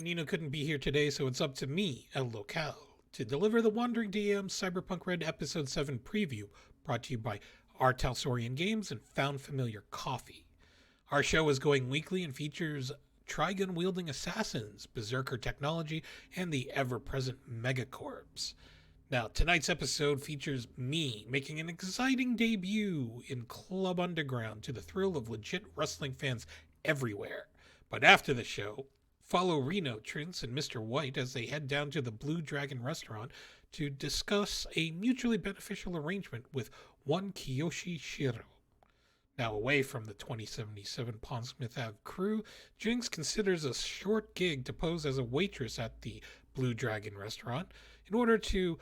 Nino couldn't be here today, so it's up to me, El Local, to deliver the Wandering DM Cyberpunk Red Episode 7 preview, brought to you by R. Talsorian Games and Found Familiar Coffee. Our show is going weekly and features Trigun wielding assassins, berserker technology, and the ever present Megacorps. Now, tonight's episode features me making an exciting debut in Club Underground to the thrill of legit wrestling fans everywhere. But after the show, follow Reno, Trince, and Mr. White as they head down to the Blue Dragon restaurant to discuss a mutually beneficial arrangement with one Kiyoshi Shiro. Now, away from the 2077 Pondsmith Ave crew, Jinx considers a short gig to pose as a waitress at the Blue Dragon restaurant in order to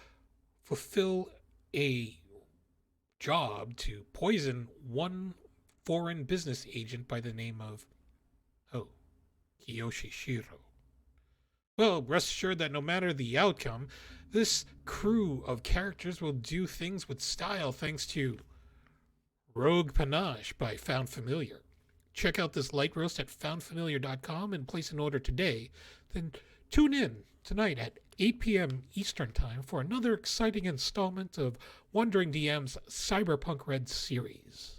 fulfill a job to poison one foreign business agent by the name of, Kiyoshi Shiro. Well, rest assured that no matter the outcome, this crew of characters will do things with style thanks to Rogue Panache by Found Familiar. Check out this light roast at foundfamiliar.com and place an order today. Then tune in tonight at 8 p.m. Eastern Time for another exciting installment of Wandering DM's Cyberpunk Red series.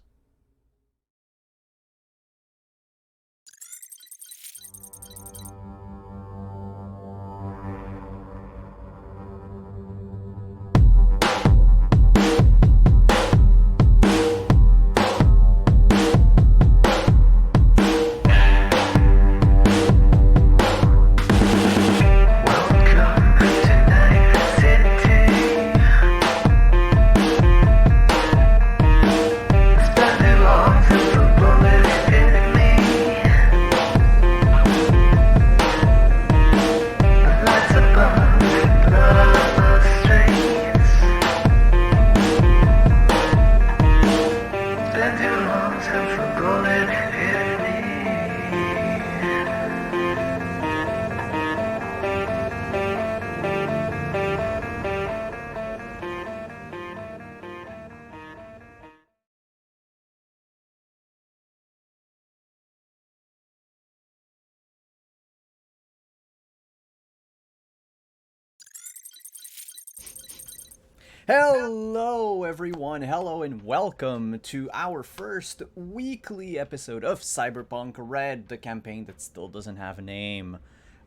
Hello everyone, hello and welcome to our first weekly episode of Cyberpunk Red, the campaign that still doesn't have a name.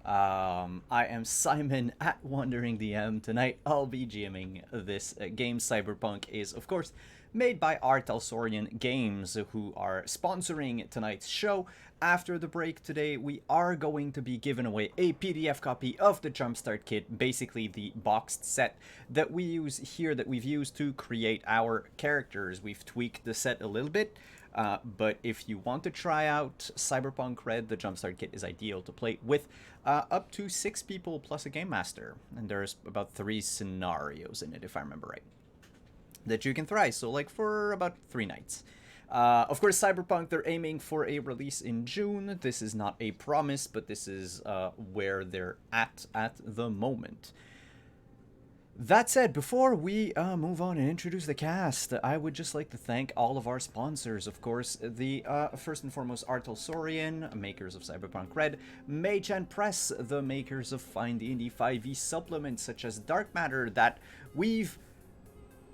I am Simon at Wandering DM. Tonight I'll be GMing this game. Cyberpunk is of course made by R. Talsorian Games, who are sponsoring tonight's show. After the break today, we are going to be giving away a PDF copy of the Jumpstart Kit, basically the boxed set that we use here, that we've used to create our characters. We've tweaked the set a little bit, but if you want to try out Cyberpunk Red, the Jumpstart Kit is ideal to play with up to 6 people plus a Game Master. And there's about 3 scenarios in it, if I remember right, that you can try, so like for about 3 nights. Of course, Cyberpunk, they're aiming for a release in June. This is not a promise, but this is where they're at the moment. That said, before we move on and introduce the cast, I would just like to thank all of our sponsors. Of course, the first and foremost, R. Talsorian, makers of Cyberpunk Red, Mage and Press, the makers of Find Indie 5e supplements such as Dark Matter, that we've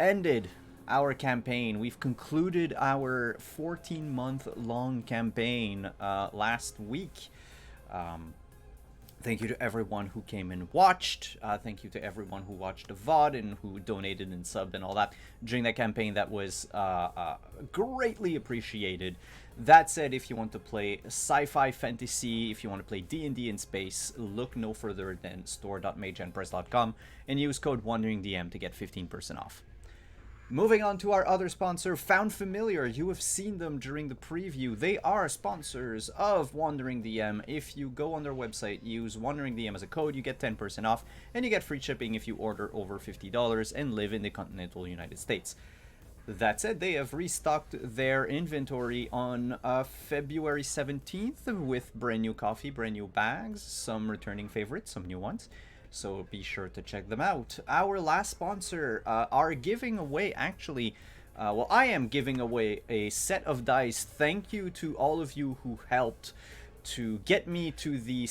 ended our campaign. We've concluded our 14-month-long campaign last week. Thank you to everyone who came and watched. Thank you to everyone who watched the VOD and who donated and subbed and all that during that campaign. That was greatly appreciated. That said, if you want to play sci-fi fantasy, if you want to play D&D in space, look no further than store.mageandpress.com and use code WanderingDM to get 15% off. Moving on to our other sponsor, Found Familiar. You have seen them during the preview. They are sponsors of Wandering DM. If you go on their website, use Wandering DM as a code, you get 10% off, and you get free shipping if you order over $50 and live in the continental United States. That said, they have restocked their inventory on February 17th with brand new coffee, brand new bags, some returning favorites, some new ones. So be sure to check them out. Our last sponsor are giving away, actually, I am giving away a set of dice. Thank you to all of you who helped to get me to the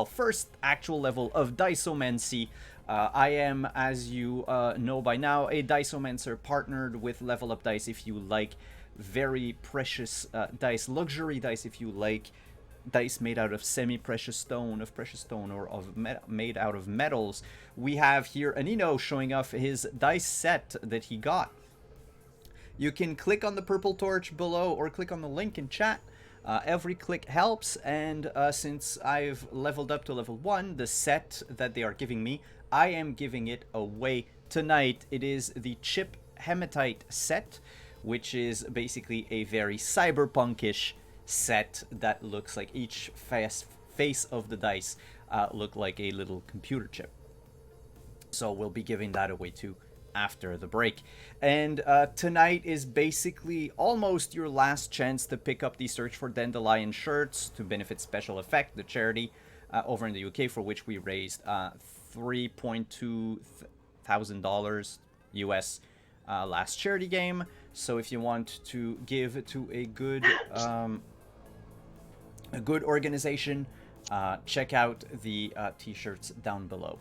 first actual level of Diceomancy. I am, as you know by now, a Diceomancer partnered with Level Up Dice. If you like very precious dice, luxury dice, if you like dice made out of semi-precious stone, or made out of metals, we have here Anino showing off his dice set that he got. You can click on the purple torch below or click on the link in chat. Every click helps, and since I've leveled up to level 1, the set that they are giving me, I am giving it away tonight. It is the Chip Hematite set, which is basically a very cyberpunkish set that looks like each face of the dice look like a little computer chip. So we'll be giving that away too after the break. And tonight is basically almost your last chance to pick up the Search for Dandelion shirts to benefit Special Effect, the charity over in the UK, for which we raised $3.2 thousand US last charity game. So if you want to give to a good organization, check out the t-shirts down below.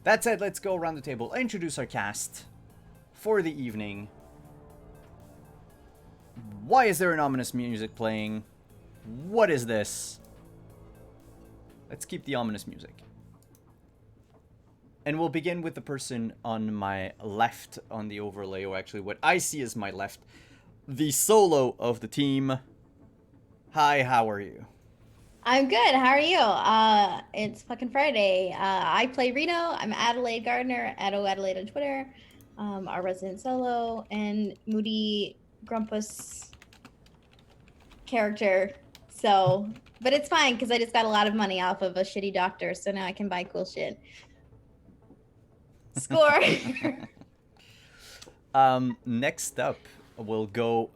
That said, let's go around the table, introduce our cast for the evening. Why is there an ominous music playing? What is this? Let's keep the ominous music. And we'll begin with the person on my left on the overlay, or actually what I see as my left. The solo of the team. Hi, how are you? I'm good. How are you? It's fucking Friday. I play Reno. I'm Adelaide Gardner, Adelaide on Twitter, our resident solo, and moody grumpus character. So, but it's fine because I just got a lot of money off of a shitty doctor, so now I can buy cool shit. Score. Next up, we'll go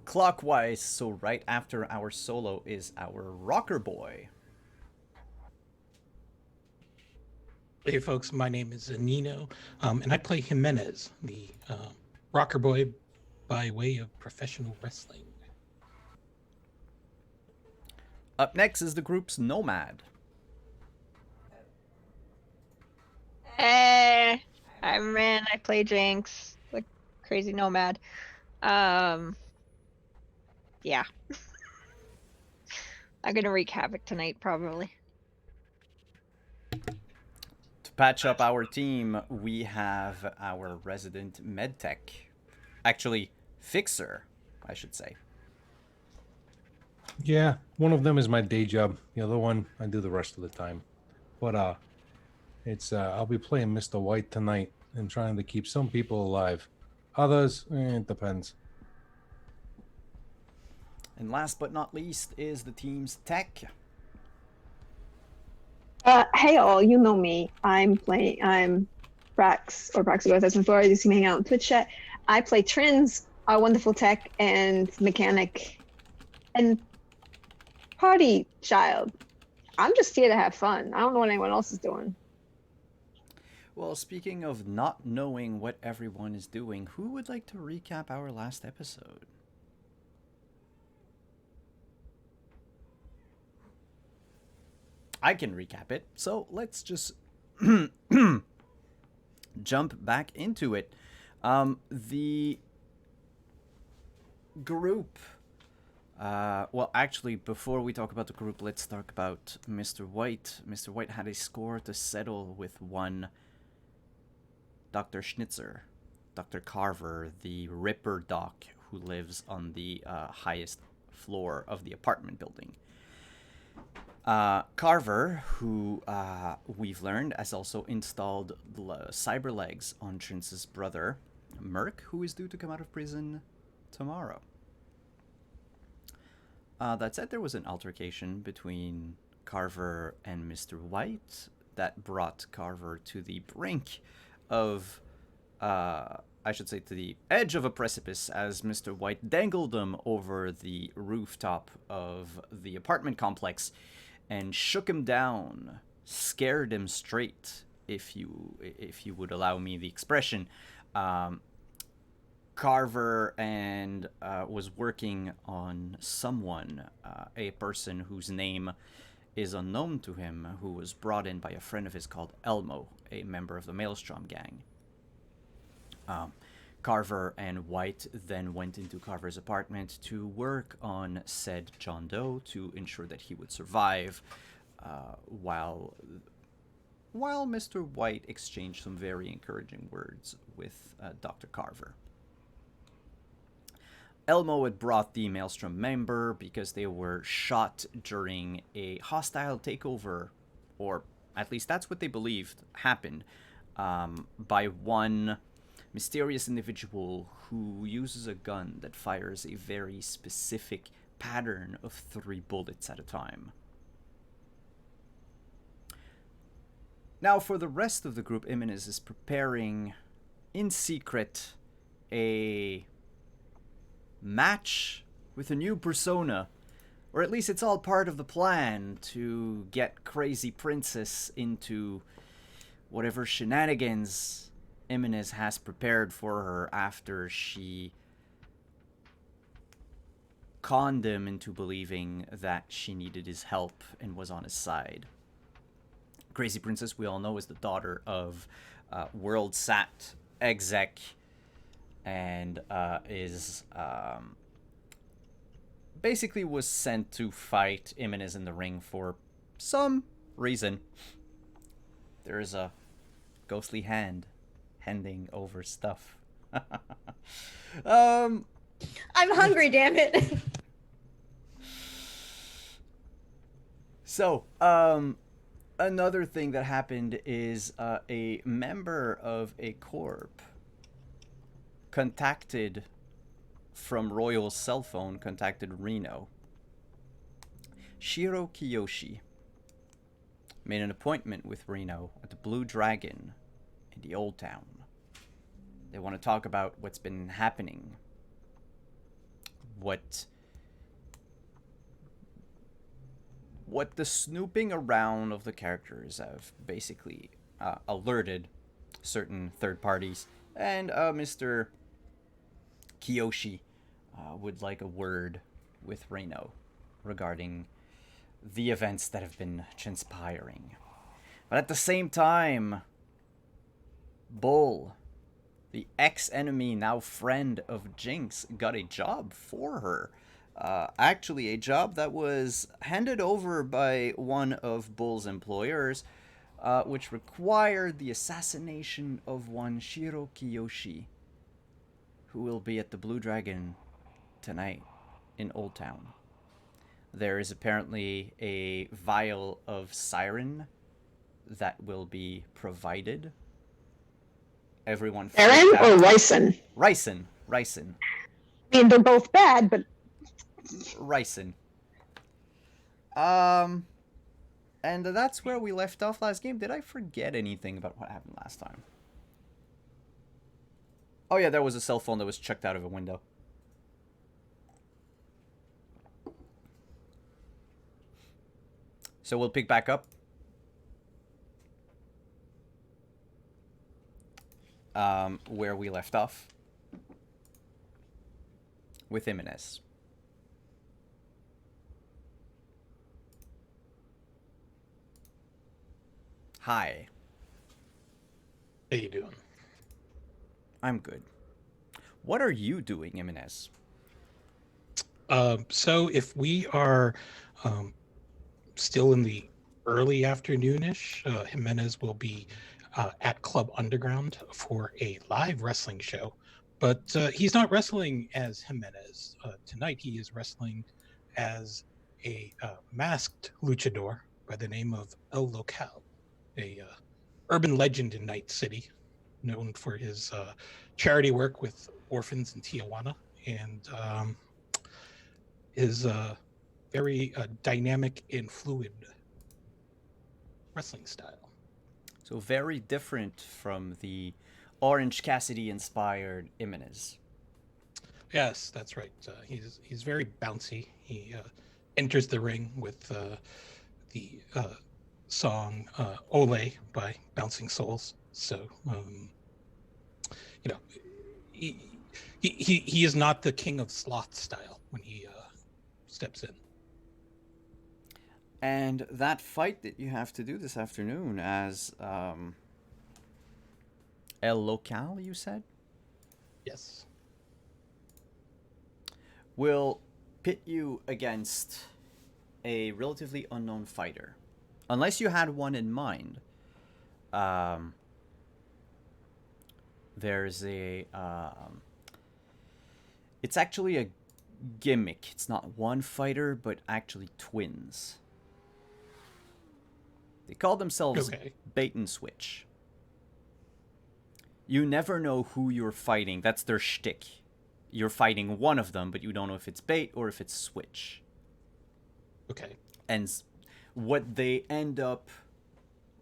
clockwise. So right after our solo is our rocker boy. Hey folks, my name is Nino, and I play Jimenez, the rocker boy by way of professional wrestling. Up next is the group's Nomad. Hey, I'm Rin. I play Jinx, the crazy nomad. Yeah. I'm gonna wreak havoc tonight, probably. To patch up our team, we have our resident medtech. Actually, fixer, I should say. Yeah, one of them is my day job. The other one I do the rest of the time. But it's I'll be playing Mr. White tonight and trying to keep some people alive. Others, it depends. And last but not least is the team's tech. Hey all, you know me. I'm Brax, or Brax 2004. You see me hang out on Twitch chat. I play Trins, our wonderful tech and mechanic and party child. I'm just here to have fun. I don't know what anyone else is doing. Well, speaking of not knowing what everyone is doing, who would like to recap our last episode? I can recap it, so let's just jump back into it. The group... well, actually, before we talk about the group, let's talk about Mr. White. Mr. White had a score to settle with one Dr. Schnitzer, Dr. Carver, the Ripper Doc who lives on the highest floor of the apartment building. Carver, who we've learned has also installed cyber legs on Trince's brother, Merc, who is due to come out of prison tomorrow. That said, there was an altercation between Carver and Mr. White that brought Carver to the brink of, I should say, to the edge of a precipice as Mr. White dangled him over the rooftop of the apartment complex and shook him down, scared him straight, if you would allow me the expression. Carver and was working on someone, a person whose name is unknown to him, who was brought in by a friend of his called Elmo, a member of the Maelstrom gang. Carver and White then went into Carver's apartment to work on said John Doe to ensure that he would survive, while Mr. White exchanged some very encouraging words with Dr. Carver. Elmo had brought the Maelstrom member because they were shot during a hostile takeover, or at least that's what they believed happened, by one mysterious individual who uses a gun that fires a very specific pattern of 3 bullets at a time. Now, for the rest of the group, Jimenez is preparing in secret a match with a new persona, or at least it's all part of the plan to get Crazy Princess into whatever shenanigans Jimenez has prepared for her after she conned him into believing that she needed his help and was on his side. Crazy Princess, we all know, is the daughter of World Sat exec, and is basically was sent to fight Jimenez in the ring for some reason. There is a ghostly hand handing over stuff. I'm hungry, damn it. So, another thing that happened is a member of a corp contacted from Royal's cell phone, contacted Reno. Shiro Kiyoshi made an appointment with Reno at the Blue Dragon in the Old Town. They want to talk about what's been happening. What the snooping around of the characters have basically alerted certain third parties. And Mr. Kiyoshi would like a word with Reno regarding the events that have been transpiring. But at the same time, Bull, the ex-enemy, now friend of Jinx, got a job for her. Actually, a job that was handed over by one of Bull's employers, which required the assassination of one Shiro Kiyoshi, who will be at the Blue Dragon tonight in Old Town. There is apparently a vial of Siren that will be provided. Everyone. Aaron or Ryson? Ryson. I mean, they're both bad, but Ryson. And that's where we left off last game. Did I forget anything about what happened last time? Oh yeah, there was a cell phone that was chucked out of a window. So we'll pick back up. Where we left off. With Jimenez. Hi. How you doing? I'm good. What are you doing, Jimenez? So if we are still in the early afternoonish, Jimenez will be at Club Underground for a live wrestling show. But he's not wrestling as Jimenez. Tonight he is wrestling as a masked luchador by the name of El Local, a urban legend in Night City, known for his charity work with orphans in Tijuana, and his very dynamic and fluid wrestling style. So very different from the Orange Cassidy-inspired Jimenez. Yes, that's right. He's very bouncy. He enters the ring with the song Ole by Bouncing Souls. So, he is not the king of sloth style when he steps in. And that fight that you have to do this afternoon as El Local, you said, Yes. will pit you against a relatively unknown fighter. Unless you had one in mind. There's a... it's actually a gimmick. It's not one fighter, but actually twins. They call themselves Bait and Switch. You never know who you're fighting. That's their shtick. You're fighting one of them, but you don't know if it's Bait or if it's Switch. Okay. And what they end up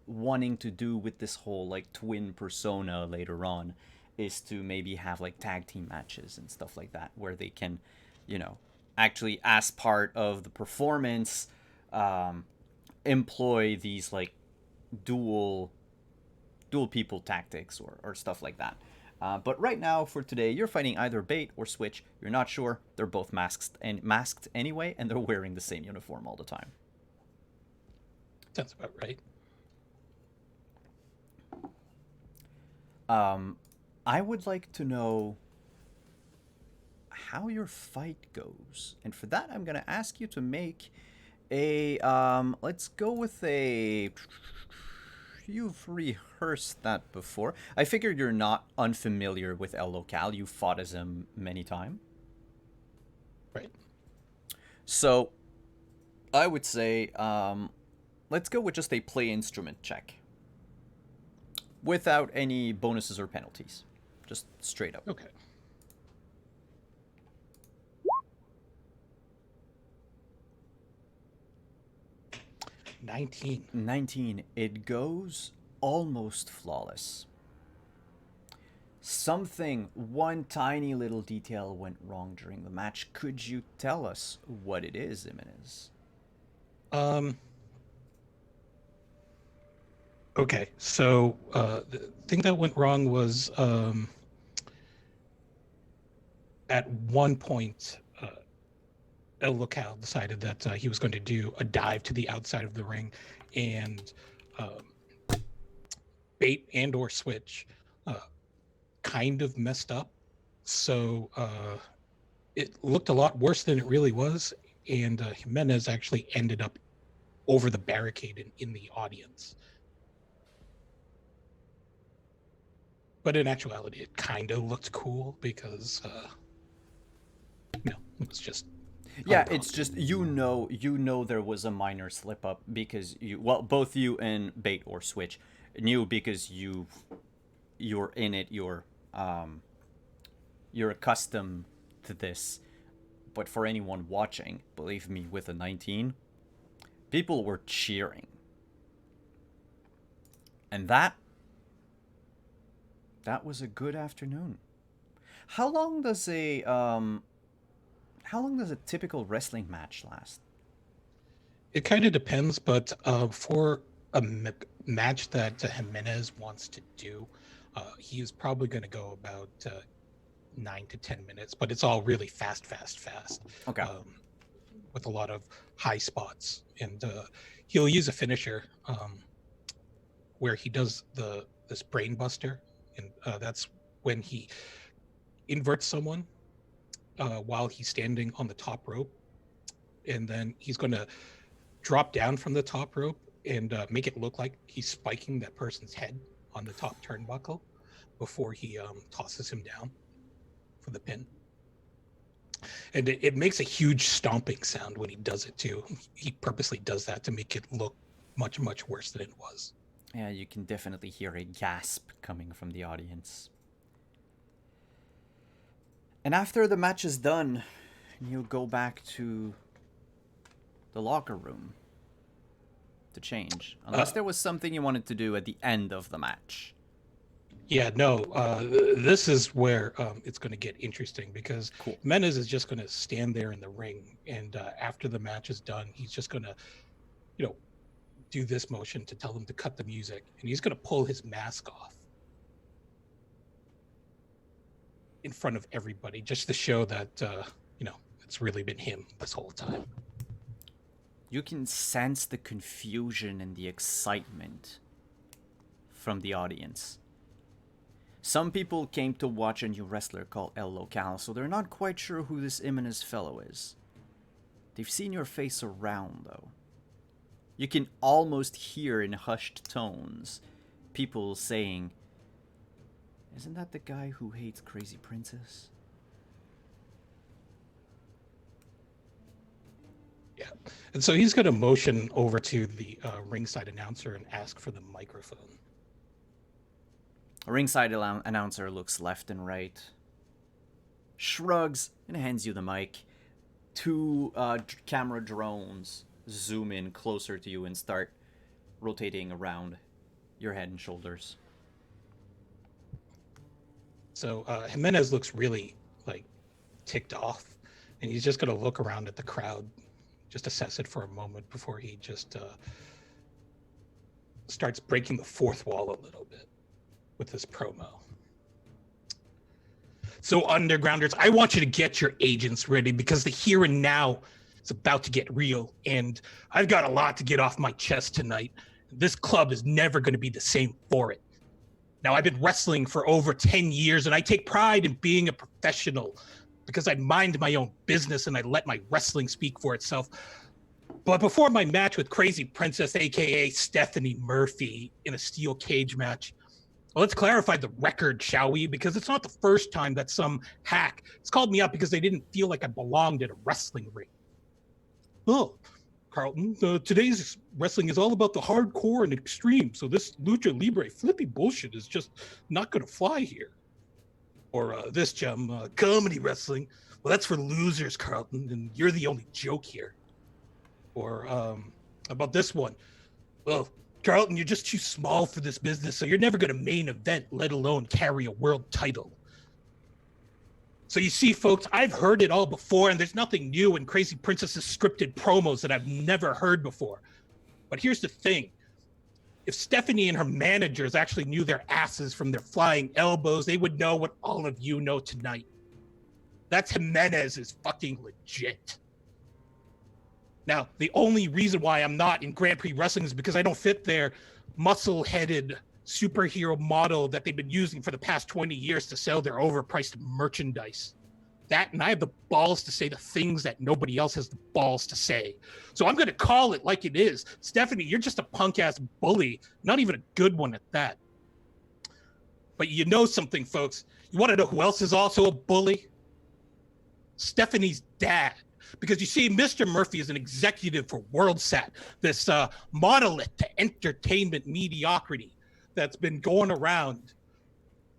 wanting to do with this whole like twin persona later on is to maybe have like tag team matches and stuff like that, where they can, you know, actually as part of the performance, employ these like dual people tactics or stuff like that. But right now, for today, you're fighting either Bait or Switch. You're not sure. They're both masked anyway, and they're wearing the same uniform all the time. Sounds about right. I would like to know how your fight goes. And for that, I'm going to ask you to make a... let's go with a... You've rehearsed that before. I figured you're not unfamiliar with El Local. You fought as him many times. Right. So, I would say, let's go with just a play instrument check. Without any bonuses or penalties. Just straight up. Okay. $19. 19. It goes almost flawless. One tiny little detail went wrong during the match. Could you tell us what it is, Jimenez? Okay, so the thing that went wrong was at one point, El Local decided that he was going to do a dive to the outside of the ring, and Bait and or Switch kind of messed up. So it looked a lot worse than it really was, and Jimenez actually ended up over the barricade in the audience. But in actuality, it kind of looked cool because, it was just... Yeah, it's just, you know there was a minor slip up because both you and Bait or Switch knew because you're in it, you're accustomed to this. But for anyone watching, believe me, with a 19, people were cheering. And that was a good afternoon. How long does a typical wrestling match last? It kind of depends, but for a match that Jimenez wants to do, he's probably going to go about 9 to 10 minutes, but it's all really fast. Okay. With a lot of high spots. And he'll use a finisher where he does this brain buster, and that's when he inverts someone while he's standing on the top rope, and then he's going to drop down from the top rope and make it look like he's spiking that person's head on the top turnbuckle before he tosses him down for the pin. And it makes a huge stomping sound when he does it too. He purposely does that to make it look much worse than it was. Yeah, you can definitely hear a gasp coming from the audience. And after the match is done, you go back to the locker room to change. Unless there was something you wanted to do at the end of the match. Yeah, no, this is where it's going to get interesting because Jimenez is just going to stand there in the ring, and after the match is done, he's just going to, do this motion to tell them to cut the music, and he's going to pull his mask off. in front of everybody, just to show that, it's really been him this whole time. You can sense the confusion and the excitement from the audience. Some people came to watch a new wrestler called El Local, so they're not quite sure who this Imanus fellow is. They've seen your face around, though. You can almost hear in hushed tones people saying, "Isn't that the guy who hates Crazy Princess?" Yeah. And so he's going to motion over to the ringside announcer and ask for the microphone. A ringside announcer looks left and right, shrugs, and hands you the mic. Two camera drones zoom in closer to you and start rotating around your head and shoulders. So Jimenez looks really, ticked off, and he's just going to look around at the crowd, just assess it for a moment before he just starts breaking the fourth wall a little bit with this promo. So, Undergrounders, I want you to get your agents ready because the here and now is about to get real, and I've got a lot to get off my chest tonight. This club is never going to be the same for it. Now, I've been wrestling for over 10 years, and I take pride in being a professional because I mind my own business and I let my wrestling speak for itself. But before my match with Crazy Princess, aka Stephanie Murphy, in a steel cage match, let's clarify the record, shall we? Because it's not the first time that some hack has called me up because they didn't feel like I belonged at a wrestling ring. Oh, Carlton, today's wrestling is all about the hardcore and extreme, so this lucha libre flippy bullshit is just not going to fly here. Or this gem, comedy wrestling, well, that's for losers, Carlton, and you're the only joke here. Or about this one, well, Carlton, you're just too small for this business, so you're never going to main event, let alone carry a world title. So you see, folks, I've heard it all before, and there's nothing new in Crazy Princess's scripted promos that I've never heard before. But here's the thing. If Stephanie and her managers actually knew their asses from their flying elbows, they would know what all of you know tonight. That Jimenez is fucking legit. Now, the only reason why I'm not in Grand Prix Wrestling is because I don't fit their muscle-headed superhero model that they've been using for the past 20 years to sell their overpriced merchandise. That, and I have the balls to say the things that nobody else has the balls to say. So I'm going to call it like it is. Stephanie, you're just a punk-ass bully, not even a good one at that. But you know something, folks. You want to know who else is also a bully? Stephanie's dad. Because you see, Mr. Murphy is an executive for WorldSat, this monolith to entertainment mediocrity that's been going around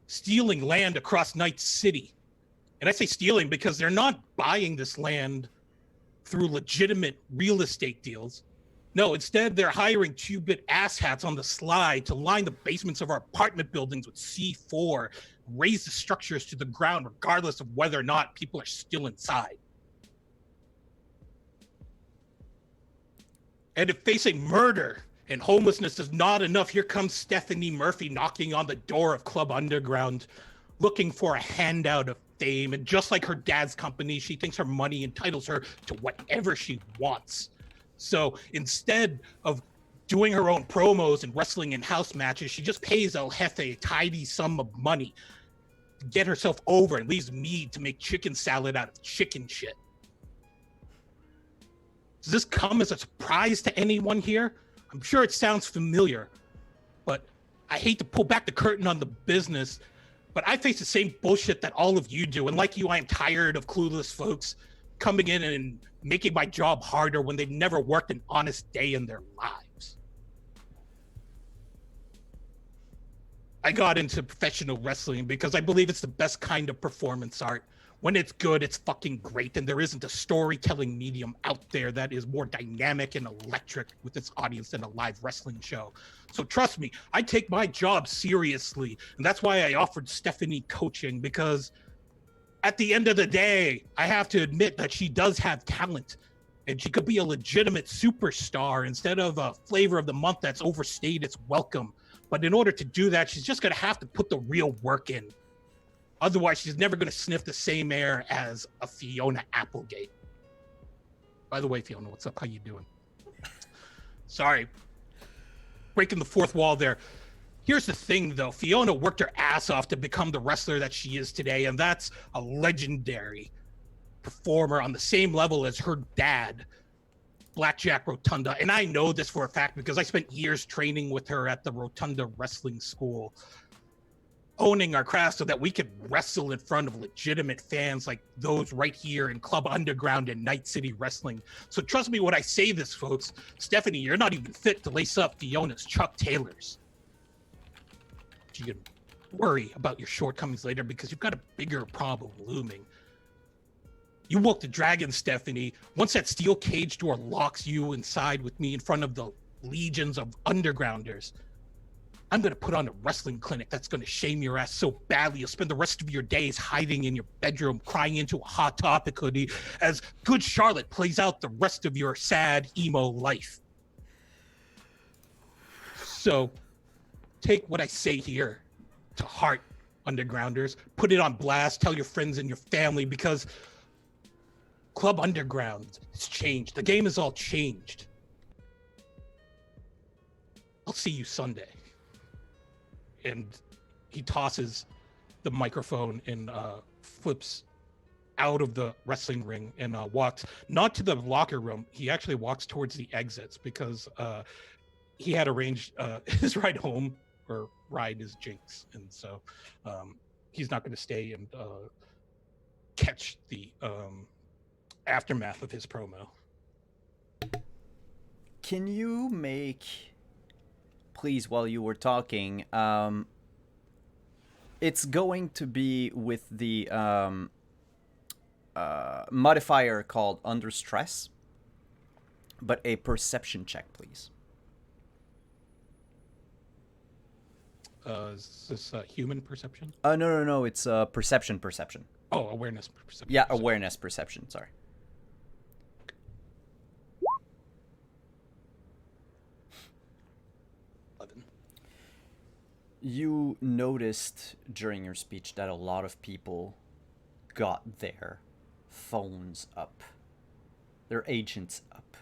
stealing land across Night City. And I say stealing because they're not buying this land through legitimate real estate deals. No, instead, they're hiring two-bit asshats on the sly to line the basements of our apartment buildings with C4, raise the structures to the ground regardless of whether or not people are still inside. And if facing murder and homelessness is not enough, here comes Stephanie Murphy knocking on the door of Club Underground, looking for a handout of fame. And just like her dad's company, she thinks her money entitles her to whatever she wants. So instead of doing her own promos and wrestling in house matches, she just pays El Jefe a tidy sum of money to get herself over and leaves me to make chicken salad out of chicken shit. Does this come as a surprise to anyone here? I'm sure it sounds familiar, but I hate to pull back the curtain on the business, but I face the same bullshit that all of you do. And like you, I am tired of clueless folks coming in and making my job harder when they've never worked an honest day in their lives. I got into professional wrestling because I believe it's the best kind of performance art. When it's good, it's fucking great, and there isn't a storytelling medium out there that is more dynamic and electric with its audience than a live wrestling show. So trust me, I take my job seriously, and that's why I offered Stephanie coaching, because at the end of the day, I have to admit that she does have talent, and she could be a legitimate superstar instead of a flavor of the month that's overstayed its welcome. But in order to do that, she's just going to have to put the real work in. Otherwise, she's never going to sniff the same air as a Fiona Applegate. By the way, Fiona, what's up? How you doing? Sorry. Breaking the fourth wall there. Here's the thing, though. Fiona worked her ass off to become the wrestler that she is today, and that's a legendary performer on the same level as her dad, Blackjack Rotunda. And I know this for a fact because I spent years training with her at the Rotunda Wrestling School, owning our craft so that we could wrestle in front of legitimate fans like those right here in Club Underground and Night City Wrestling. So trust me when I say this, folks. Stephanie, you're not even fit to lace up Fiona's Chuck Taylors. You can worry about your shortcomings later because you've got a bigger problem looming. You woke the dragon, Stephanie. Once that steel cage door locks you inside with me in front of the legions of undergrounders, I'm going to put on a wrestling clinic that's going to shame your ass so badly you'll spend the rest of your days hiding in your bedroom crying into a Hot Topic hoodie as Good Charlotte plays out the rest of your sad, emo life. So take what I say here to heart, undergrounders. Put it on blast. Tell your friends and your family because Club Underground has changed. The game is all changed. I'll see you Sunday. And he tosses the microphone and flips out of the wrestling ring and walks not to the locker room. He actually walks towards the exits because he had arranged his ride home or ride is Jinx, and so he's not going to stay and catch the aftermath of his promo. Can you make, please, while you were talking, it's going to be with the modifier called Under Stress, but a perception check, please. Is this human perception? No, it's perception. Oh, awareness perception. Yeah, awareness perception, sorry. You noticed during your speech that a lot of people got their phones up, their agents up,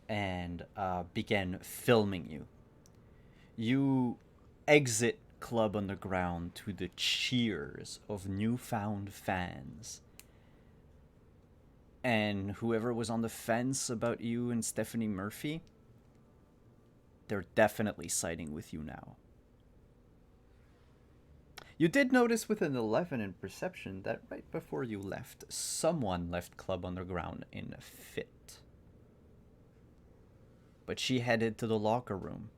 and began filming you. You exit Club Underground to the cheers of newfound fans. And whoever was on the fence about you and Stephanie Murphy, they're definitely siding with you now. You did notice with an 11 in perception that right before you left, someone left Club Underground in a fit. But she headed to the locker room,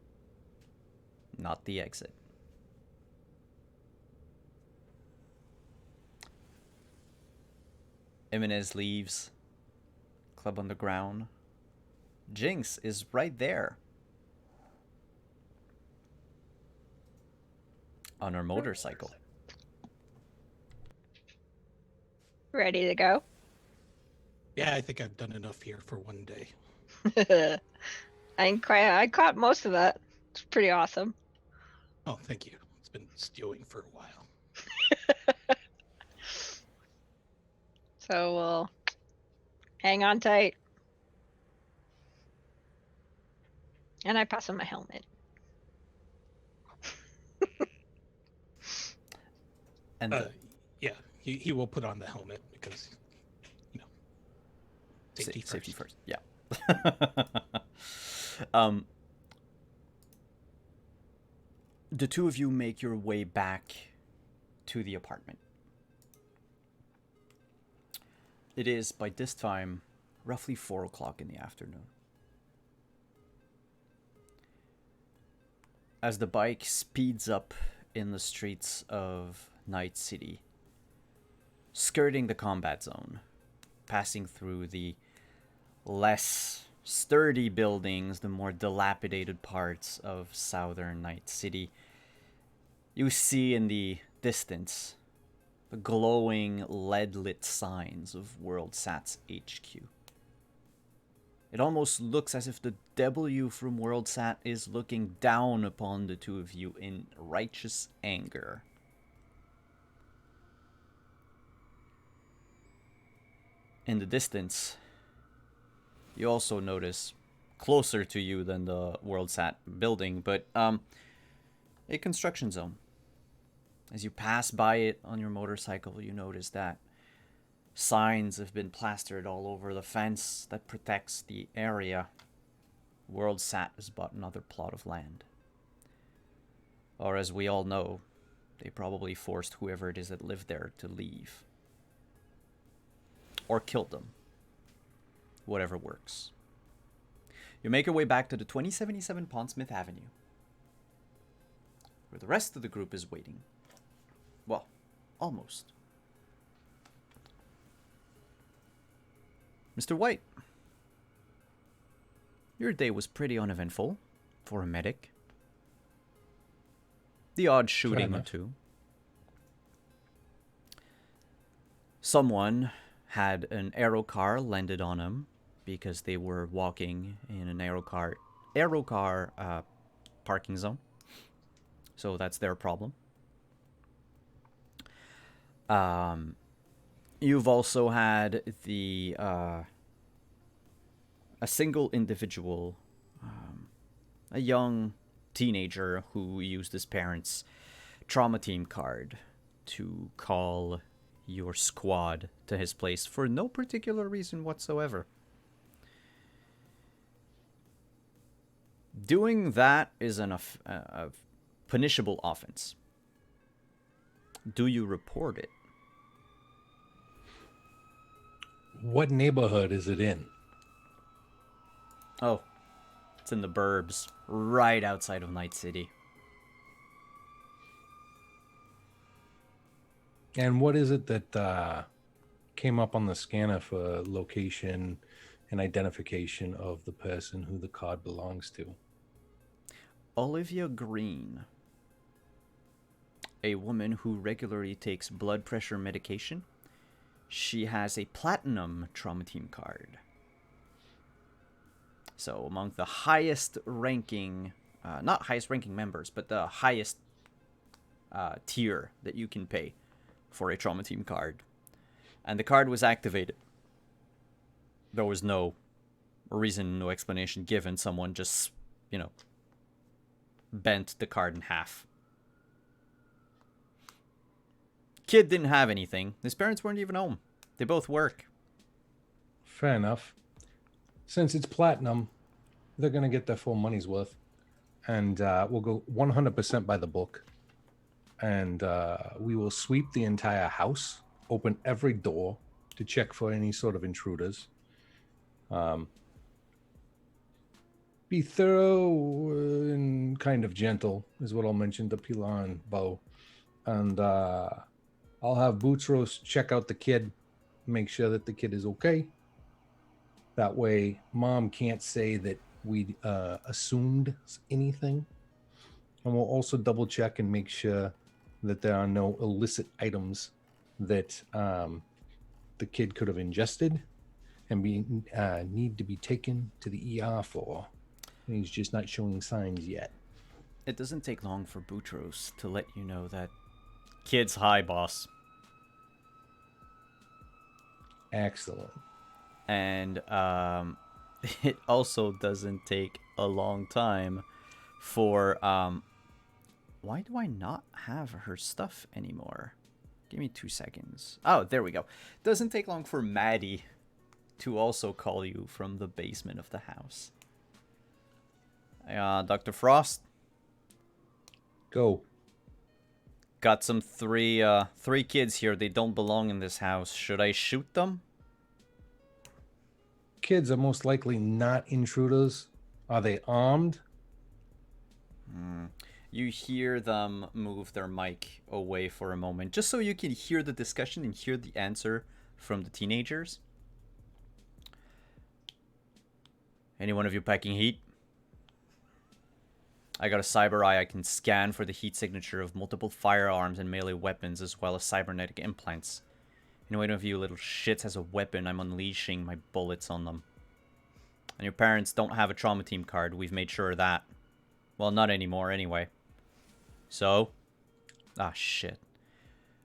not the exit. Jimenez leaves Club Underground. Jinx is right there on her motorcycle. Ready to go? Yeah, I think I've done enough here for one day. I caught most of that. It's pretty awesome. Oh, thank you. It's been stewing for a while. So we'll hang on tight. And I pass him my helmet. And yeah, he will put on the helmet because, you know, safety first. Yeah. The two of you make your way back to the apartment. It is, by this time, roughly 4 o'clock in the afternoon. As the bike speeds up in the streets of Night City, skirting the combat zone, passing through the less sturdy buildings, the more dilapidated parts of southern Night City, you see in the distance the glowing lead-lit signs of WorldSat's HQ. It almost looks as if the W from WorldSat is looking down upon the two of you in righteous anger. In the distance, you also notice, closer to you than the WorldSat building, but a construction zone. As you pass by it on your motorcycle, you notice that signs have been plastered all over the fence that protects the area. WorldSat has bought another plot of land. Or as we all know, they probably forced whoever it is that lived there to leave. Or killed them. Whatever works. You make your way back to the 2077 Pondsmith Avenue, where the rest of the group is waiting. Well, almost. Mr. White, your day was pretty uneventful for a medic. The odd shooting or two. Someone had an aero car landed on him because they were walking in an aero car parking zone. So that's their problem. You've also had the a single individual, a young teenager who used his parents' trauma team card to call your squad to his place for no particular reason whatsoever. Doing that is a punishable offense. Do you report it? What neighborhood is it in? Oh, it's in the burbs, right outside of Night City. And what is it that came up on the scanner for location and identification of the person who the card belongs to? Olivia Green, a woman who regularly takes blood pressure medication. She has a platinum trauma team card. So among the highest ranking, not highest ranking members, but the highest tier that you can pay for a trauma team card. And the card was activated. There was no reason, no explanation given. Someone just, bent the card in half. Kid didn't have anything. His parents weren't even home. They both work. Fair enough. Since it's platinum, they're going to get their full money's worth. And we'll go 100% by the book. And we will sweep the entire house, open every door to check for any sort of intruders. Be thorough and kind of gentle is what I'll mention to Pilar and Bo. And I'll have Boutros check out the kid, make sure that the kid is okay. That way, Mom can't say that we assumed anything. And we'll also double check and make sure that there are no illicit items that the kid could have ingested and need to be taken to the ER for. And he's just not showing signs yet. It doesn't take long for Boutros to let you know that kid's high, boss. Excellent. And it also doesn't take a long time for why do I not have her stuff anymore? Give me 2 seconds. Oh, there we go. Doesn't take long for Maddie to also call you from the basement of the house. Dr. Frost? Go. Got some three kids here. They don't belong in this house. Should I shoot them? Kids are most likely not intruders. Are they armed? You hear them move their mic away for a moment, just so you can hear the discussion and hear the answer from the teenagers. Any one of you packing heat? I got a cyber eye. I can scan for the heat signature of multiple firearms and melee weapons, as well as cybernetic implants. Any one of you little shits has a weapon, I'm unleashing my bullets on them. And your parents don't have a trauma team card. We've made sure of that. Well, not anymore, anyway. So? Ah, shit.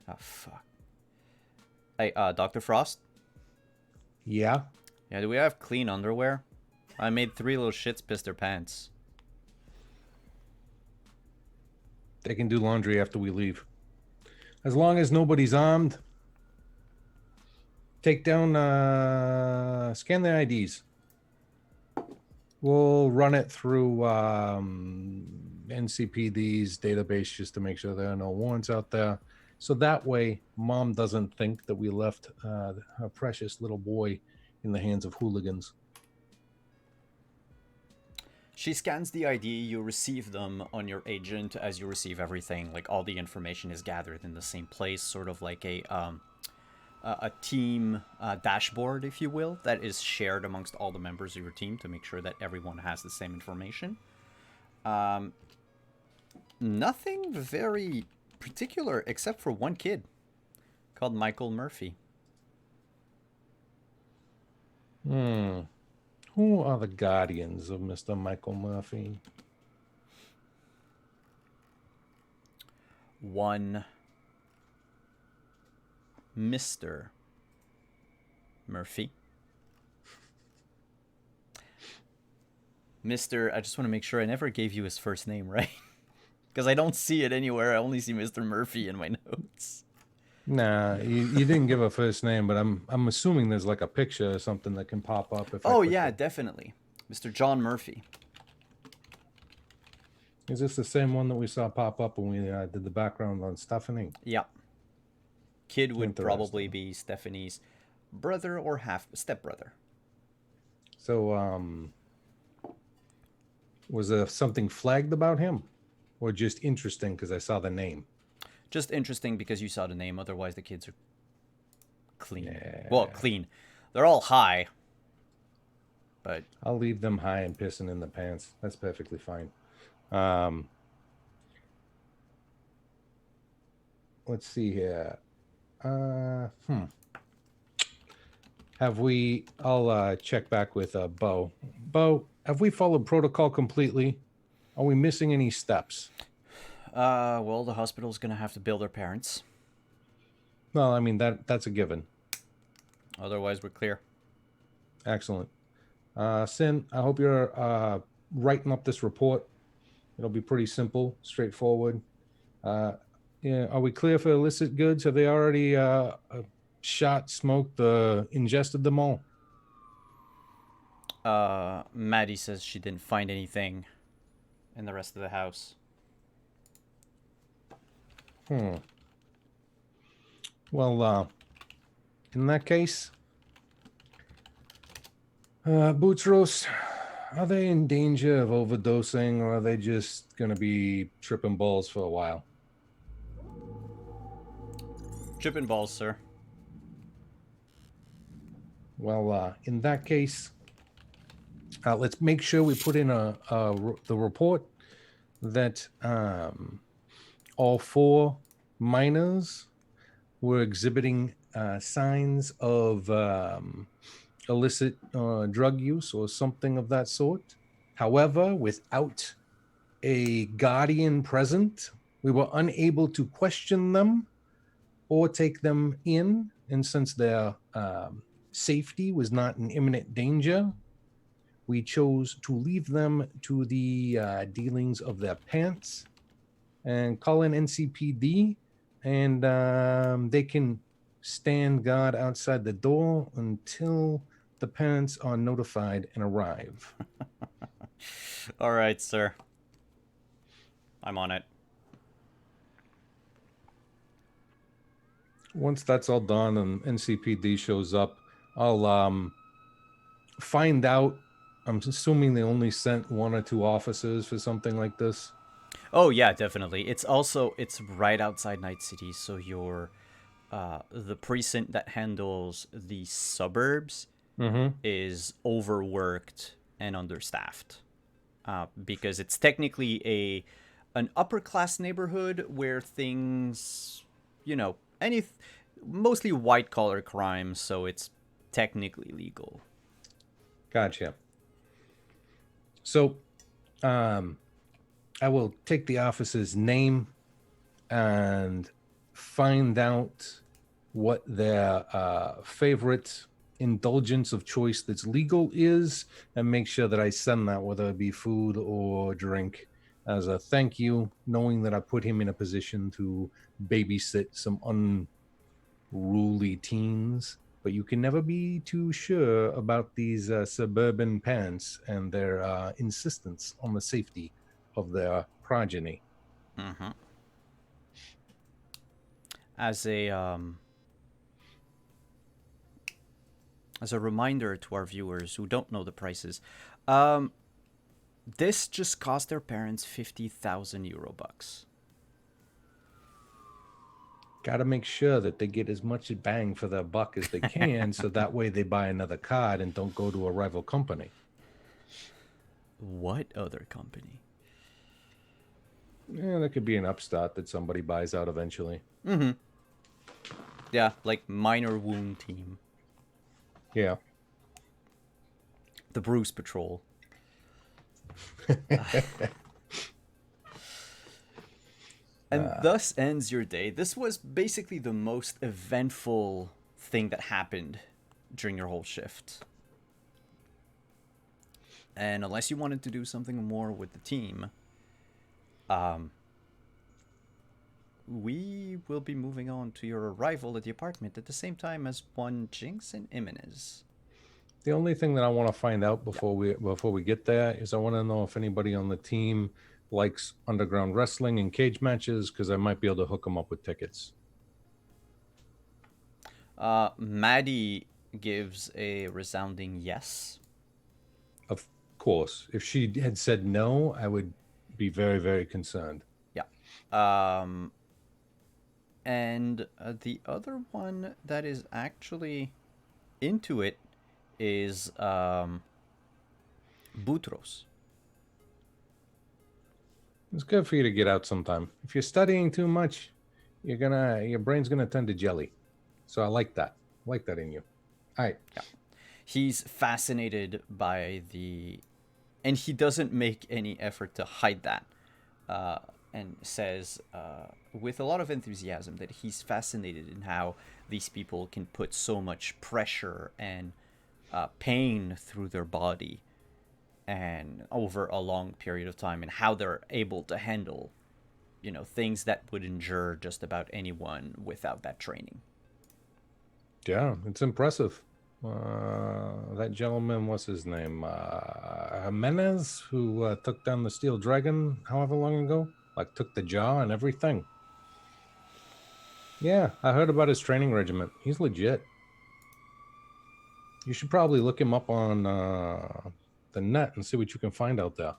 Ah, fuck. Hey, Dr. Frost? Yeah. Yeah, do we have clean underwear? I made 3 little shits piss their pants. They can do laundry after we leave. As long as nobody's armed, take down, scan their IDs. We'll run it through NCPD's database just to make sure there are no warrants out there. So that way, Mom doesn't think that we left her precious little boy in the hands of hooligans. She scans the ID, you receive them on your agent as you receive everything. Like, all the information is gathered in the same place, sort of like a team dashboard, if you will, that is shared amongst all the members of your team to make sure that everyone has the same information. Nothing very particular except for one kid called Michael Murphy. Who are the guardians of Mr. Michael Murphy? One Mr. Murphy. Mr. I just want to make sure I never gave you his first name, right? Because I don't see it anywhere. I only see Mr. Murphy in my notes. Nah, you didn't give a first name, but I'm assuming there's like a picture or something that can pop up. If Oh, yeah, definitely. Mr. John Murphy. Is this the same one that we saw pop up when we did the background on Stephanie? Yeah. Kid would Interesting. probably be Stephanie's brother or half stepbrother. So, was there something flagged about him? Or just interesting because I saw the name? Just interesting because you saw the name. Otherwise, the kids are clean. Yeah. Well, clean. They're all high. But I'll leave them high and pissing in the pants. That's perfectly fine. Let's see here. Have we... I'll check back with Bo. Bo, have we followed protocol completely? Are we missing any steps? well, the hospital's gonna have to bill their parents. Well, I mean, that's a given. Otherwise, we're clear. Excellent. Sin, I hope you're writing up this report. It'll be pretty simple, straightforward. Yeah, are we clear for illicit goods? Have they already shot, smoked, ingested them all? Maddie says she didn't find anything in the rest of the house. Well, in that case, Boots Roast, are they in danger of overdosing, or are they just going to be tripping balls for a while? Tripping balls, sir. Well, in that case, let's make sure we put in the report that all 4 minors were exhibiting signs of illicit drug use or something of that sort. However, without a guardian present, we were unable to question them or take them in. And since their safety was not in imminent danger, we chose to leave them to the dealings of their parents and call in NCPD, and they can stand guard outside the door until the parents are notified and arrive. All right, sir. I'm on it. Once that's all done and NCPD shows up, I'll find out. I'm assuming they only sent 1 or 2 officers for something like this. Oh yeah, definitely. It's right outside Night City, so your the precinct that handles the suburbs is overworked and understaffed. Because it's technically an upper class neighborhood where things, mostly white collar crime, so it's technically legal. Gotcha. So, I will take the officer's name and find out what their favorite indulgence of choice that's legal is, and make sure that I send that, whether it be food or drink, as a thank you, knowing that I put him in a position to babysit some unruly teens. But you can never be too sure about these suburban parents and their insistence on the safety of their progeny. Mm-hmm. As a reminder to our viewers who don't know the prices, this just cost their parents 50,000 euro bucks. Got to make sure that they get as much bang for their buck as they can, so that way they buy another card and don't go to a rival company. What other company? Yeah, that could be an upstart that somebody buys out eventually. Mm-hmm. Yeah, like Minor Wound Team. Yeah. The Bruce Patrol. And thus ends your day. This was basically the most eventful thing that happened during your whole shift. And unless you wanted to do something more with the team, we will be moving on to your arrival at the apartment at the same time as one Jinx and Imenez. The only thing that I want to find out before we get there is I want to know if anybody on the team likes underground wrestling and cage matches, because I might be able to hook them up with tickets. Maddie gives a resounding yes. Of course, if she had said no, I would be very, very concerned. Yeah. And the other one that is actually into it is Boutros. It's good for you to get out sometime. If you're studying too much, your brain's gonna turn to jelly. So I like that. I like that in you. All right. Yeah. He's fascinated by and he doesn't make any effort to hide that, and says with a lot of enthusiasm that he's fascinated in how these people can put so much pressure and pain through their body and over a long period of time, and how they're able to handle, things that would injure just about anyone without that training. Yeah, it's impressive. That gentleman, what's his name? Jimenez, who took down the Steel Dragon however long ago, like took the jaw and everything. Yeah, I heard about his training regiment. He's legit. You should probably look him up on the net and see what you can find out there.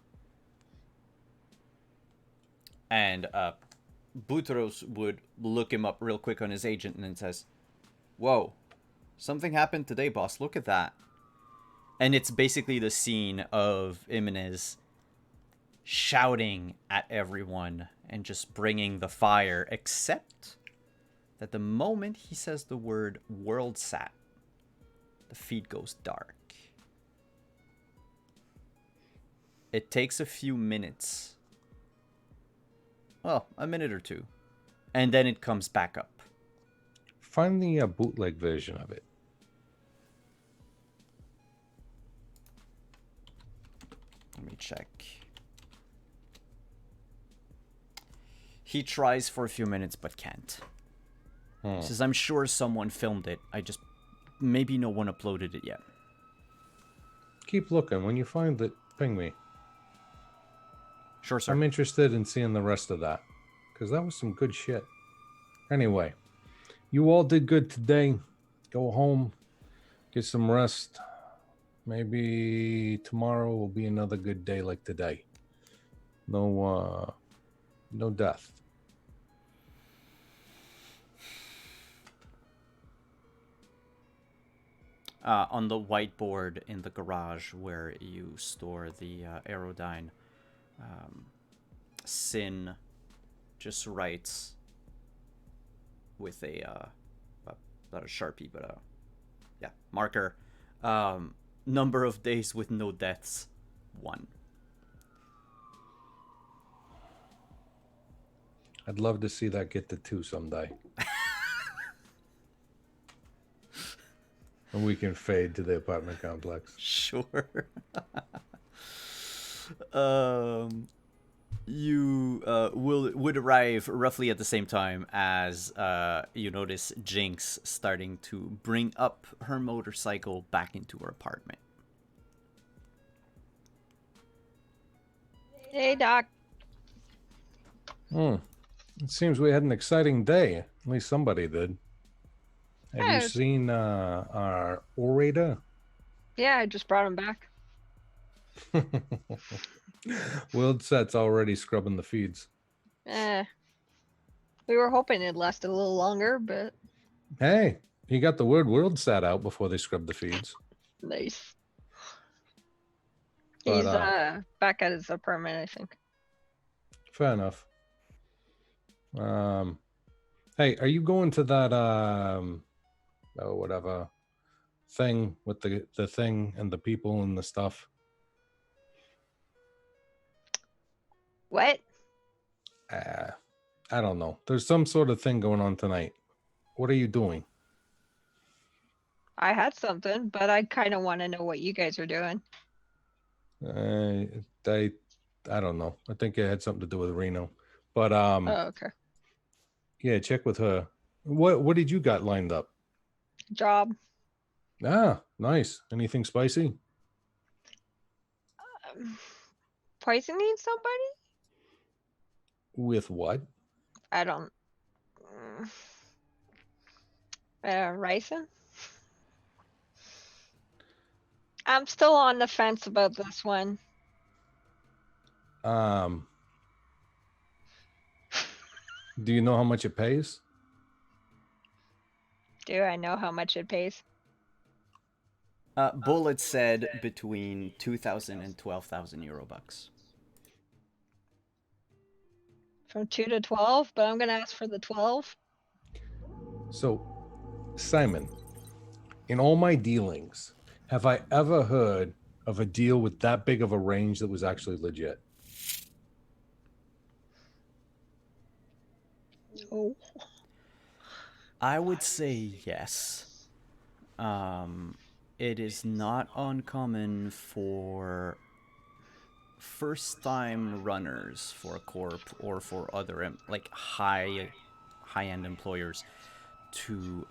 And Boutros would look him up real quick on his agent and then says, "Whoa, something happened today, boss. Look at that." And it's basically the scene of Imenez shouting at everyone and just bringing the fire, except that the moment he says the word WorldSat, the feed goes dark. It takes a few minutes. Well, a minute or two. And then it comes back up. Find the bootleg version of it. Let me check. He tries for a few minutes but can't. He says, "I'm sure someone filmed it. Maybe no one uploaded it yet." Keep looking. When you find it, ping me. Sure, sir. I'm interested in seeing the rest of that, because that was some good shit. Anyway, you all did good today. Go home, get some rest. Maybe tomorrow will be another good day like today. No death. On the whiteboard in the garage where you store the Aerodyne, Sin just writes with not a Sharpie, but marker, number of days with no deaths, 1. I'd love to see that get to 2 someday. And we can fade to the apartment complex. Sure. You would arrive roughly at the same time as you notice Jinx starting to bring up her motorcycle back into her apartment. Hey, Doc. It seems we had an exciting day. At least somebody did. Have you Yes. seen our orator? Yeah, I just brought him back. World Set's already scrubbing the feeds. We were hoping it'd last a little longer, but Hey, he got the word World Set out before they scrubbed the feeds. nice. But, He's back at his apartment, I think. Fair enough. Hey, are you going to that whatever thing with the thing and the people and the stuff? What? I don't know. There's some sort of thing going on tonight. What are you doing? I had something, but I kind of want to know what you guys are doing. I don't know. I think it had something to do with Reno. But Oh, okay. yeah, check with her. What did you got lined up? Job. Ah, nice. Anything spicy? Poisoning somebody? With what? I don't. Ricin? I'm still on the fence about this one. Do you know how much it pays? Do I know how much it pays? Bullet said between 2,000 and 12,000 euro bucks. From 2 to 12, but I'm gonna ask for the 12. So, Simon, in all my dealings, have I ever heard of a deal with that big of a range that was actually legit? Oh. I would say yes. It is not uncommon for first-time runners for a corp or for other like high-end employers to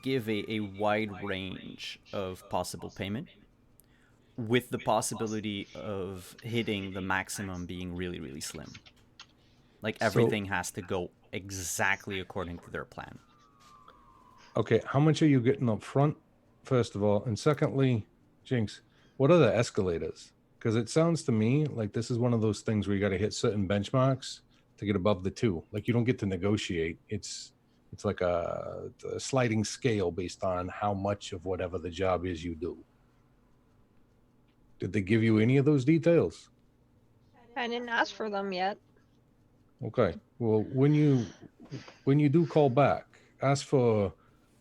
give a wide range of possible payment, with the possibility of hitting the maximum being really, really slim. Like everything has to go exactly according to their plan. Okay, how much are you getting up front, first of all? And secondly, Jinx, what are the escalators? Because it sounds to me like this is one of those things where you got to hit certain benchmarks to get above the 2. Like you don't get to negotiate. It's like a sliding scale based on how much of whatever the job is you do. Did they give you any of those details? I didn't ask for them yet. Okay. Well, when you do call back, ask for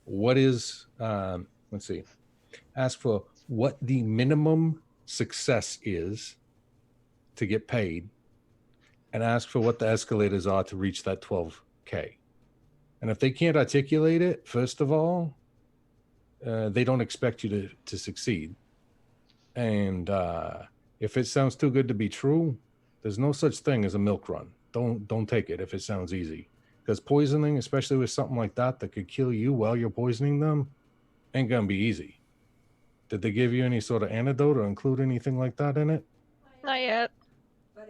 what is let's see. Ask for what the minimum success is to get paid, and ask for what the escalators are to reach that 12K. And if they can't articulate it, first of all, they don't expect you to succeed. And if it sounds too good to be true, there's no such thing as a milk run. Don't take it if it sounds easy, because poisoning, especially with something like that could kill you while you're poisoning them, ain't gonna be easy. Did they give you any sort of antidote or include anything like that in it? Not yet.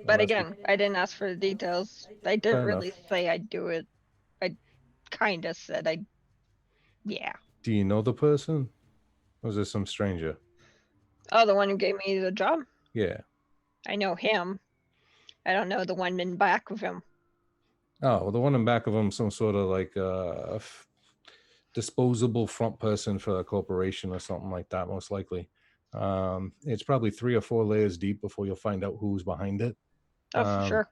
But again, I didn't ask for the details. I didn't really say I'd do it. I kind of said yeah. Do you know the person? Or is this some stranger? Oh, the one who gave me the job? Yeah. I know him. I don't know the one in back of him. Oh, well, the one in back of him, some sort of like disposable front person for a corporation or something like that, most likely. It's probably 3 or 4 layers deep before you'll find out who's behind it. Oh, for sure.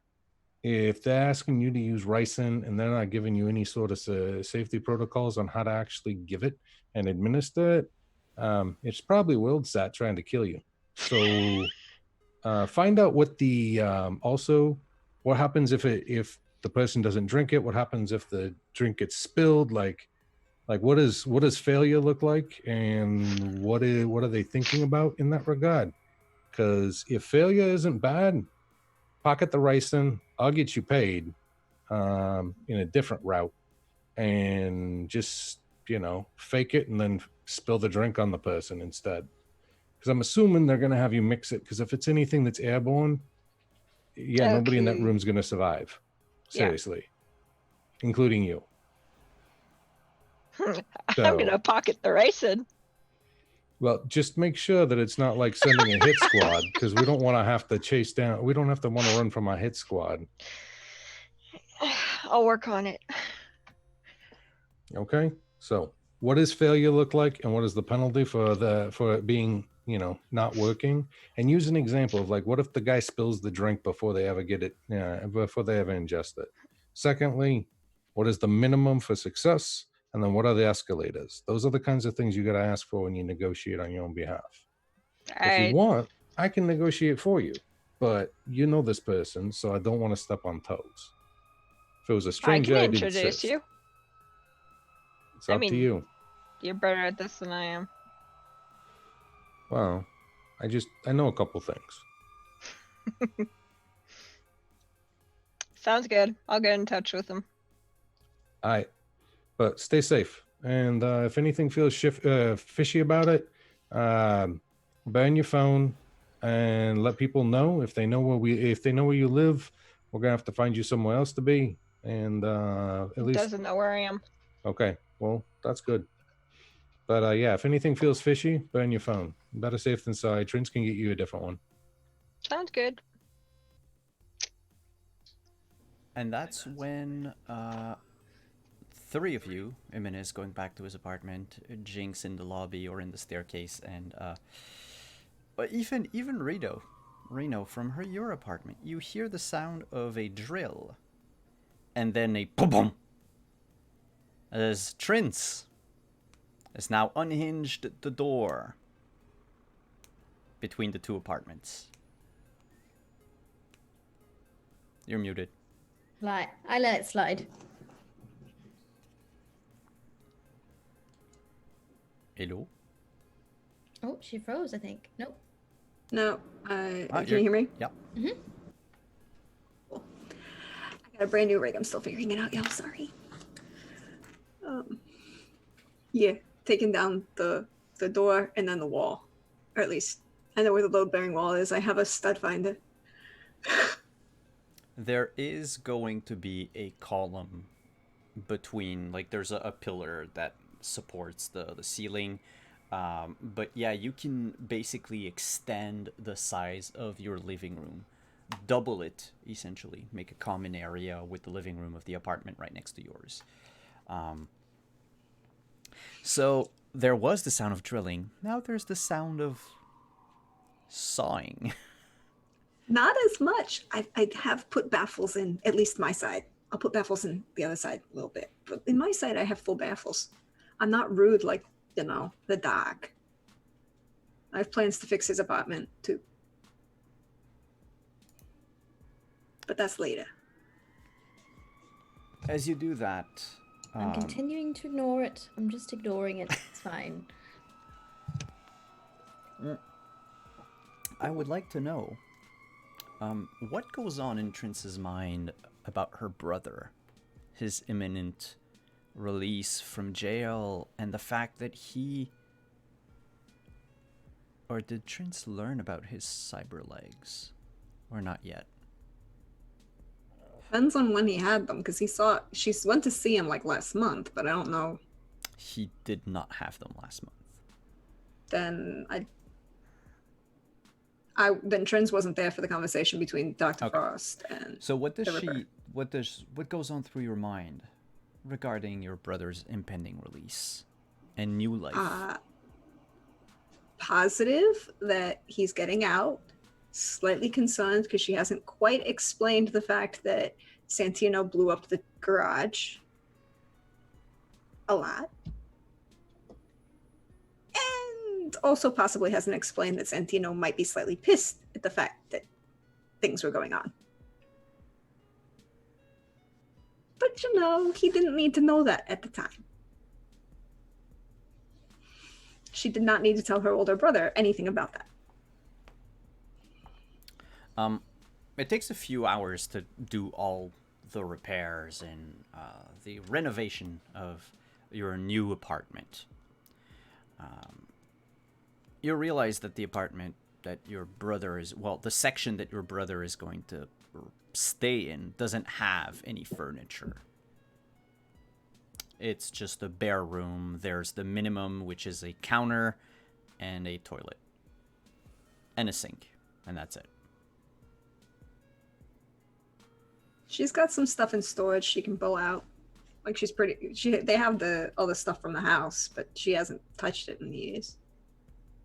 If they're asking you to use ricin and they're not giving you any sort of safety protocols on how to actually give it and administer it, it's probably WorldSat trying to kill you. So find out what the also what happens if the person doesn't drink it? What happens if the drink gets spilled? Like what does failure look like, and what are they thinking about in that regard? Because if failure isn't bad, pocket the rice in. I'll get you paid in a different route, and just fake it and then spill the drink on the person instead. Because I'm assuming they're going to have you mix it. Because if it's anything that's airborne, nobody in that Okay. room's going to survive. Yeah. Seriously, including you. I'm So- gonna pocket the rice in. Well, just make sure that it's not like sending a hit squad, because we don't want to have to chase down. We don't have to want to run from our hit squad. I'll work on it. Okay. So, what does failure look like, and what is the penalty for it being not working? And use an example of like, what if the guy spills the drink before they ever get it, before they ever ingest it? Secondly, what is the minimum for success? And then what are the escalators? Those are the kinds of things you got to ask for when you negotiate on your own behalf. If you want, I can negotiate for you, but you know this person, so I don't want to step on toes. If it was a I stranger, can I'd introduce insist. you. It's up to mean- you. You're better at this than I am. Well, I know a couple things. Sounds good. I'll get in touch with him. All right, but stay safe. And if anything feels fishy about it, burn your phone and let people know. If they know where you live, we're gonna have to find you somewhere else to be. And at He least doesn't know where I am. okay. Well, that's good. But if anything feels fishy, burn your phone. Better safe than sorry. Trins can get you a different one. Sounds good. And that's when three of you, Imin is going back to his apartment, Jinx in the lobby or in the staircase, and but even Reno from your apartment, you hear the sound of a drill, and then a boom boom, as Trins has now unhinged the door between the two apartments. You're muted. Like, I let it slide. Hello? Oh, she froze, I think. Nope. No, can you you're- hear me? Yep. I got a brand new rig. I'm still figuring it out, y'all. Sorry. Yeah, taking down the door and then the wall, or at least I know where the load-bearing wall is. I have a stud finder. There is going to be a column between, like, there's a pillar that supports the ceiling. But yeah, you can basically extend the size of your living room, double it essentially, make a common area with the living room of the apartment right next to yours. So there was the sound of drilling. Now there's the sound of sawing. Not as much. I have put baffles in, at least my side. I'll put baffles in the other side a little bit. But in my side, I have full baffles. I'm not rude like, the dog. I have plans to fix his apartment, too. But that's later. As you do that, I'm continuing to ignore it. I'm just ignoring it. It's fine. I would like to know what goes on in Trince's mind about her brother, his imminent release from jail, and the fact that or did Trince learn about his cyber legs, or not yet? Depends on when he had them, because she went to see him like last month, but I don't know. He did not have them last month. Then then Trins wasn't there for the conversation between Dr. Okay. Frost and So what does the Ripper. what goes on through your mind regarding your brother's impending release and new life? Positive that he's getting out. Slightly concerned because she hasn't quite explained the fact that Santino blew up the garage a lot. And also possibly hasn't explained that Santino might be slightly pissed at the fact that things were going on. But he didn't need to know that at the time. She did not need to tell her older brother anything about that. It takes a few hours to do all the repairs and the renovation of your new apartment. You realize that the apartment that your brother is, well, the section that your brother is going to stay in doesn't have any furniture. It's just a bare room. There's the minimum, which is a counter and a toilet and a sink, and that's it. She's got some stuff in storage she can pull out. Like they have all the stuff from the house, but she hasn't touched it in years.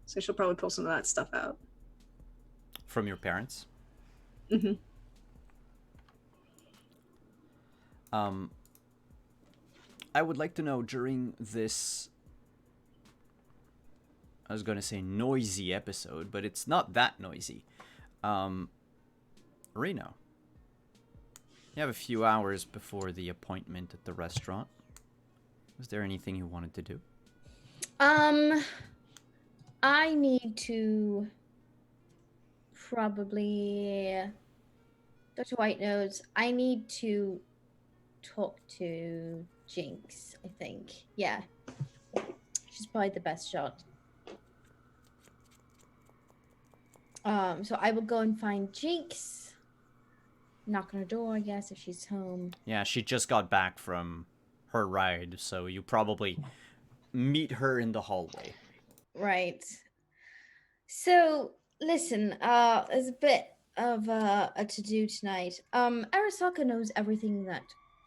So she'll probably pull some of that stuff out. From your parents? Mm-hmm. I would like to know during this, I was going to say noisy episode, but it's not that noisy. Reno, you have a few hours before the appointment at the restaurant. Was there anything you wanted to do? I need to probably, Dr. White knows, I need to talk to Jinx, I think. Yeah. She's probably the best shot. So I will go and find Jinx. Knock on her door, I guess, if she's home. Yeah, she just got back from her ride, so you probably meet her in the hallway. Right. So, listen, there's a bit of a to-do tonight. Arasaka knows everything that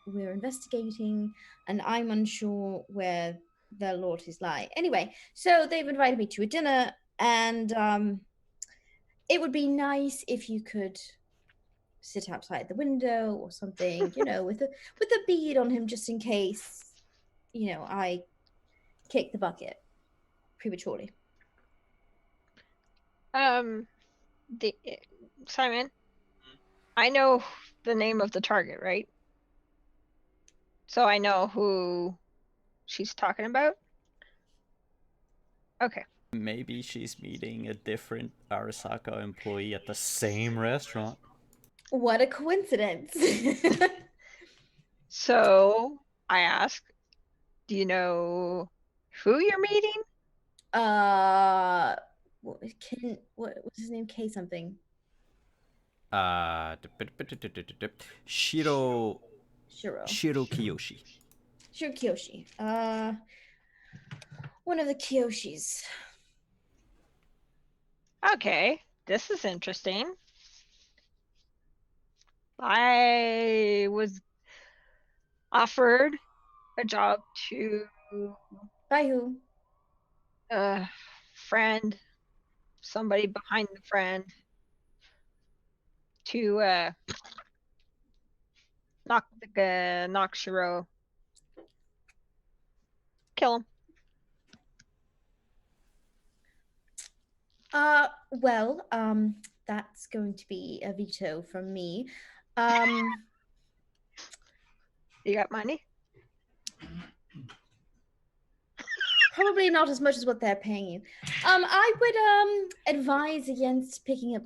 we're investigating, and I'm unsure where their loyalties lie. Anyway, so they've invited me to a dinner, and it would be nice if you could sit outside the window or something, with a bead on him, just in case, I kick the bucket prematurely. Simon, I know the name of the target, right? So I know who she's talking about? Okay. Maybe she's meeting a different Arasaka employee at the same restaurant. What a coincidence. So I ask, do you know who you're meeting? What's his name? K something. Shiro Kiyoshi. Shiro Kiyoshi. One of the Kiyoshis. Okay, this is interesting. I was offered a job to By who? a friend, somebody behind the friend, to knock Shiro, kill him. Well, that's going to be a veto from me. You got money? Probably not as much as what they're paying you. I would advise against picking up,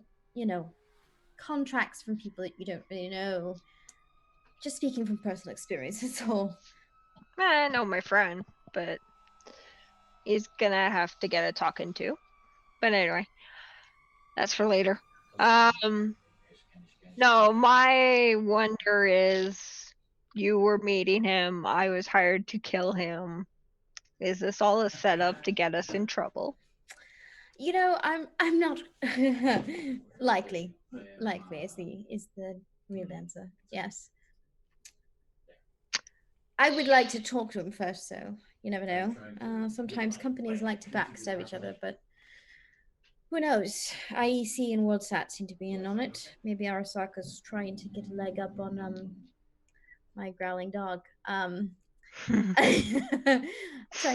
contracts from people that you don't really know. Just speaking from personal experience, that's all. I know my friend, but he's gonna have to get a talking to. But anyway, that's for later. No, my wonder is, you were meeting him, I was hired to kill him. Is this all a setup to get us in trouble? I'm not likely is the real answer. Yes. I would like to talk to him first, so you never know. Sometimes companies like to backstab each other, but who knows? IEC and WorldSat seem to be in on it. Maybe Arasaka's trying to get a leg up on my growling dog. Trying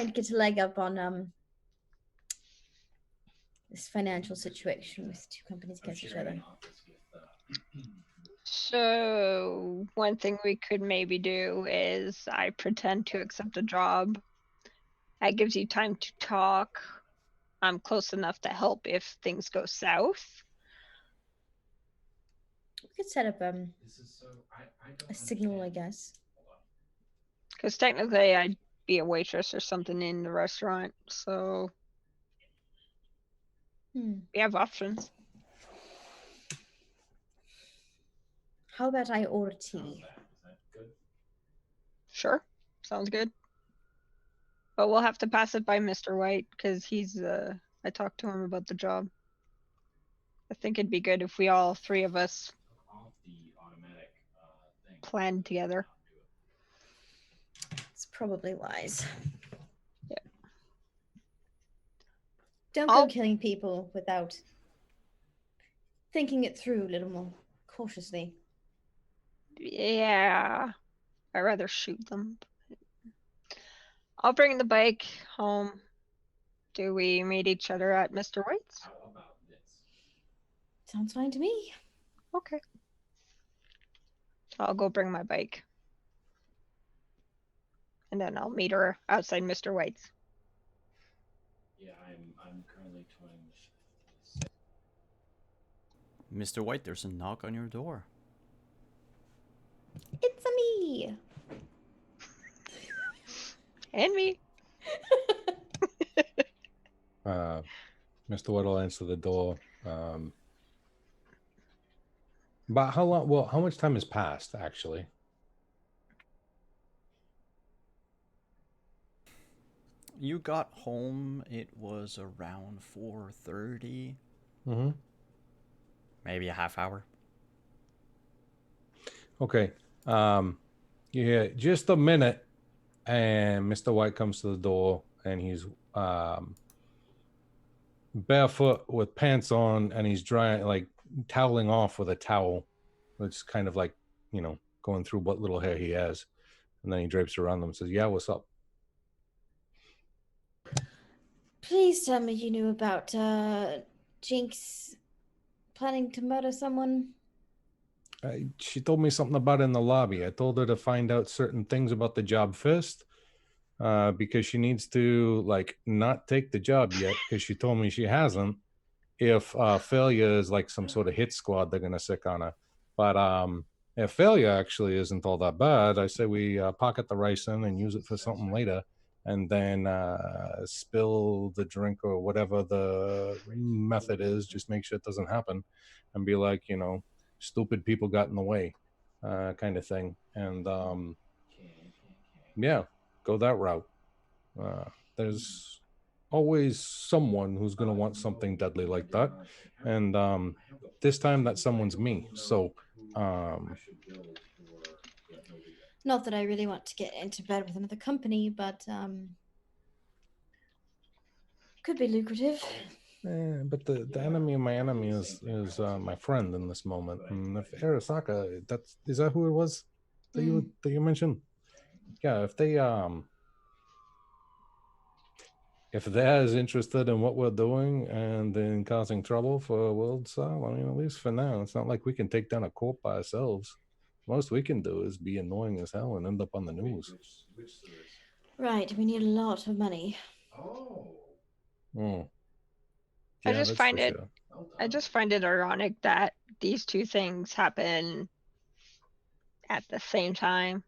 to get a leg up on this financial situation with two companies against each other. So one thing we could maybe do is I pretend to accept a job. That gives you time to talk. I'm close enough to help if things go south. We could set up a signal, I guess. Because technically I'd be a waitress or something in the restaurant. So we have options. How about I order tea? Sure. Sounds good. But we'll have to pass it by Mr. White because he's I talked to him about the job. I think it'd be good if we all three of us planned together. It's probably wise. Yeah. Don't go killing people without thinking it through a little more cautiously. Yeah. I'd rather shoot them. I'll bring the bike home. Do we meet each other at Mr. White's? Sounds fine to me. Okay. I'll go bring my bike. And then I'll meet her outside Mr. White's. Yeah, I'm currently toying with. Mr. White, there's a knock on your door. It's a me. And me. Mr. White will answer the door. But how long? Well, how much time has passed actually? You got home, it was around 4:30. Mm-hmm. Maybe a half hour. Okay. Yeah, just a minute, and Mr. White comes to the door, and he's barefoot with pants on, and he's drying, like toweling off with a towel. It's kind of like, going through what little hair he has, and then he drapes around them and says, "Yeah, what's up?" Please tell me you knew about Jinx planning to murder someone. She told me something about it in the lobby. I told her to find out certain things about the job first, because she needs to not take the job yet, because she told me she hasn't. If failure is like some sort of hit squad, they're gonna sick on her. But if failure actually isn't all that bad, I say we pocket the rice in and use it for something later, and then spill the drink or whatever the method is. Just make sure it doesn't happen, and be like, stupid people got in the way, kind of thing. And yeah, go that route. There's always someone who's going to want something deadly like that, and this time that someone's me. So not that I really want to get into bed with another company, but could be lucrative. But the enemy of my enemy is my friend in this moment. And if Arasaka, is that who it was that you mentioned? Yeah, if they're as interested in what we're doing and in causing trouble for World Cell, I mean, at least for now, it's not like we can take down a corp by ourselves. Most we can do is be annoying as hell and end up on the news. Right, we need a lot of money. Yeah, I just find it ironic that these two things happen at the same time.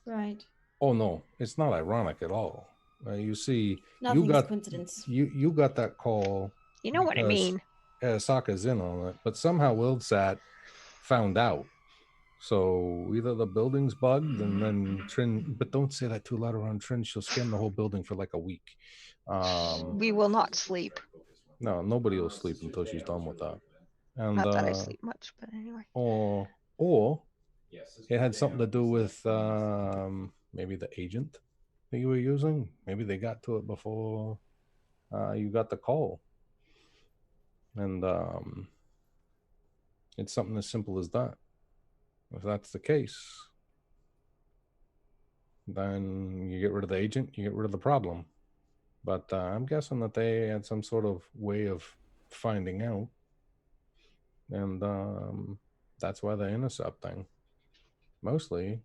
Right. Oh no, it's not ironic at all. You see, Nothing's coincidence. You got that call. You know what I mean. Arasaka's in on it, but somehow WorldSat found out. So either the building's bugged, and then Trin. But don't say that too loud around Trin. She'll scan the whole building for like a week. We will not sleep. No, nobody will sleep until she's done with that. And, not that I sleep much, but anyway. Or it had something to do with maybe the agent that you were using. Maybe they got to it before you got the call. And it's something as simple as that. If that's the case, then you get rid of the agent, you get rid of the problem. But I'm guessing that they had some sort of way of finding out. And That's why they're intercepting. Mostly,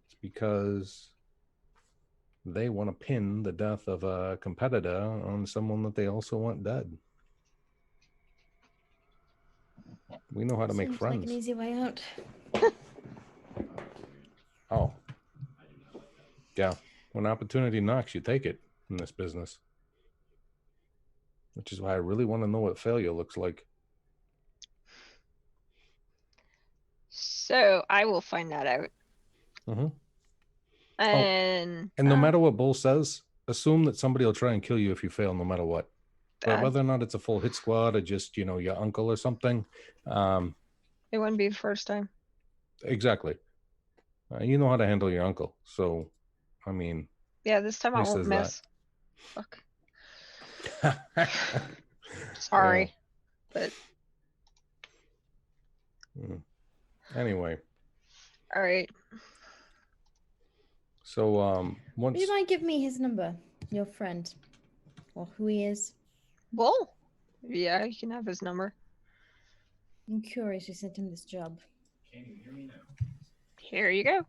it's because they want to pin the death of a competitor on someone that they also want dead. We know how to make Seems friends. like an easy way out. Oh. Yeah. When opportunity knocks, you take it in this business. Which is why I really want to know what failure looks like. So I will find that out. Mm-hmm. And And no matter what Bull says, assume that somebody will try and kill you if you fail, no matter what. But whether or not it's a full hit squad or just, your uncle or something. It wouldn't be the first time. Exactly. You know how to handle your uncle. So, I mean. Yeah, this time I who won't says miss. Fuck. that? Sorry. But anyway. All right. So, Would you mind giving me his number? Your friend. Or who he is? Bull? Yeah, you can have his number. I'm curious who sent him this job. Can you hear me now? Here you go.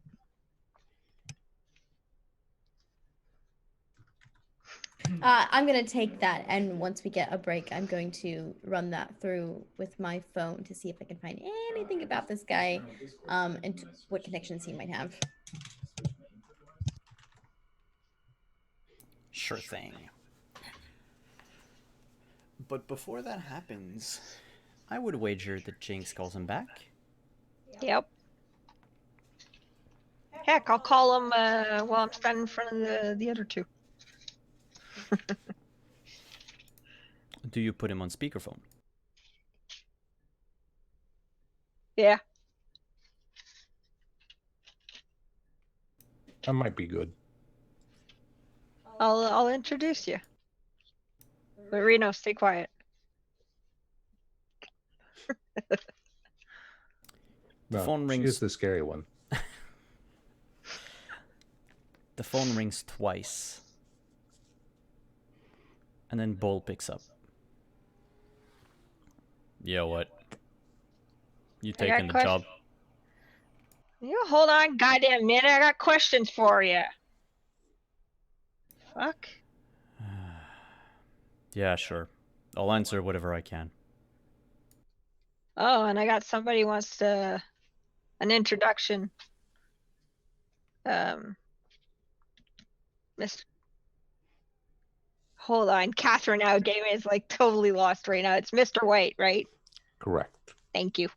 I'm going to take that, and once we get a break, I'm going to run that through with my phone to see if I can find anything about this guy and what connections he might have. Sure thing. But before that happens, I would wager that Jinx calls him back. Yep. Heck, I'll call him while I'm standing in front of the other two. Do you put him on speakerphone? Yeah. That might be good. I'll introduce you. But Reno, stay quiet. The phone rings. She's the scary one. The phone rings twice. And then Bull picks up. Yeah, what? You taking the job? You hold on, goddamn minute. I got questions for you. Fuck. Yeah, sure. I'll answer whatever I can. Oh, and I got somebody who wants an introduction. Mr. Hold on, Catherine now game is like totally lost right now. It's Mr. White, right? Correct. Thank you.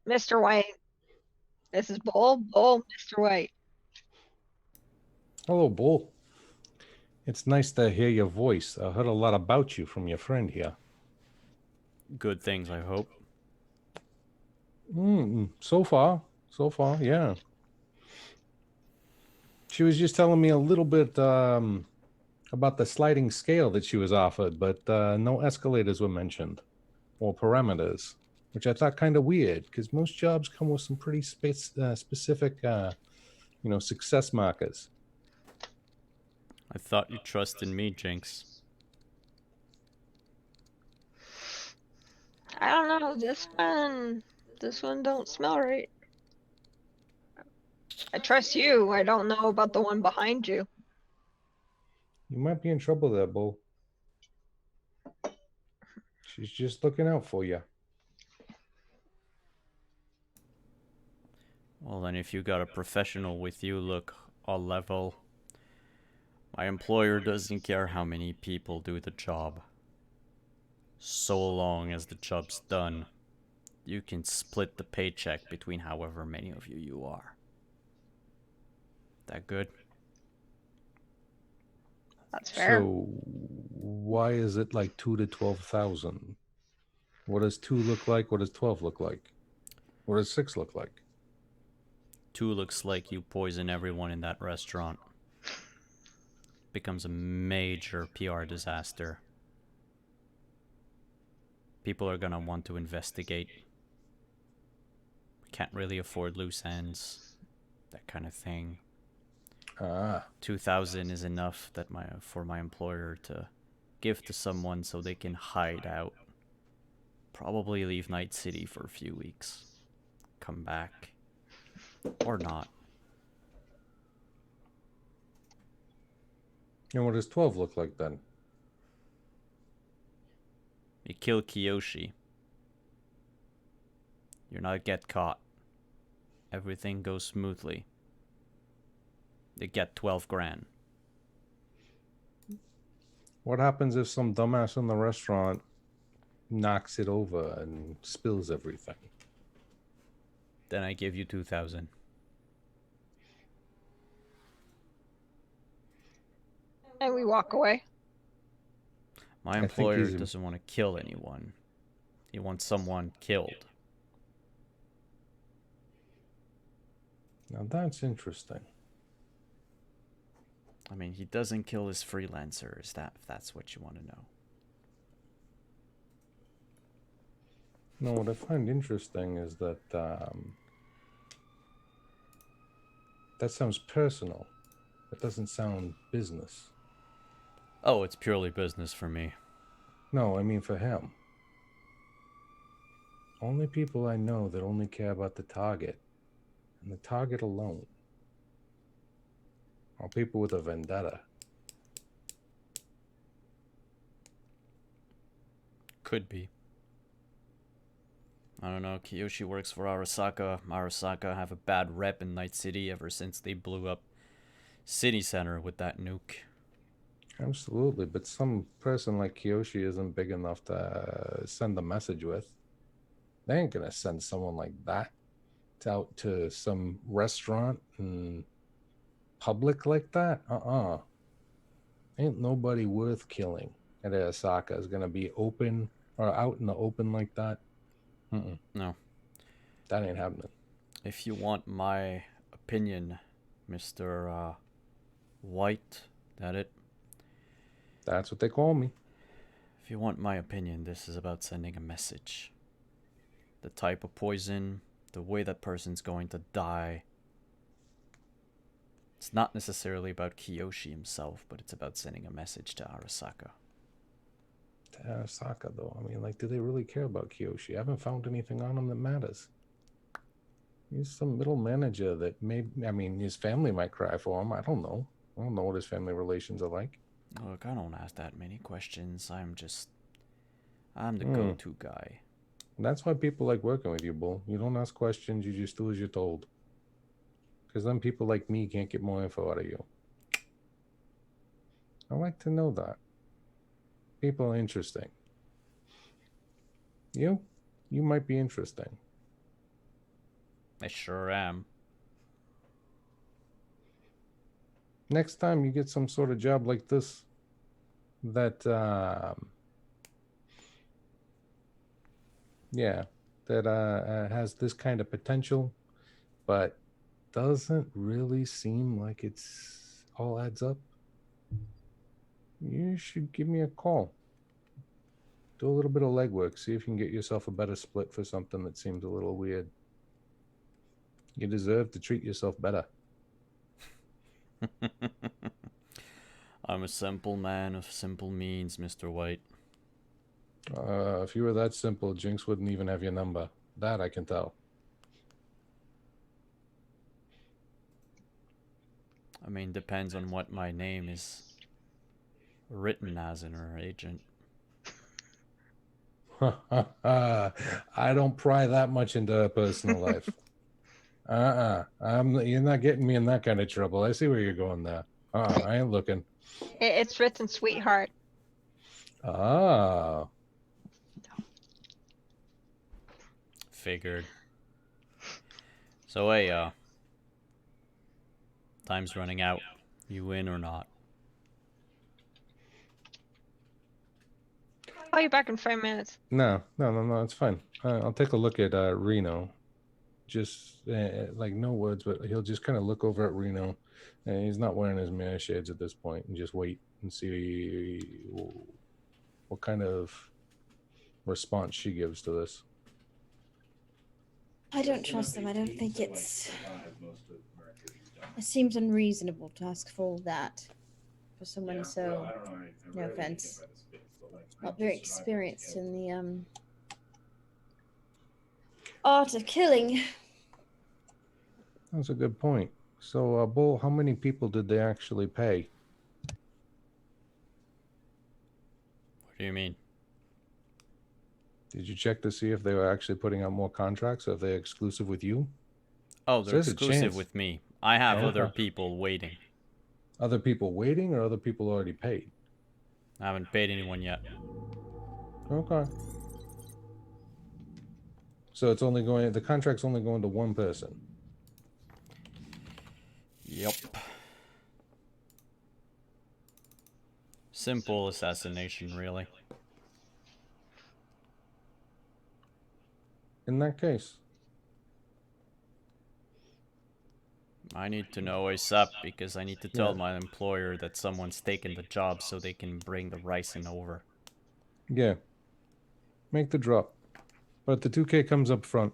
Mr. White. This is Bull, Mr. White. Hello, Bull. It's nice to hear your voice. I heard a lot about you from your friend here. Good things, I hope. So far, yeah. She was just telling me a little bit about the sliding scale that she was offered, but no escalators were mentioned or parameters, which I thought kind of weird because most jobs come with some pretty specific, success markers. I thought you trusted me, Jinx. I don't know, this one don't smell right. I trust you. I don't know about the one behind you. You might be in trouble there, Bull. She's just looking out for you. Well, then if you got a professional with you, look, I'll level. My employer doesn't care how many people do the job. So long as the job's done, you can split the paycheck between however many of you are. That good? That's fair. So why is it like 2 to 12,000? What does 2 look like? What does 12 look like? What does 6 look like? 2 looks like you poison everyone in that restaurant. Becomes a major PR disaster. People are gonna want to investigate. Can't really afford loose ends. That kind of thing. 2,000 is enough for my employer to give to someone so they can hide out. probably leave Night City for a few weeks. Come back. Or not. And what does 12 look like then? You kill Kiyoshi. You're not get caught. Everything goes smoothly. You get 12 grand. What happens if some dumbass in the restaurant knocks it over and spills everything? Then I give you 2,000. And we walk away. My think employer he's a- doesn't want to kill anyone. He wants someone killed. Now that's interesting. I mean, he doesn't kill his freelancers, if that's what you want to know. No, what I find interesting is that that sounds personal. That doesn't sound business. Oh, it's purely business for me. No, I mean for him. Only people I know that only care about the target, and the target alone, are people with a vendetta. Could be. I don't know. Kiyoshi works for Arasaka. Arasaka have a bad rep in Night City ever since they blew up City Center with that nuke. Absolutely, but some person like Kiyoshi isn't big enough to send a message with. They ain't gonna send someone like that out to some restaurant in public like that. Ain't nobody worth killing at Arasaka is gonna be open or out in the open like that. No. That ain't happening. If you want my opinion, Mr. White, that it? That's what they call me. If you want my opinion, this is about sending a message. The type of poison, the way that person's going to die. It's not necessarily about Kiyoshi himself, but it's about sending a message to Arasaka. To Arasaka, though, I mean, like, do they really care about Kiyoshi? I haven't found anything on him that matters. He's some middle manager that his family might cry for him. I don't know. I don't know what his family relations are like. Look, I don't ask that many questions. I'm the go-to guy. And that's why people like working with you, Bull. You don't ask questions, you just do as you're told. Because then people like me can't get more info out of you. I like to know that. People are interesting. You might be interesting. I sure am. Next time you get some sort of job like this that has this kind of potential but doesn't really seem like it's all adds up, you should give me a call. Do a little bit of legwork, see if you can get yourself a better split for something that seems a little weird. You deserve to treat yourself better. I'm a simple man of simple means, Mr. White. If you were that simple, Jinx wouldn't even have your number. That I can tell. I mean, depends on what my name is written as in her agent. I don't pry that much into her personal life. You're not getting me in that kind of trouble. I see where you're going there. I ain't looking. It's written sweetheart. Ah. Figured. So, hey, time's running out. You in or not? Oh, you're back in 5 minutes. No, it's fine. I'll take a look at Reno. Just like no words, but he'll just kind of look over at Reno. And he's not wearing his mirror shades at this point, and just wait and see what kind of response she gives to this. I don't trust them. I don't think it seems unreasonable to ask for all that for someone so, no offense, not very experienced in the art of killing. That's a good point. So, Bull, how many people did they actually pay? What do you mean? Did you check to see if they were actually putting out more contracts or if they're exclusive with you? Oh, So they're there's a exclusive chance. with me. I have Oh, other okay. people waiting. Other people waiting or other people already paid? I haven't paid anyone yet. Okay. So it's only going, the contract's only going to one person. Yep. Simple assassination, really. In that case, I need to know ASAP because I need to tell Yeah. my employer that someone's taken the job so they can bring the ricin over. yeah, make the drop. But the 2K comes up front.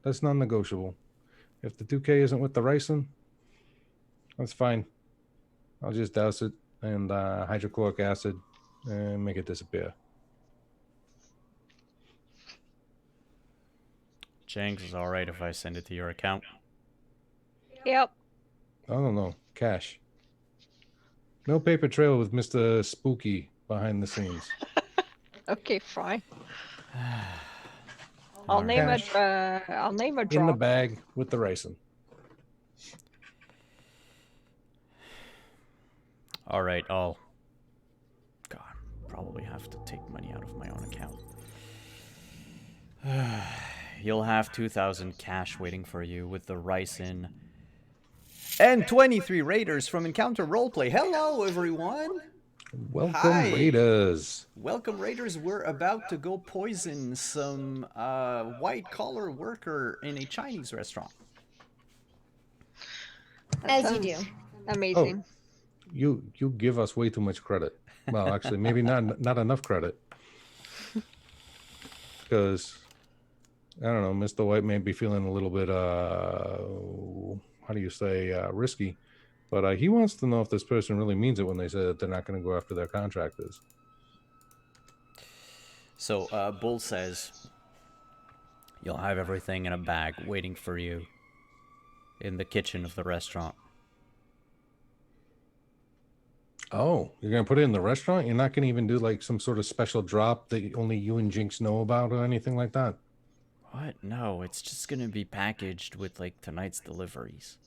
That's non-negotiable. If the 2K isn't with the ricin, that's fine. I'll just douse it and hydrochloric acid and make it disappear. Jenks is alright if I send it to your account. Yep. I don't know. Cash. No paper trail with Mr. Spooky behind the scenes. Okay, fine. I'll name a In the drop. bag with the ricin. Alright, I'll... God, probably have to take money out of my own account. You'll have 2,000 cash waiting for you with the ricin. And 23 raiders from Encounter Roleplay. Hello, everyone. Welcome, Hi. Raiders. Welcome, raiders. We're about to go poison some white-collar worker in a Chinese restaurant. That As you do. sounds Amazing. You give us way too much credit. Well, actually, maybe not enough credit. Because, I don't know, Mr. White may be feeling a little bit, how do you say, risky. But he wants to know if this person really means it when they say that they're not going to go after their contractors. So, Bull says, you'll have everything in a bag waiting for you in the kitchen of the restaurant. Oh, you're going to put it in the restaurant? You're not going to even do like some sort of special drop that only you and Jinx know about or anything like that? What? No, it's just gonna be packaged with, like, tonight's deliveries.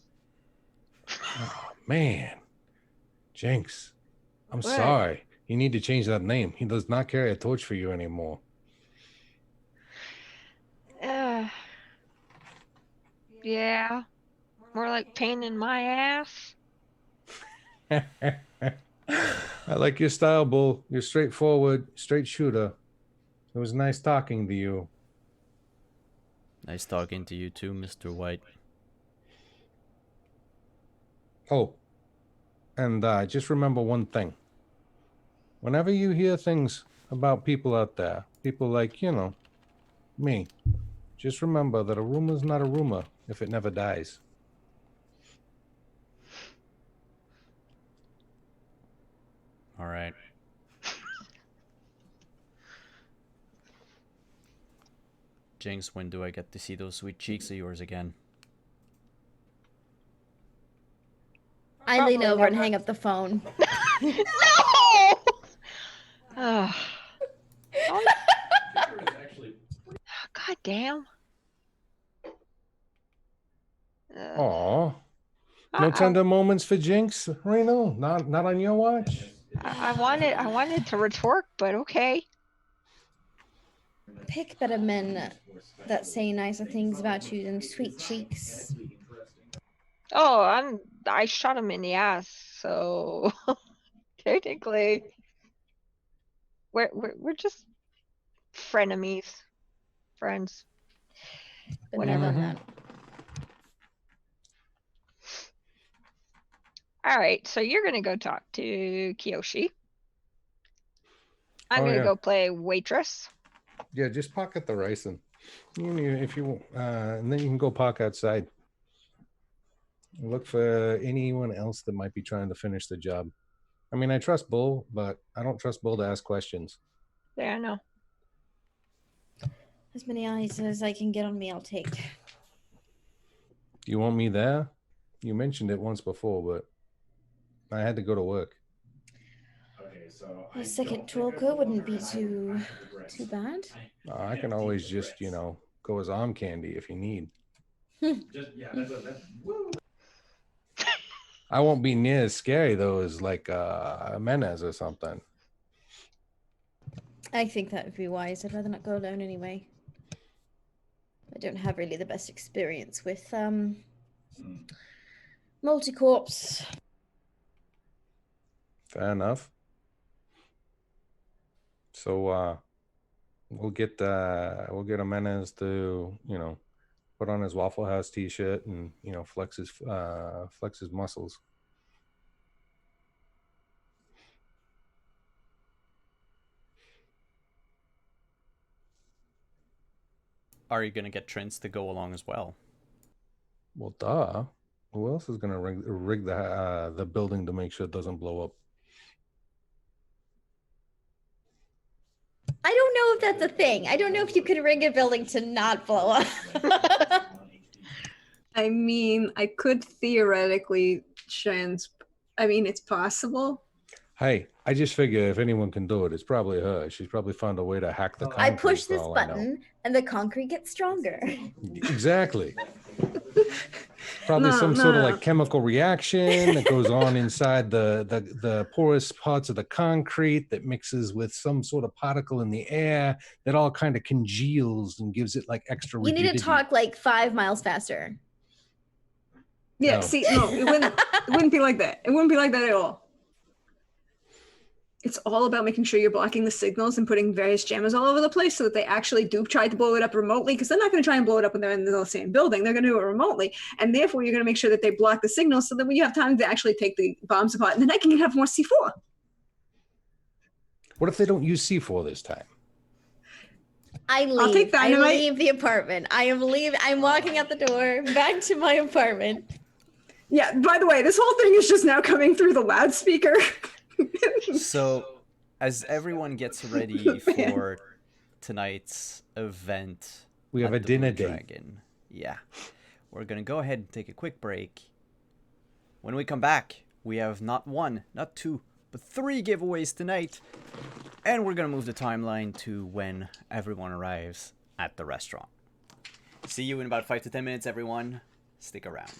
Oh, man. Jinx, I'm What? sorry. You need to change that name. He does not carry a torch for you anymore. Yeah. More like pain in my ass. I like your style, Bull. You're straightforward, straight shooter. It was nice talking to you. Nice talking to you too, Mr. White. Oh, and just remember one thing. Whenever you hear things about people out there, people like, me, just remember that a rumor's not a rumor if it never dies. All right. Jinx, when do I get to see those sweet cheeks of yours again? I lean Probably over and never. hang up the phone. No! Oh. God damn. Aw. No tender moments for Jinx, Reno? Not on your watch? I wanted to retort, but okay. Pick better men that say nicer things about you than sweet cheeks. Oh, I shot him in the ass, so technically we're just frenemies. Friends. Been Whatever. there, done that. Alright, so you're gonna go talk to Kiyoshi. I'm Oh, gonna yeah. go play waitress. Yeah, just park at the ricin. If you and then you can go park outside. Look for anyone else that might be trying to finish the job. I mean, I trust Bull, but I don't trust Bull to ask questions. Yeah, I know. As many eyes as I can get on me, I'll take. You want me there? You mentioned it once before, but I had to go to work. Okay, so A second Twilka wouldn't be too bad. I can always just, go as arm candy if you need. That's woo. I won't be near as scary though as like Menez or something. I think that would be wise. I'd rather not go alone anyway. I don't have really the best experience with multi-corpse. Fair enough. So we'll get Menez to, put on his Waffle House t-shirt and, flex his muscles. Are you gonna get Trins to go along as well? Well, duh. Who else is gonna rig the building to make sure it doesn't blow up? I don't know if that's a thing. I don't know if you could rig a building to not blow up. I mean, I could theoretically it's possible. Hey, I just figure if anyone can do it, it's probably her. She's probably found a way to hack the concrete. I push for this all I know. button and the concrete gets stronger. Exactly. Probably some sort of like chemical reaction that goes on inside the porous parts of the concrete that mixes with some sort of particle in the air that all kind of congeals and gives it like extra You rigidity. need to talk like 5 miles faster. Yeah, No. it wouldn't be like that. It wouldn't be like that at all. It's all about making sure you're blocking the signals and putting various jammers all over the place so that they actually do try to blow it up remotely, because they're not going to try and blow it up when they're in the same building. They're going to do it remotely. And therefore, you're going to make sure that they block the signals so that when you have time to actually take the bombs apart, and then I can have more C4. What if they don't use C4 this time? I leave. I'll take I dynamite. leave the apartment. I'm walking out the door back to my apartment. Yeah, by the way, this whole thing is just now coming through the loudspeaker. So, as everyone gets ready for tonight's event, We have at a the dinner Blue date. Dragon, yeah, we're gonna go ahead and take a quick break. When we come back, we have not 1, not 2, but 3 giveaways tonight, and we're gonna move the timeline to when everyone arrives at the restaurant. See you in about 5 to 10 minutes, everyone. Stick around.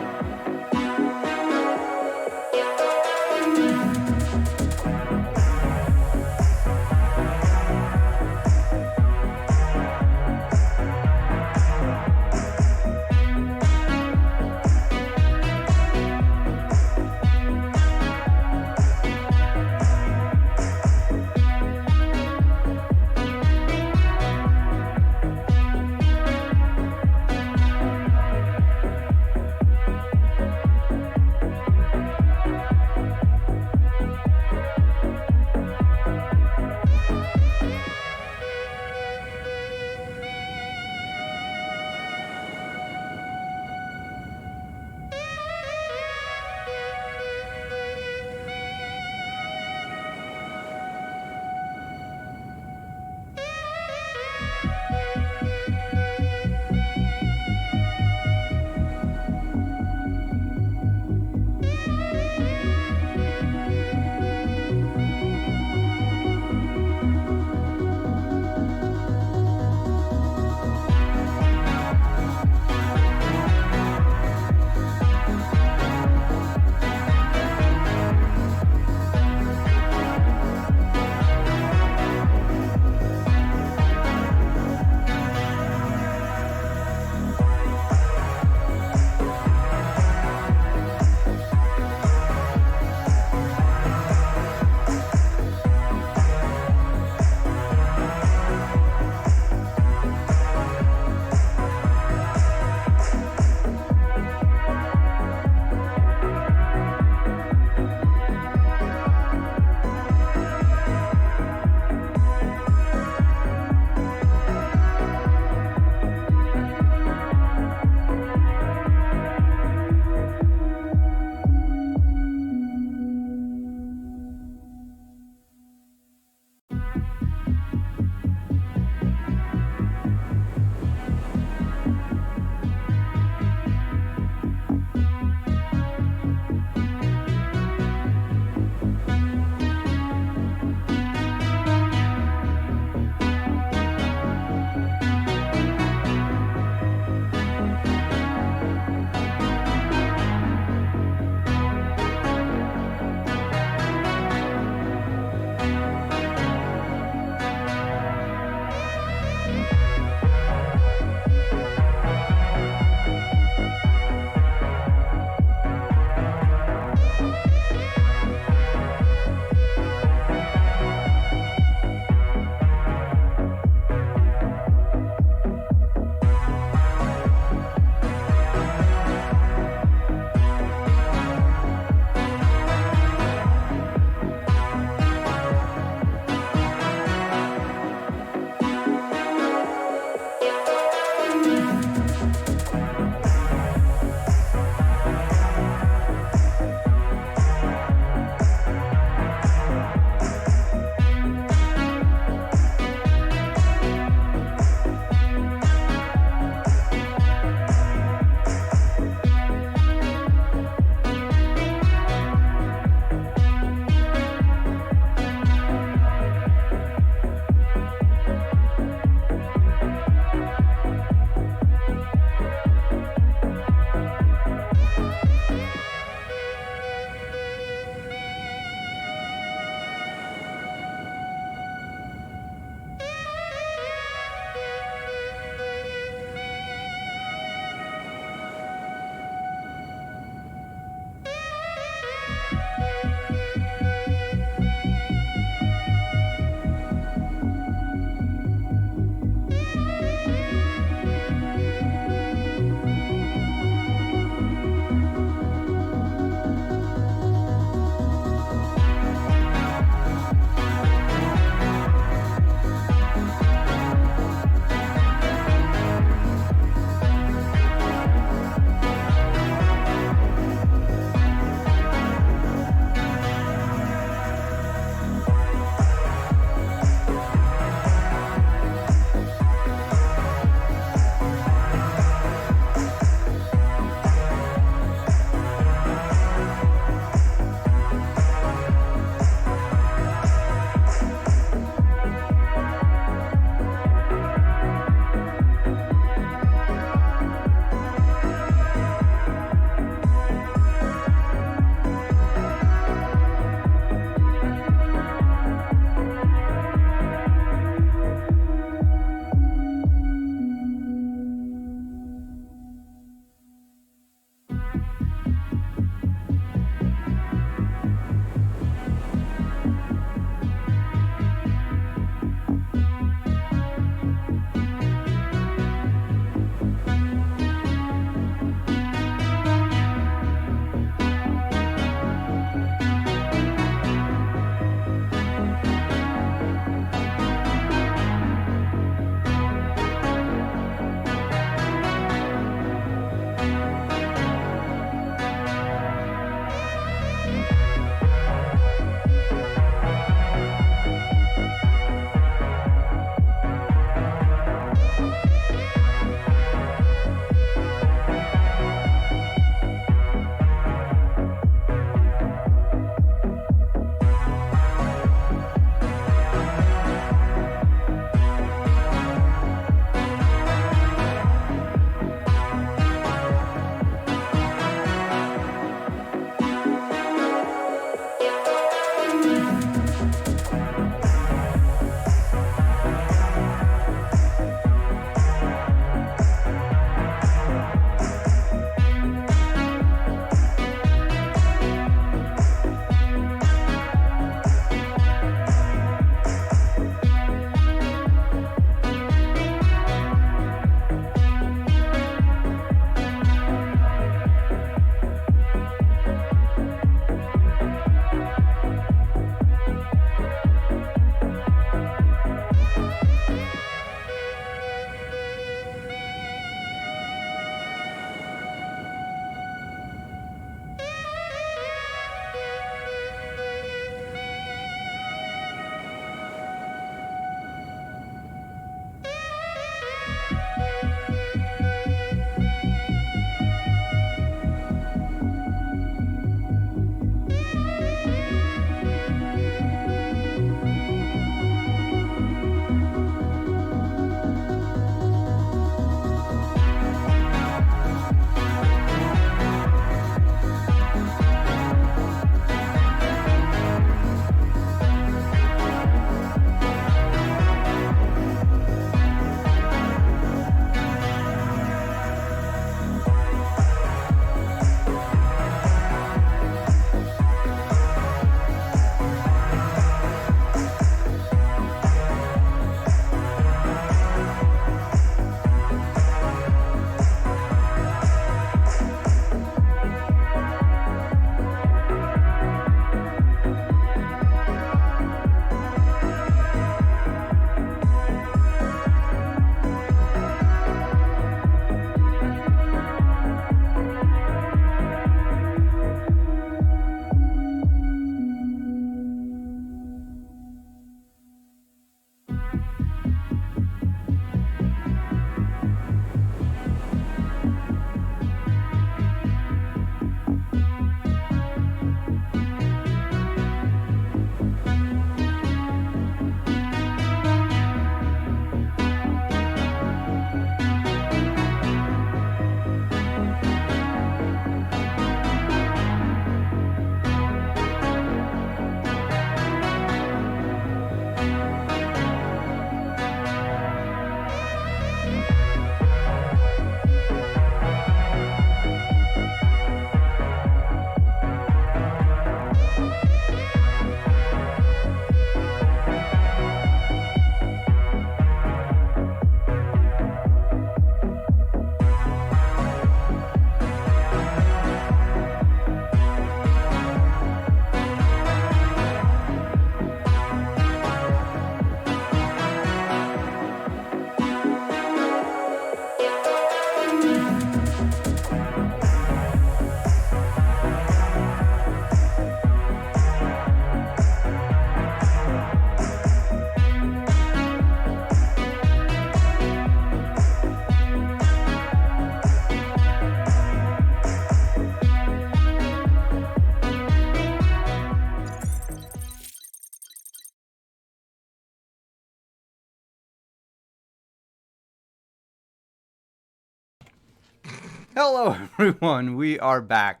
Hello, everyone. We are back.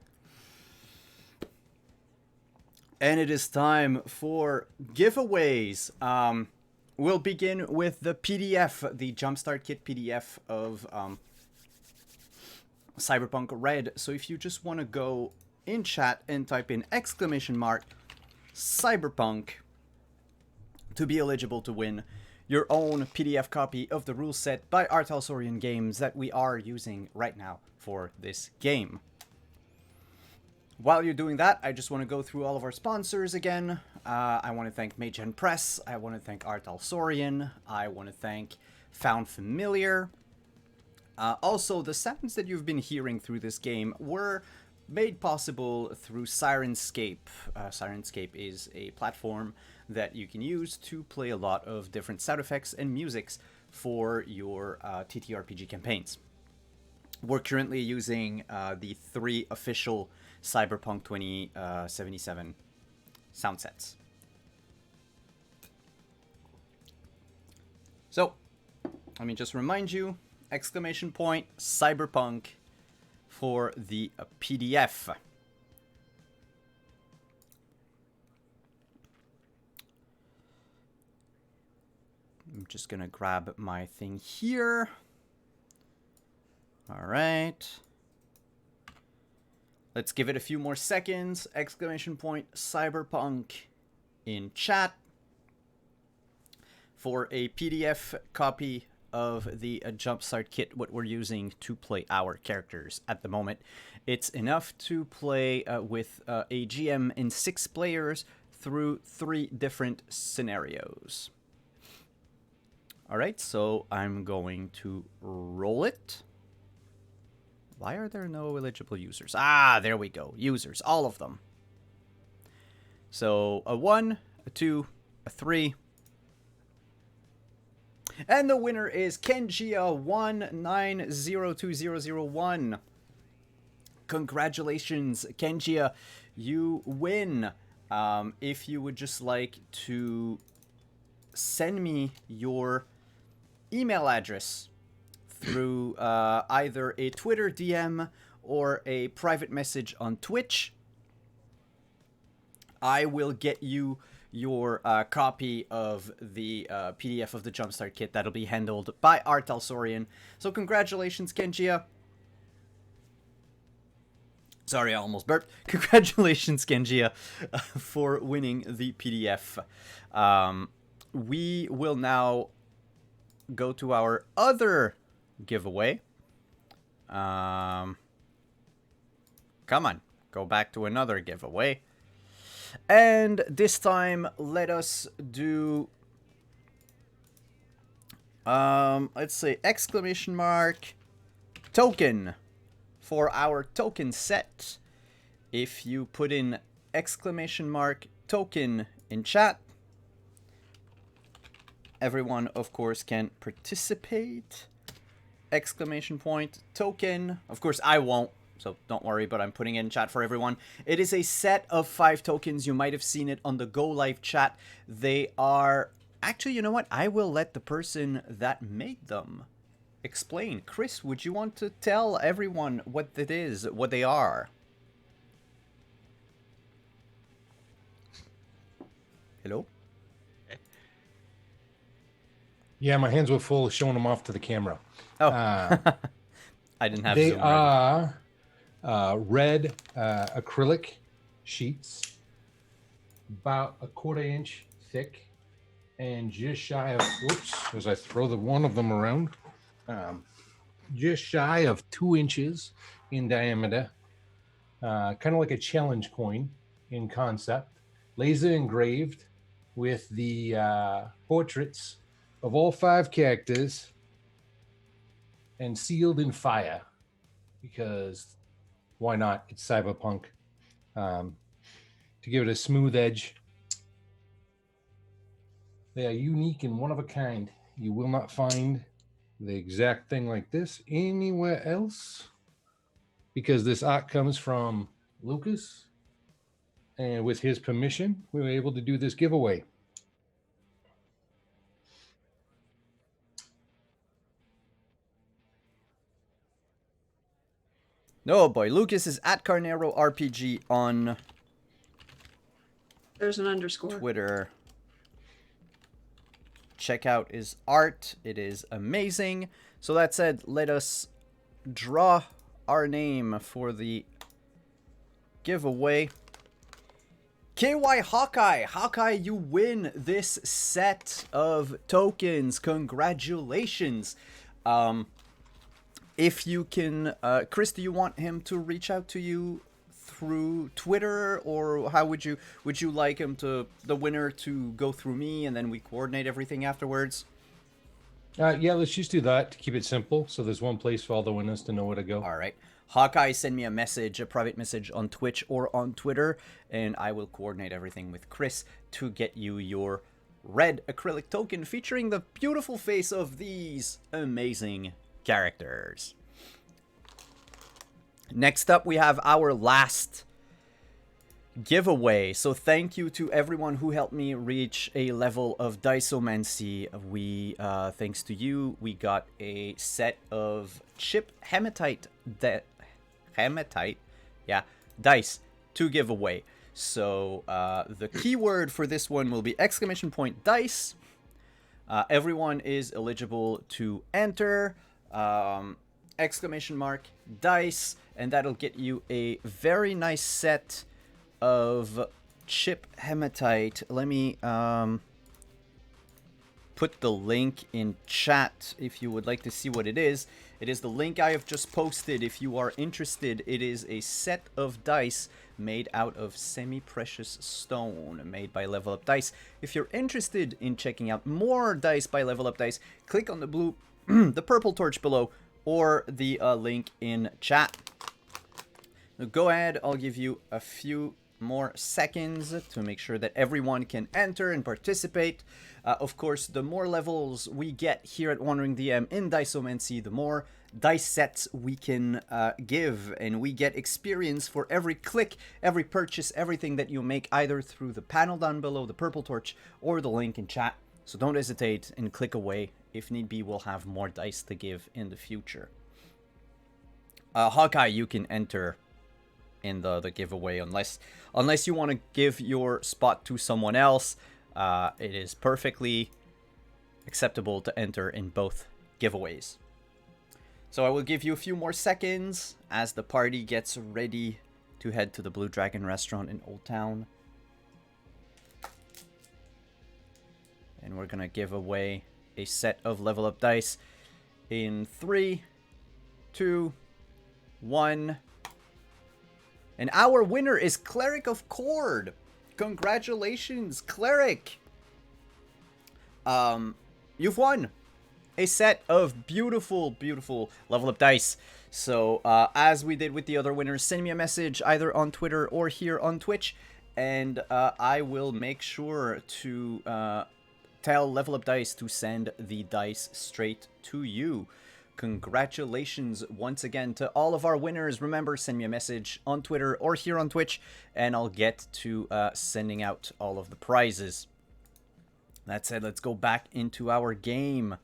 And it is time for giveaways. We'll begin with the PDF, the Jumpstart Kit PDF of Cyberpunk Red. So if you just want to go in chat and type in !Cyberpunk to be eligible to win your own PDF copy of the rule set by Artalsorian Games that we are using right now for this game. While you're doing that, I just want to go through all of our sponsors again. I want to thank Maygen Press. I want to thank Artalsorian. I want to thank Found Familiar. Also, the sounds that you've been hearing through this game were made possible through Sirenscape. Sirenscape is a platform that you can use to play a lot of different sound effects and musics for your TTRPG campaigns. We're currently using the 3 official Cyberpunk 2077 sound sets. So, let me just remind you, !Cyberpunk for the PDF. I'm just gonna grab my thing here. All right. Let's give it a few more seconds. !Cyberpunk in chat for a PDF copy of the Jumpstart Kit, what we're using to play our characters at the moment. It's enough to play with a GM and 6 players through 3 different scenarios. Alright, so I'm going to roll it. Why are there no eligible users? Ah, there we go. Users, all of them. So, a 1, a 2, a 3. And the winner is Kenjia19020001. Congratulations, Kenjia. You win. If you would just like to send me your email address through either a Twitter DM or a private message on Twitch, I will get you your copy of the PDF of the Jumpstart Kit. That'll be handled by Artalsorian. So congratulations, Kenjia. Sorry, I almost burped. Congratulations, Kenjia, for winning the PDF. We will now go to our other giveaway. Come on, go back to another giveaway. And this time, let us do, let's say, !Token for our token set. If you put in !Token in chat, everyone, of course, can participate. !Token. Of course, I won't, so don't worry, but I'm putting it in chat for everyone. It is a set of 5 tokens. You might have seen it on the Go Live chat. They are... Actually, you know what? I will let the person that made them explain. Chris, would you want to tell everyone what it is, what they are? Hello? Yeah, my hands were full of showing them off to the camera. Oh, I didn't have They Zoom ready. are red acrylic sheets, about a 1/4 inch thick, and just shy of, whoops, as I throw the one of them around, just shy of 2 inches in diameter, kind of like a challenge coin in concept, laser engraved with the portraits of all 5 characters and sealed in fire, because why not? It's cyberpunk. To give it a smooth edge. They are unique and one of a kind. You will not find the exact thing like this anywhere else, because this art comes from Lucas, and with his permission, we were able to do this giveaway. Oh boy, Lucas is at Carnero RPG on There's an underscore. Twitter. Check out his art. It is amazing. So that said, let us draw our name for the giveaway. KY Hawkeye. Hawkeye, you win this set of tokens. Congratulations. If you can, Chris, do you want him to reach out to you through Twitter, or how would you like him to, the winner, to go through me and then we coordinate everything afterwards? Yeah, let's just do that to keep it simple. So there's one place for all the winners to know where to go. All right. Hawkeye, send me a message, a private message on Twitch or on Twitter, and I will coordinate everything with Chris to get you your red acrylic token featuring the beautiful face of these amazing characters. Next up, we have our last giveaway. So thank you to everyone who helped me reach a level of diceomancy. We, thanks to you, we got a set of chip hematite dice to give away. So the keyword for this one will be !dice. Everyone is eligible to enter !dice, and that'll get you a very nice set of chip hematite. Let me put the link in chat if you would like to see what it is. It is the link I have just posted if you are interested. It is a set of dice made out of semi-precious stone, made by Level Up Dice. If you're interested in checking out more dice by Level Up Dice, click on the blue, the purple torch below, or the link in chat. Now go ahead, I'll give you a few more seconds to make sure that everyone can enter and participate. Of course, the more levels we get here at Wandering DM in Diceomancy, the more dice sets we can give, and we get experience for every click, every purchase, everything that you make, either through the panel down below, the purple torch, or the link in chat. So don't hesitate and click away. If need be, we'll have more dice to give in the future. Hawkeye, you can enter in the giveaway unless you want to give your spot to someone else. It is perfectly acceptable to enter in both giveaways. So I will give you a few more seconds as the party gets ready to head to the Blue Dragon restaurant in Old Town. And we're gonna give away a set of Level Up dice in 3, 2, 1. And our winner is Cleric of Cord. Congratulations, Cleric. You've won a set of beautiful, beautiful Level Up dice. So, as we did with the other winners, send me a message either on Twitter or here on Twitch, and I will make sure to tell Level Up Dice to send the dice straight to you. Congratulations once again to all of our winners. Remember, send me a message on Twitter or here on Twitch, and I'll get to sending out all of the prizes. That said, let's go back into our game.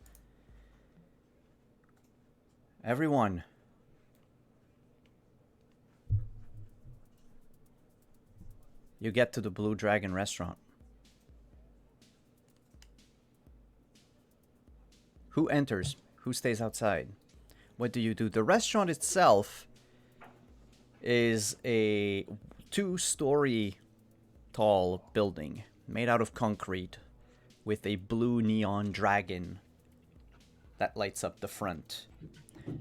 Everyone, you get to the Blue Dragon restaurant. Who enters? Who stays outside? What do you do? The restaurant itself is a 2-story tall building made out of concrete with a blue neon dragon that lights up the front.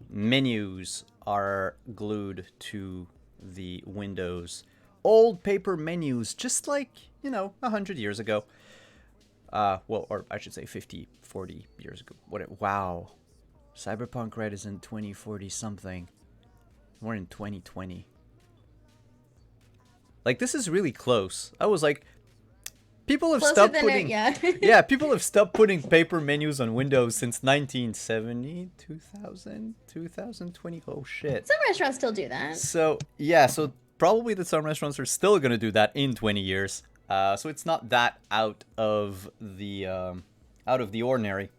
Menus are glued to the windows. Old paper menus, just like, 100 years ago. Well, or I should say 50, 40 years ago. Wow. Cyberpunk Red is in 2040 something. We're in 2020. Like, this is really close. I was like, people have stopped putting... yeah, people have stopped putting paper menus on windows since 1970, 2000, 2020. Oh, shit. Some restaurants still do that. So, yeah, so probably that some restaurants are still going to do that in 20 years. So it's not that out of the ordinary.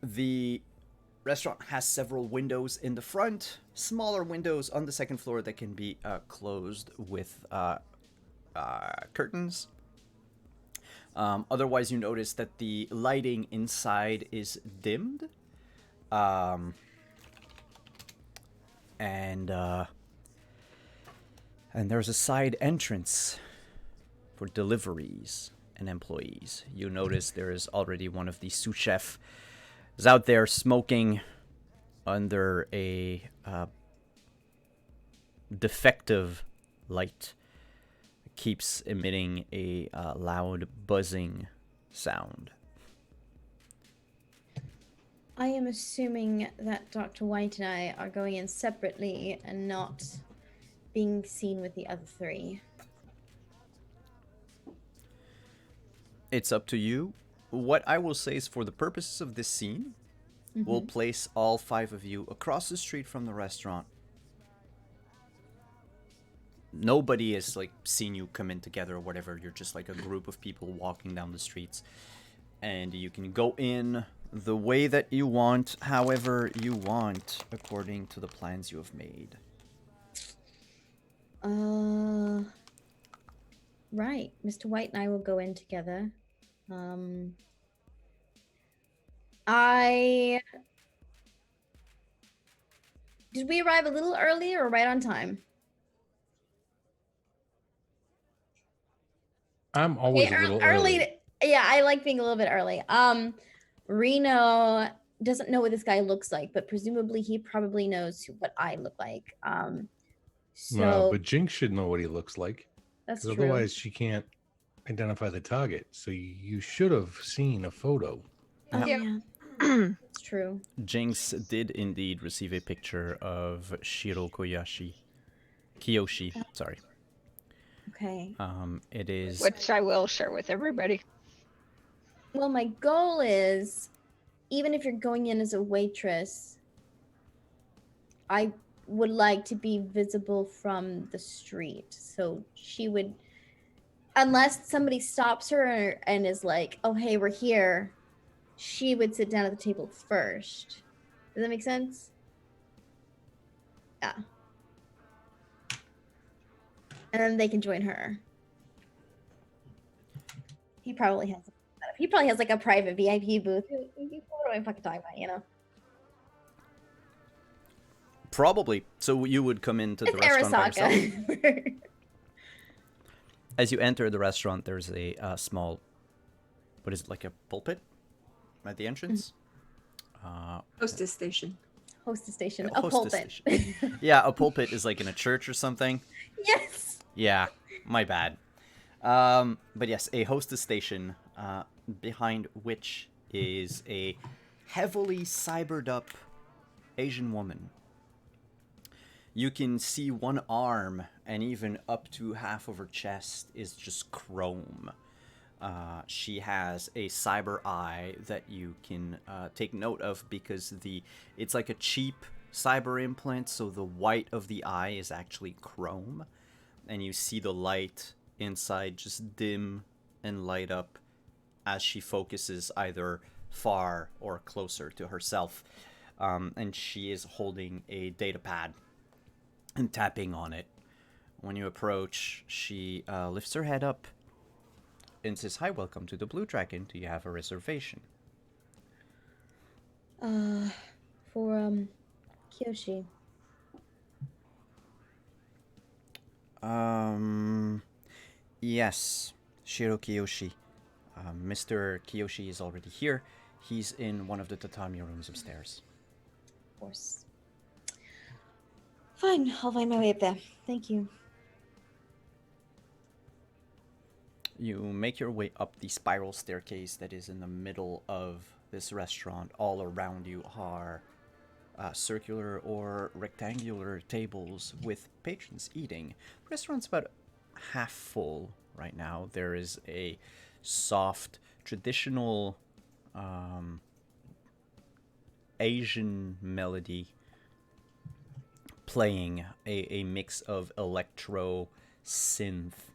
The restaurant has several windows in the front, smaller windows on the second floor that can be closed with curtains. Otherwise, you notice that the lighting inside is dimmed. And there's a side entrance for deliveries and employees. You notice there is already one of the sous chefs is out there smoking under a defective light. It keeps emitting a loud buzzing sound. I am assuming that Dr. White and I are going in separately and not being seen with the other three. It's up to you. What I will say is, for the purposes of this scene, we'll place all 5 of you across the street from the restaurant. Nobody has like seen you come in together or whatever. You're just like a group of people walking down the streets, and you can go in the way that you want, however you want, according to the plans you have made. Right. Mr. White and I will go in together. Did we arrive a little early or right on time? I'm always a little early. Yeah, I like being a little bit early. Reno doesn't know what this guy looks like, but presumably he probably knows what I look like. No, but Jinx should know what he looks like. That's Because true. otherwise she can't identify the target. So you should have seen a photo. Oh, yeah. It's true. Jinx did indeed receive a picture of Kiyoshi, sorry. Okay. It is... Which I will share with everybody. Well, my goal is, even if you're going in as a waitress, I would like to be visible from the street. So she would, unless somebody stops her and is like, oh, hey, we're here, she would sit down at the table first. Does that make sense? Yeah. And then they can join her. He probably has like a private VIP booth. What am I fucking talking about, you know? Probably. So you would come into the restaurant by yourself? Arasaka. As you enter the restaurant, there's a small, what is it, like a pulpit at the entrance? Hostess station. Hostess station. A A hostess pulpit. station. Yeah, a pulpit is like in a church or something. Yes. Yeah, my bad. But yes, a hostess station, behind which is a heavily cybered up Asian woman. You can see one arm, and even up to half of her chest is just chrome. She has a cyber eye that you can take note of, because it's like a cheap cyber implant, so the white of the eye is actually chrome, and you see the light inside just dim and light up as she focuses either far or closer to herself. And she is holding a data pad and tapping on it. When you approach, she lifts her head up and says, "Hi, welcome to the Blue Dragon. Do you have a reservation?" For Kiyoshi. Yes, Shiro Kiyoshi. Mr. Kiyoshi is already here. He's in one of the tatami rooms upstairs. Of course. Fine, I'll find my way up there. Thank you. You make your way up the spiral staircase that is in the middle of this restaurant. All around you are circular or rectangular tables with patrons eating. The restaurant's about half full right now. There is a soft, traditional Asian melody playing, a mix of electro, synth,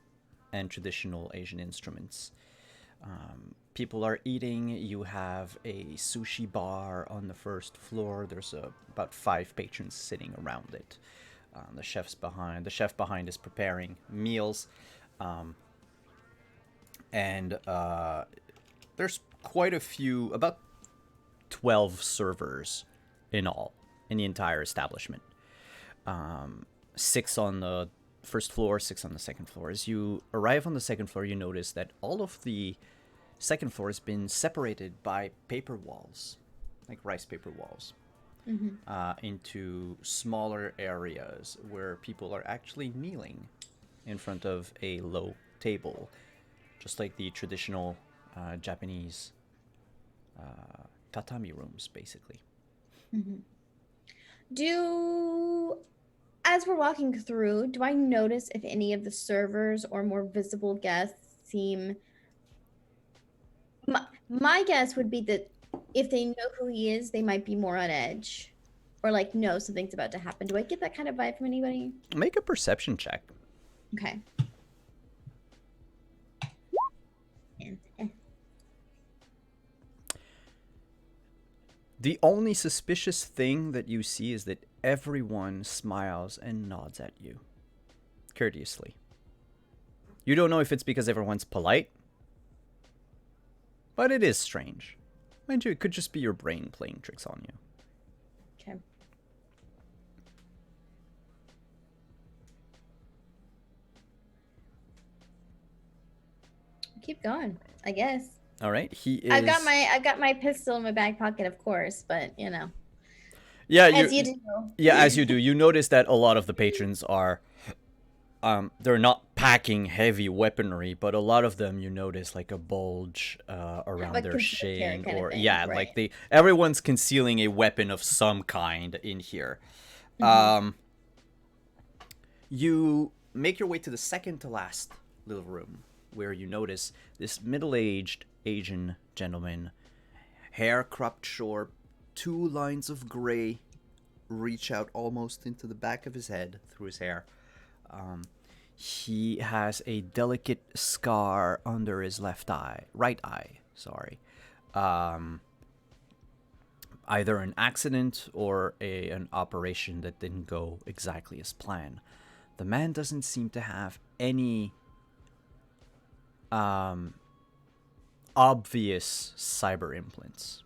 and traditional Asian instruments. People are eating. You have a sushi bar on the first floor. There's about 5 patrons sitting around it. The chef behind is preparing meals, and there's quite a few, about 12 servers in all in the entire establishment. 6 on the first floor, 6 on the second floor. As you arrive on the second floor, you notice that all of the second floor has been separated by paper walls, like rice paper walls, into smaller areas where people are actually kneeling in front of a low table, just like the traditional Japanese tatami rooms, basically. As we're walking through, do I notice if any of the servers or more visible guests seem... My guess would be that if they know who he is, they might be more on edge. Or like, know something's about to happen. Do I get that kind of vibe from anybody? Make a perception check. Okay. The only suspicious thing that you see is that everyone smiles and nods at you, courteously. You don't know if it's because everyone's polite, but it is strange. Mind you, it could just be your brain playing tricks on you. Okay. Keep going, I guess. All right, he is. I've got my pistol in my back pocket, of course, but you know. Yeah, as you do. Yeah, as you do. You notice that a lot of the patrons are, they're not packing heavy weaponry, but a lot of them, you notice like a bulge around Like their concealed carry shin, kind of or thing, yeah, right. like everyone's concealing a weapon of some kind in here. You make your way to the second to last little room, where you notice this middle-aged Asian gentleman, hair cropped short, 2 lines of gray reach out almost into the back of his head through his hair. He has a delicate scar under his right eye. Either an accident or an operation that didn't go exactly as planned. The man doesn't seem to have any obvious cyber implants.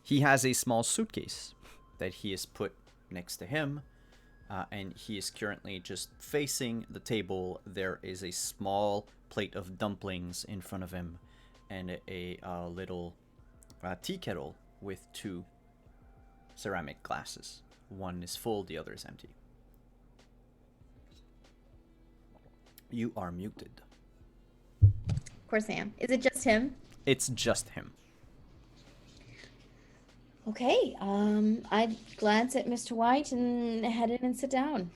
He has a small suitcase that he has put next to him, and he is currently just facing the table. There is a small plate of dumplings in front of him, and a little tea kettle with 2 ceramic glasses. One is full, the other is empty. You are muted. Of course I am. Is it just him? It's just him. Okay. I'd glance at Mr. White and head in and sit down.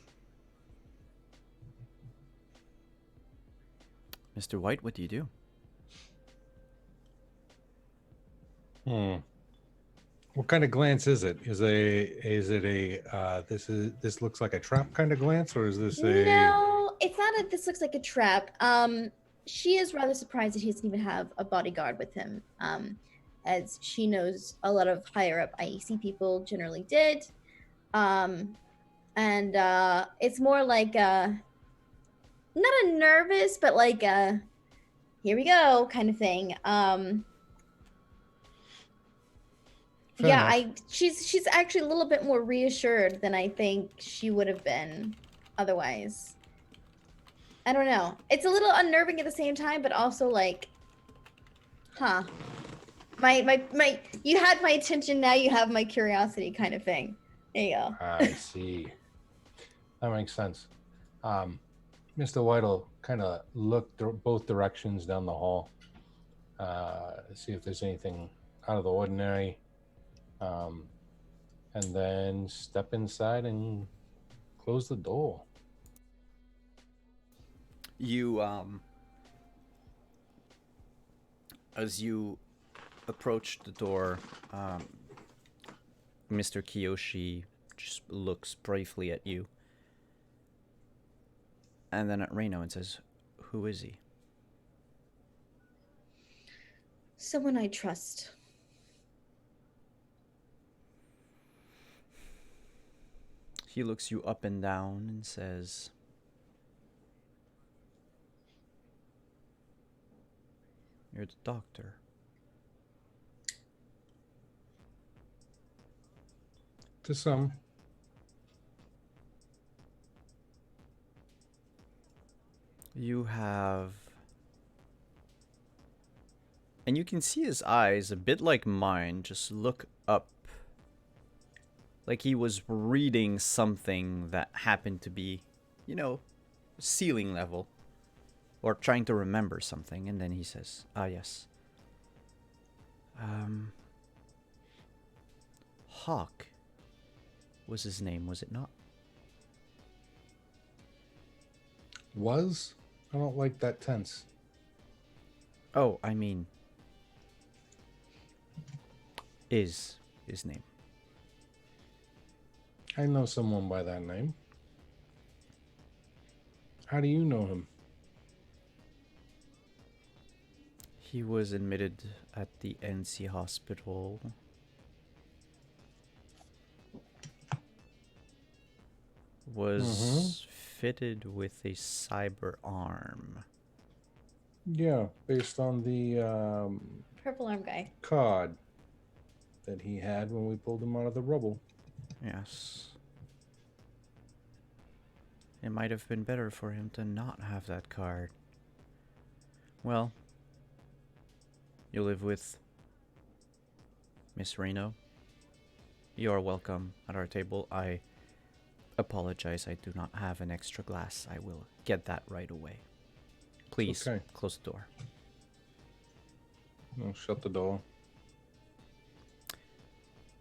Mr. White, what do you do? What kind of glance is it? Is it a this looks like a trap kind of glance, or is this a... No, it's not a this looks like a trap. She is rather surprised that he doesn't even have a bodyguard with him. As she knows a lot of higher up IEC people generally did. And it's more like not a nervous, but like a here we go kind of thing. Fair Yeah, enough. she's actually a little bit more reassured than I think she would have been otherwise. I don't know. It's a little unnerving at the same time, but also like, huh. My you had my attention, now you have my curiosity kind of thing. There you go. I see. That makes sense. Mr. White will kind of look both directions down the hall, see if there's anything out of the ordinary, and then step inside and close the door. You, as you approach the door, Mr. Kiyoshi just looks briefly at you, and then at Reno and says, "Who is he?" Someone I trust. He looks you up and down and says, "You're the doctor." To some. You have... And you can see his eyes, a bit like mine, just look up. Like he was reading something that happened to be, ceiling level. Or trying to remember something. And then he says, "Ah, yes. Hawk was his name, was it not?" Was? I don't like that tense. Oh, I mean... is his name. I know someone by that name. How do you know him? He was admitted at the NC hospital. Was fitted with a cyber arm. Yeah, based on the Purple arm guy. card that he had when we pulled him out of the rubble. Yes. It might have been better for him to not have that card. Well, you live with Miss Reno. You are welcome at our table. I apologize, I do not have an extra glass. I will get that right away. Please, okay. close the door. No, shut the door.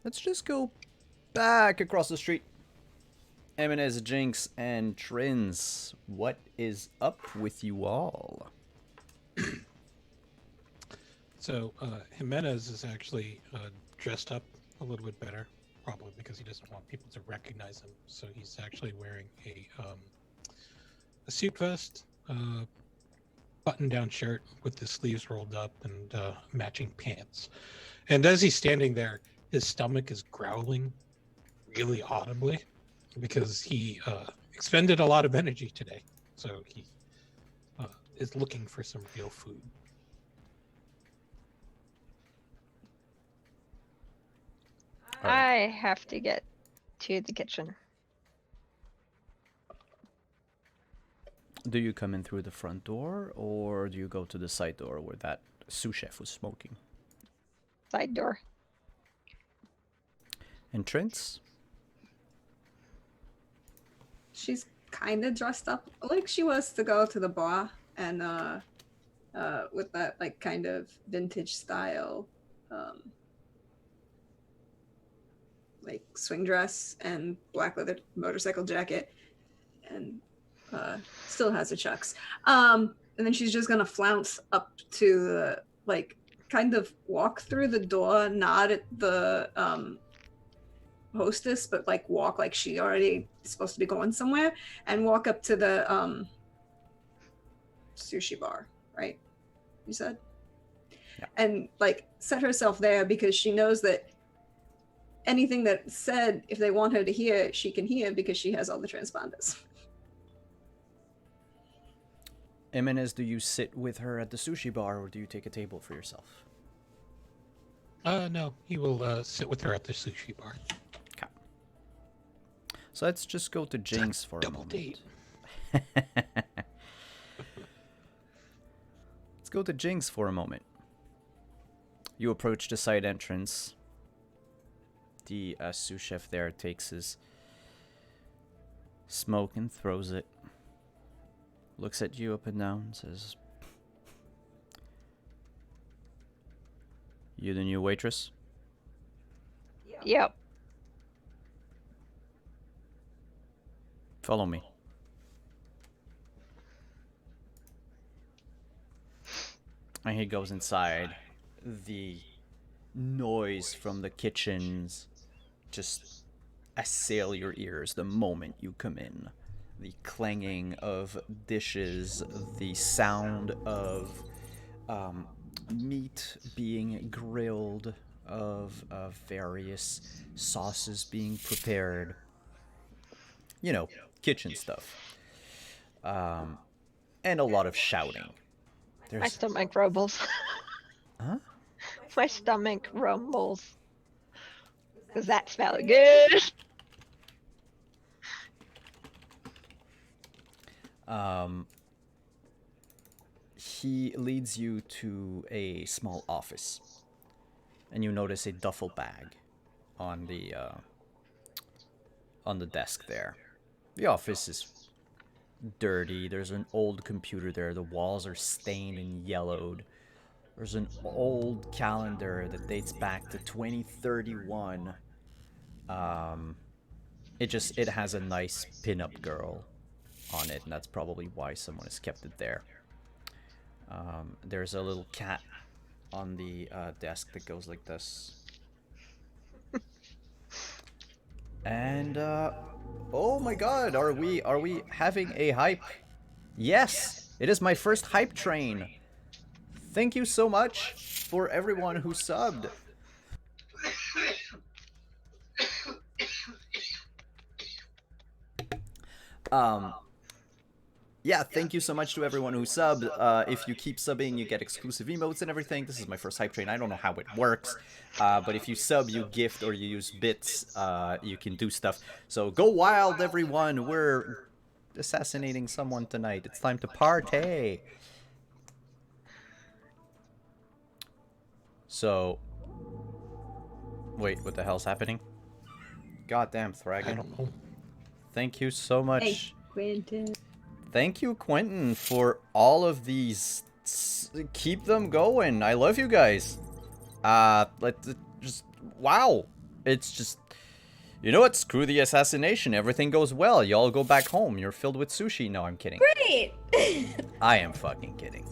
Let's just go back across the street. Jimenez, Jinx, and Trins, what is up with you all? So Jimenez is actually dressed up a little bit better, probably because he doesn't want people to recognize him. So he's actually wearing a suit vest, button-down shirt with the sleeves rolled up, and matching pants. And as he's standing there, his stomach is growling really audibly because he expended a lot of energy today. So he is looking for some real food. I have to get to the kitchen. Do you come in through the front door, or do you go to the side door where that sous chef was smoking? Side door. Entrance? She's kind of dressed up like she was to go to the bar, and with that like kind of vintage style, like swing dress and black leather motorcycle jacket, and still has her chucks. And then she's just gonna flounce up to the, like, kind of walk through the door, nod at the hostess, but like walk like she already is supposed to be going somewhere, and walk up to the sushi bar, right? You said? Yeah. And like set herself there because she knows that anything that's said, if they want her to hear, she can hear because she has all the transponders. Jimenez, do you sit with her at the sushi bar, or do you take a table for yourself? No, he will sit with her at the sushi bar. Okay. So let's just go to Jinx for a Double moment. date. Let's go to Jinx for a moment. You approach the side entrance. The sous chef there takes his smoke and throws it. Looks at you up and down, says, "You the new waitress?" Yep. Follow me. And he goes inside. The noise from the kitchens just assail your ears the moment you come in. The clanging of dishes, the sound of meat being grilled, of various sauces being prepared. You know, kitchen stuff. And a lot of shouting. My stomach rumbles. Huh? My stomach rumbles. Does that smell good? He leads you to a small office, and you notice a duffel bag on the desk there. The office is dirty. There's an old computer there. The walls are stained and yellowed. There's an old calendar that dates back to 2031. It has a nice pinup girl on it, and that's probably why someone has kept it there. There's a little cat on the desk that goes like this. And oh my god, are we having a hype? Yes, it is my first hype train. Thank you so much for everyone who subbed. Yeah, thank you so much to everyone who subbed. If you keep subbing, you get exclusive emotes and everything. This is my first hype train. I don't know how it works. But if you sub, you gift, or you use bits, you can do stuff. So go wild, everyone. We're assassinating someone tonight. It's time to party. So, wait, what the hell's happening? Goddamn, Thragon. I don't know. Thank you so much. Hey, Quentin. Thank you, Quentin, for all of these. Keep them going. I love you guys. Wow. It's just, you know what? Screw the assassination. Everything goes well. Y'all go back home. You're filled with sushi. No, I'm kidding. Great. I am fucking kidding.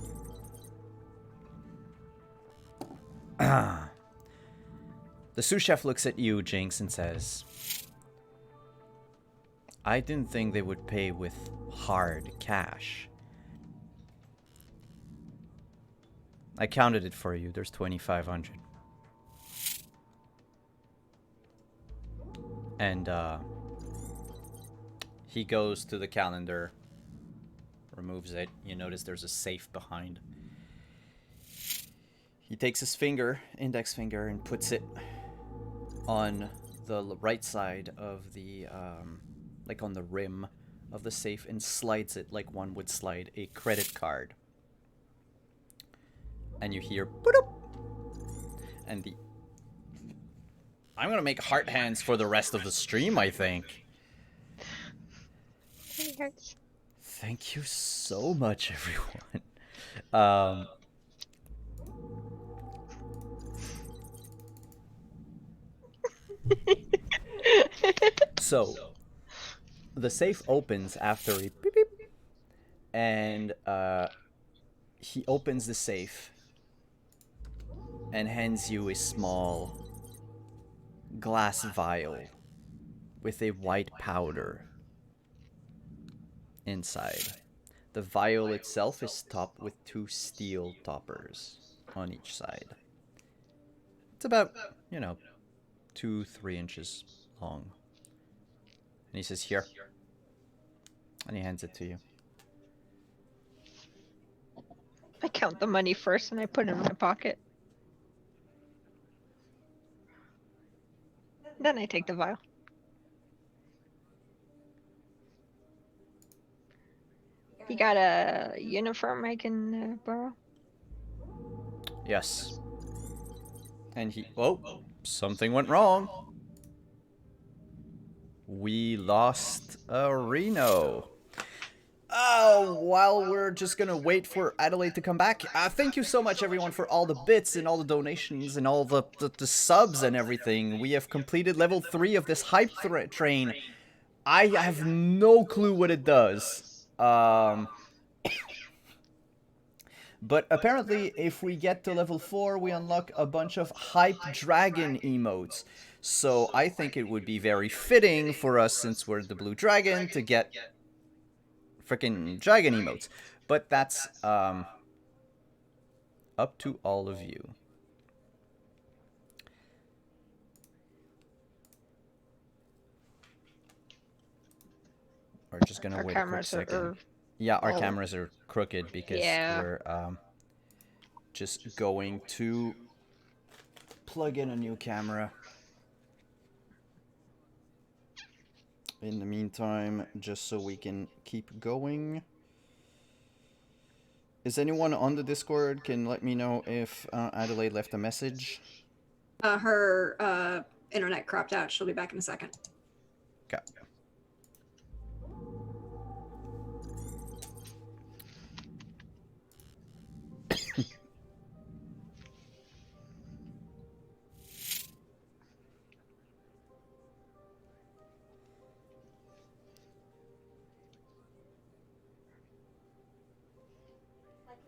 The sous chef looks at you, Jinx, and says, I didn't think they would pay with hard cash. I counted it for you. There's 2,500. And he goes to the calendar, removes it. You notice there's a safe behind. He takes his finger, index finger, and puts it on the right side of the like on the rim of the safe, and slides it like one would slide a credit card. And you hear boop, and the I'm gonna make heart hands for the rest of the stream, I think. Thank you so much, everyone. So the safe opens after a beep beep, and he opens the safe and hands you a small glass vial with a white powder inside. The vial itself is topped with 2 steel toppers on each side. It's about, 2-3 inches long. And he says, here. And he hands it to you. I count the money first and I put it in my pocket. Then I take the vial. You got a uniform I can borrow? Yes. And he... Oh, something went wrong. We lost a Reno. Oh, while we're just gonna wait for Adelaide to come back, thank you so much, everyone, for all the bits and all the donations and all the subs and everything. We have completed level 3 of this hype train. I have no clue what it does. But apparently, if we get to level 4, we unlock a bunch of hype dragon emotes. So I think it would be very fitting for us, since we're the blue dragon, to get freaking dragon emotes. But that's up to all of you. We're just gonna Our wait a quick cameras are- second. Yeah, our oh. cameras are crooked because Yeah. we're just going to plug in a new camera. In the meantime, just so we can keep going. Is anyone on the Discord? Can let me know if Adelaide left a message. Her internet cropped out. She'll be back in a second. Okay.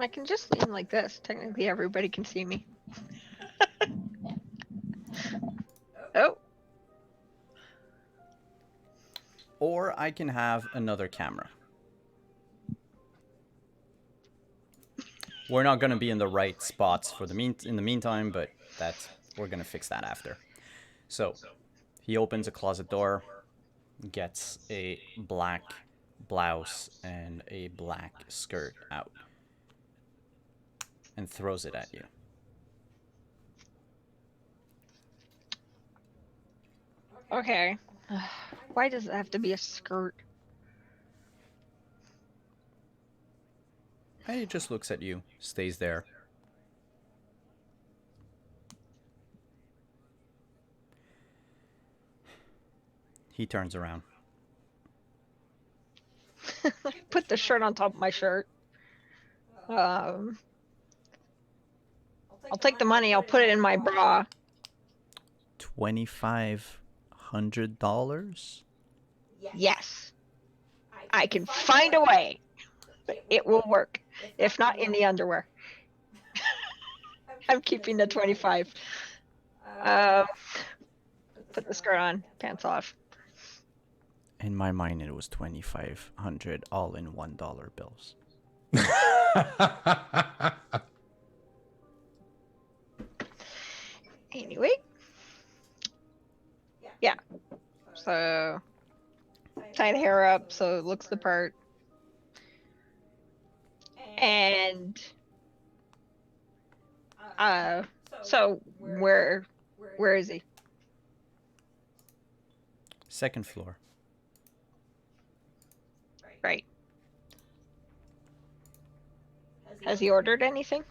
I can just lean like this. Technically, everybody can see me. Oh, Or I can have another camera. We're not gonna be in the right spots for the in the meantime, but we're gonna fix that after. So he opens a closet door, gets a black blouse and a black skirt out, and throws it at you. okay. Why does it have to be a skirt? And he just looks at you, stays there. He turns around. Put the shirt on top of my shirt. I'll take the money. I'll put it in my bra. $2,500? Yes, I can find a way. It will work. If not, in the underwear. I'm keeping the 25. Put the skirt on, pants off. In my mind, it was 2,500 all in $1 bills. Anyway. Yeah. So tie the hair up so it looks the part. And so where is he? Second floor. Right. Has he ordered anything?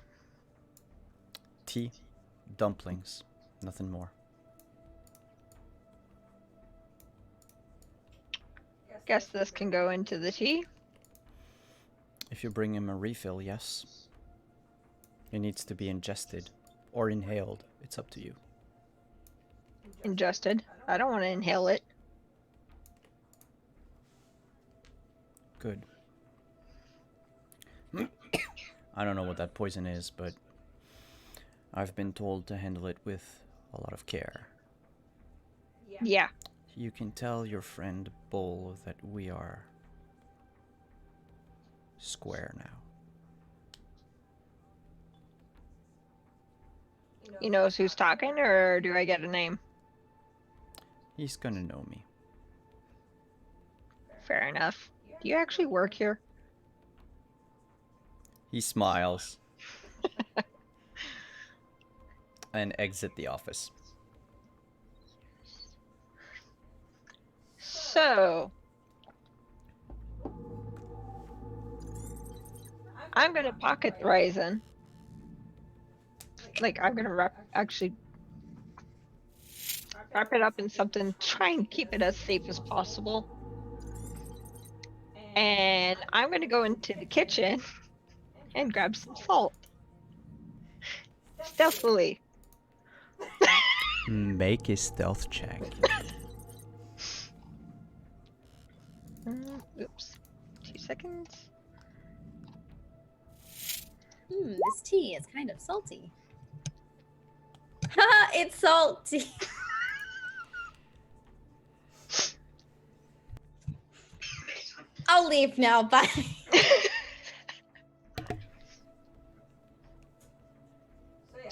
Tea, dumplings, nothing more. Guess this can go into the tea. If you bring him a refill, yes. It needs to be ingested or inhaled. It's up to you. Ingested. I don't want to inhale it. Good. I don't know what that poison is, but I've been told to handle it with a lot of care. Yeah. You can tell your friend Bull that we are square now. He knows who's talking, or do I get a name? He's gonna know me. Fair enough. Do you actually work here? He smiles and exit the office. So, I'm gonna pocket the Ryzen. Like, I'm gonna wrap it up in something, try and keep it as safe as possible. And I'm gonna go into the kitchen and grab some salt. Stealthily. Make a stealth check. Oops. 2 seconds. This tea is kind of salty. Haha, it's salty. I'll leave now. Bye.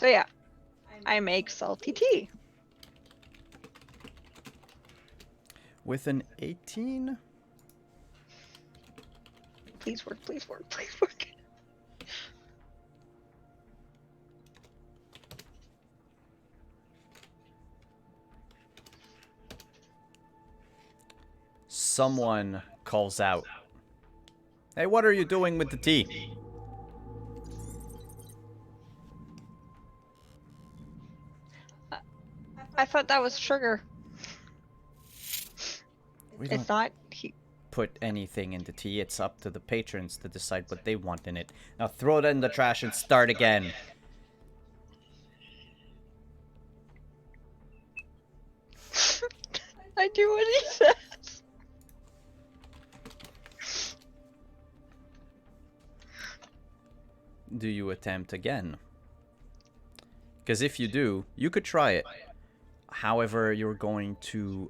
So yeah, I make salty tea. With an 18? Please work, please work, please work. Someone calls out. Hey, what are you doing with the tea? I thought that was sugar. We It's don't not. put anything in the tea. It's up to the patrons to decide what they want in it. Now throw it in the trash and start again. I do what he says. Do you attempt again? Because if you do, you could try it. However, you're going to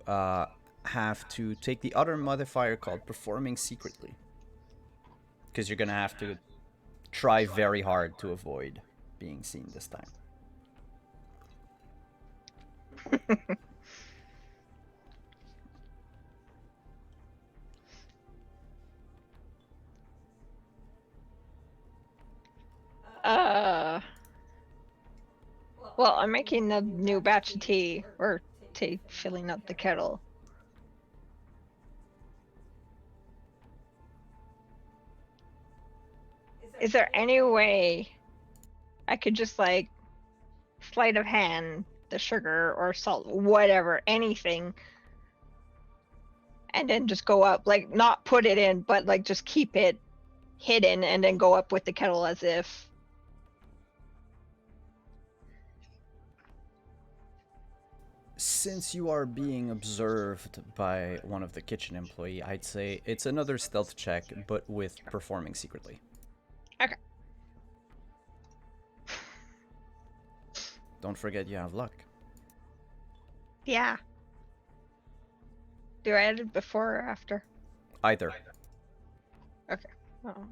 have to take the other modifier called performing secretly. Because you're going to have to try very hard to avoid being seen this time. Well, I'm making the new batch of tea, or tea, filling up the kettle. Is there any way I could just like sleight of hand the sugar or salt, whatever, anything, and then just go up, like not put it in, but like just keep it hidden and then go up with the kettle as if. Since you are being observed by one of the kitchen employee, I'd say it's another stealth check, but with performing secretly. Okay. Don't forget you have luck. Yeah. Do I add it before or after? Either. Okay. Oh.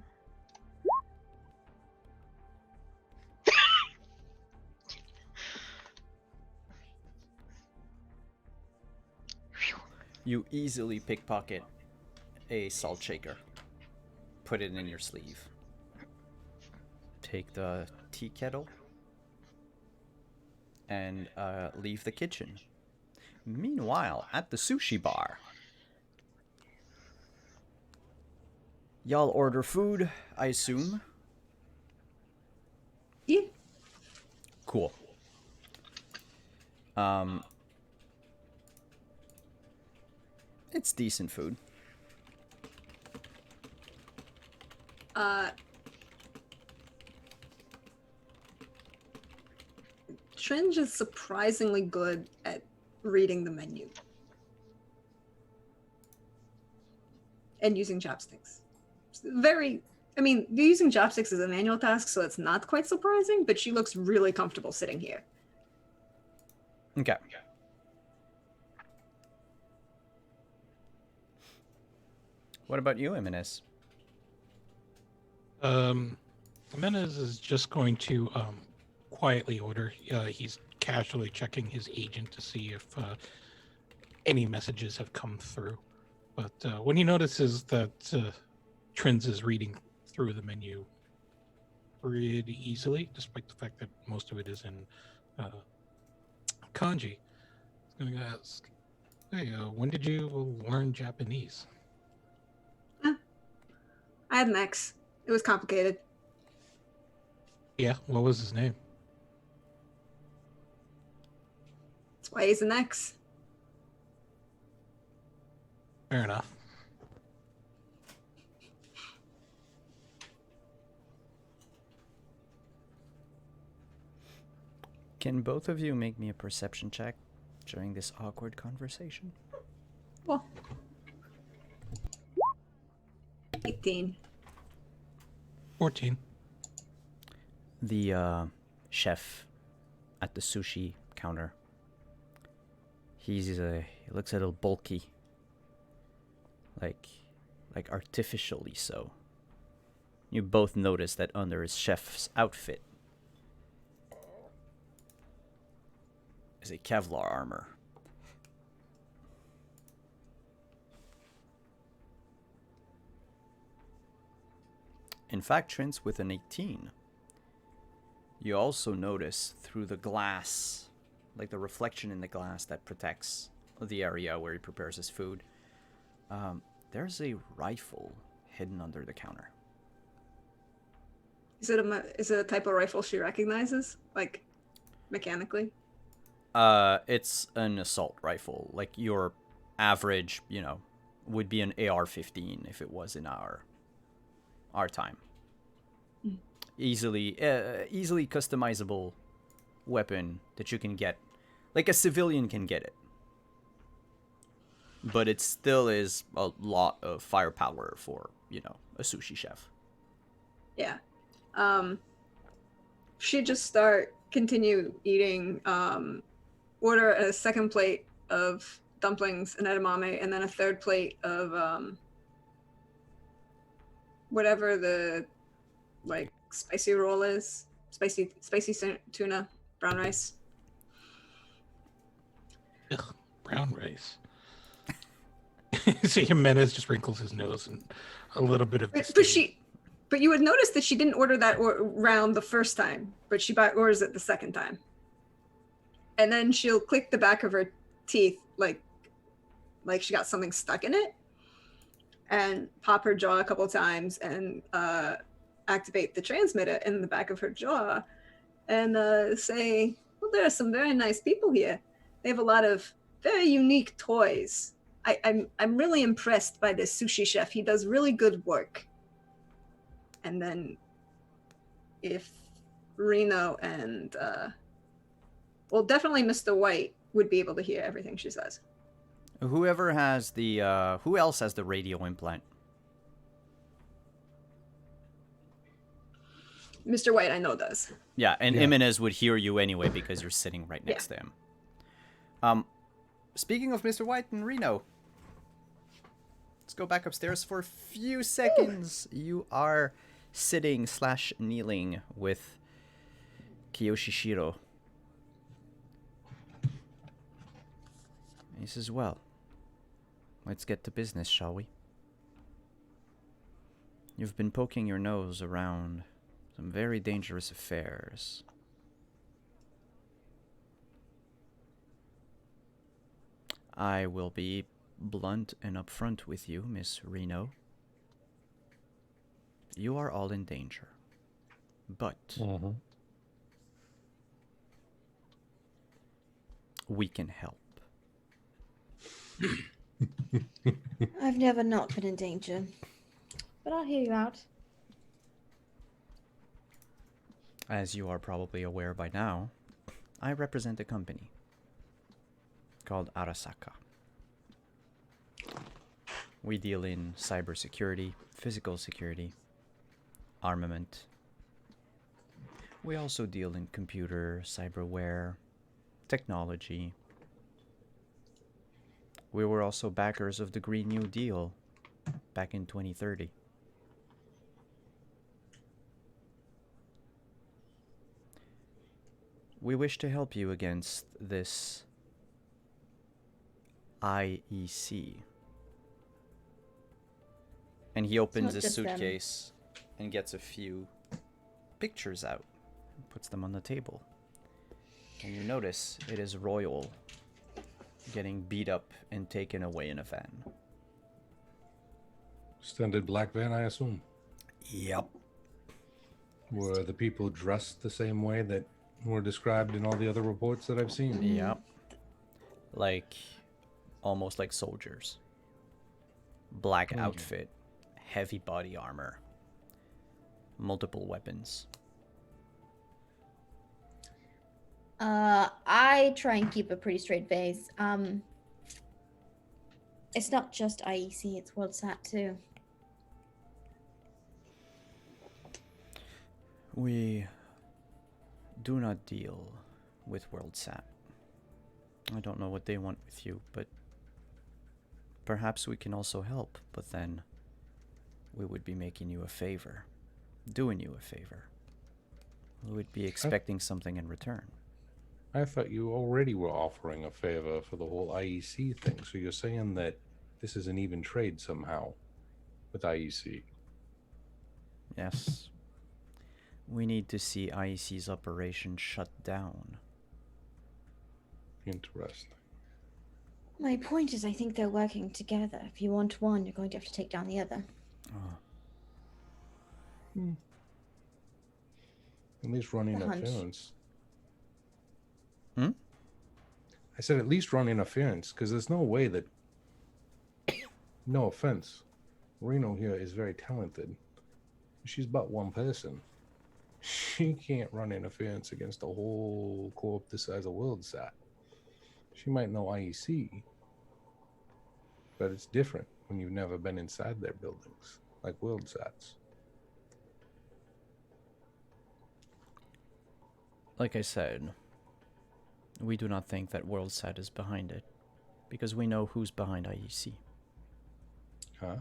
You easily pickpocket a salt shaker. Put it in your sleeve. Take the tea kettle and leave the kitchen. Meanwhile, at the sushi bar, y'all order food, I assume. Yeah. Cool. It's decent food. Tringe is surprisingly good at reading the menu and using chopsticks. I mean, using chopsticks is a manual task, so it's not quite surprising, but she looks really comfortable sitting here. Okay. What about you, Jimenez? Jimenez is just going to quietly order. He's casually checking his agent to see if any messages have come through. But when he notices that Trins is reading through the menu pretty easily, despite the fact that most of it is in kanji, he's going to ask, hey, when did you learn Japanese? I had an ex. It was complicated. Yeah, what was his name? That's why he's an ex. Fair enough. Can both of you make me a perception check during this awkward conversation? Well, 18. 14. The chef at the sushi counter. He looks a little bulky. Like artificially so. You both notice that under his chef's outfit, is a Kevlar armor. In fact, Trins, with an 18, you also notice through the glass, like the reflection in the glass that protects the area where he prepares his food, there's a rifle hidden under the counter. Is it a type of rifle she recognizes, like mechanically? It's an assault rifle, like your average, would be an AR-15 if it was in our time. Easily customizable weapon that you can get, like a civilian can get it, but it still is a lot of firepower for a sushi chef. Yeah. She'd just continue eating, order a second plate of dumplings and edamame, and then a third plate of whatever the spicy roll is. Spicy tuna, brown rice. Ugh, brown rice. See, Jimenez just wrinkles his nose and a little bit of. But you would notice that she didn't order that round the first time, but she orders it the second time. And then she'll click the back of her teeth like she got something stuck in it, and pop her jaw a couple times and activate the transmitter in the back of her jaw and say, well, there are some very nice people here. They have a lot of very unique toys. I'm really impressed by this sushi chef. He does really good work. And then if Reno and, definitely Mr. White would be able to hear everything she says. Whoever has the, who else has the radio implant? Mr. White, I know, does. Yeah, and Jimenez would hear you anyway because you're sitting right next to him. Speaking of Mr. White and Reno, let's go back upstairs for a few seconds. You are sitting/kneeling with Kiyoshishiro. He says, well, let's get to business, shall we? You've been poking your nose around some very dangerous affairs. I will be blunt and upfront with you, Miss Reno. You are all in danger. But we can help. I've never not been in danger, but I'll hear you out. As you are probably aware by now, I represent a company called Arasaka. We deal in cybersecurity, physical security, armament. We also deal in computer, cyberware, technology. We were also backers of the Green New Deal back in 2030. We wish to help you against this IEC. And he opens his suitcase and gets a few pictures out and puts them on the table. And you notice it is Royal getting beat up and taken away in a van. Standard black van, I assume. Yep. Were the people dressed the same way that were described in all the other reports that I've seen? Yep. Like, almost like soldiers. Black outfit, heavy body armor, multiple weapons. I try and keep a pretty straight face. It's not just IEC, it's WorldSat too. We do not deal with WorldSat. I don't know what they want with you, but perhaps we can also help, but then we would be making you a favor, doing you a favor. We would be expecting something in return. I thought you already were offering a favor for the whole IEC thing, so you're saying that this is an even trade somehow with IEC. Yes. We need to see IEC's operation shut down. Interesting. My point is, I think they're working together. If you want one, you're going to have to take down the other. At least run The hunch. interference. Hmm? I said at least run interference, because there's no way that. No offense. Reno here is very talented. She's but one person. She can't run interference against a whole corp the size of WorldSat. She might know IEC, but it's different when you've never been inside their buildings, like WorldSats. Like I said, we do not think that WorldSat is behind it, because we know who's behind IEC. Huh?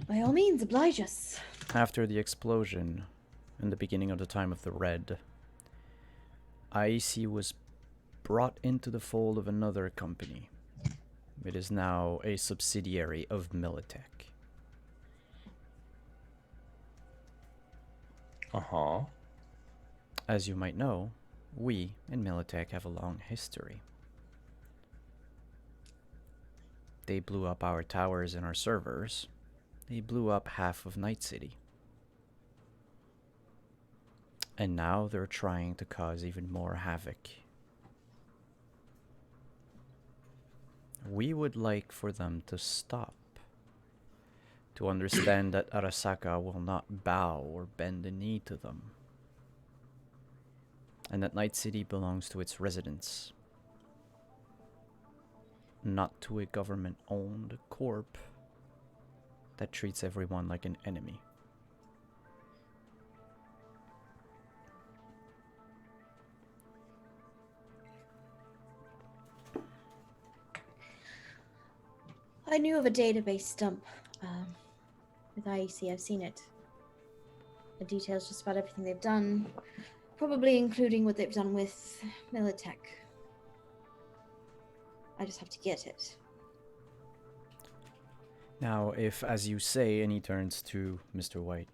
By all means, oblige us. After the explosion, in the beginning of the time of the Red, IEC was brought into the fold of another company. It is now a subsidiary of Militech. Uh-huh. As you might know, we in Militech have a long history. They blew up our towers and our servers. They blew up half of Night City. And now they're trying to cause even more havoc. We would like for them to stop. To understand that Arasaka will not bow or bend the knee to them. And that Night City belongs to its residents. Not to a government-owned corp that treats everyone like an enemy. I knew of a database dump with IEC. I've seen it. The details just about everything they've done, probably including what they've done with Militech. I just have to get it. Now, if, as you say, and he turns to Mr. White,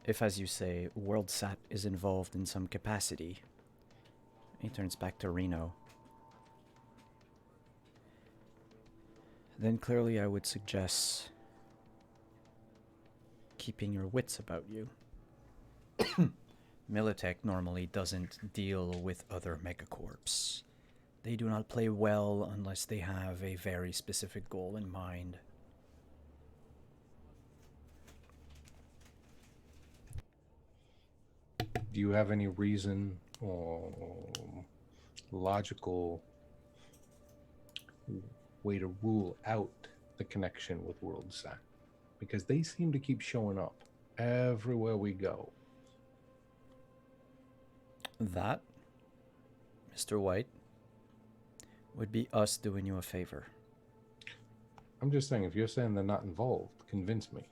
if, as you say, WorldSat is involved in some capacity, he turns back to Reno, then clearly I would suggest keeping your wits about you. Militech normally doesn't deal with other megacorps. They do not play well unless they have a very specific goal in mind. Do you have any reason or logical way to rule out the connection with WorldSat? Because they seem to keep showing up everywhere we go. That, Mr. White, would be us doing you a favor. I'm just saying, if you're saying they're not involved, convince me.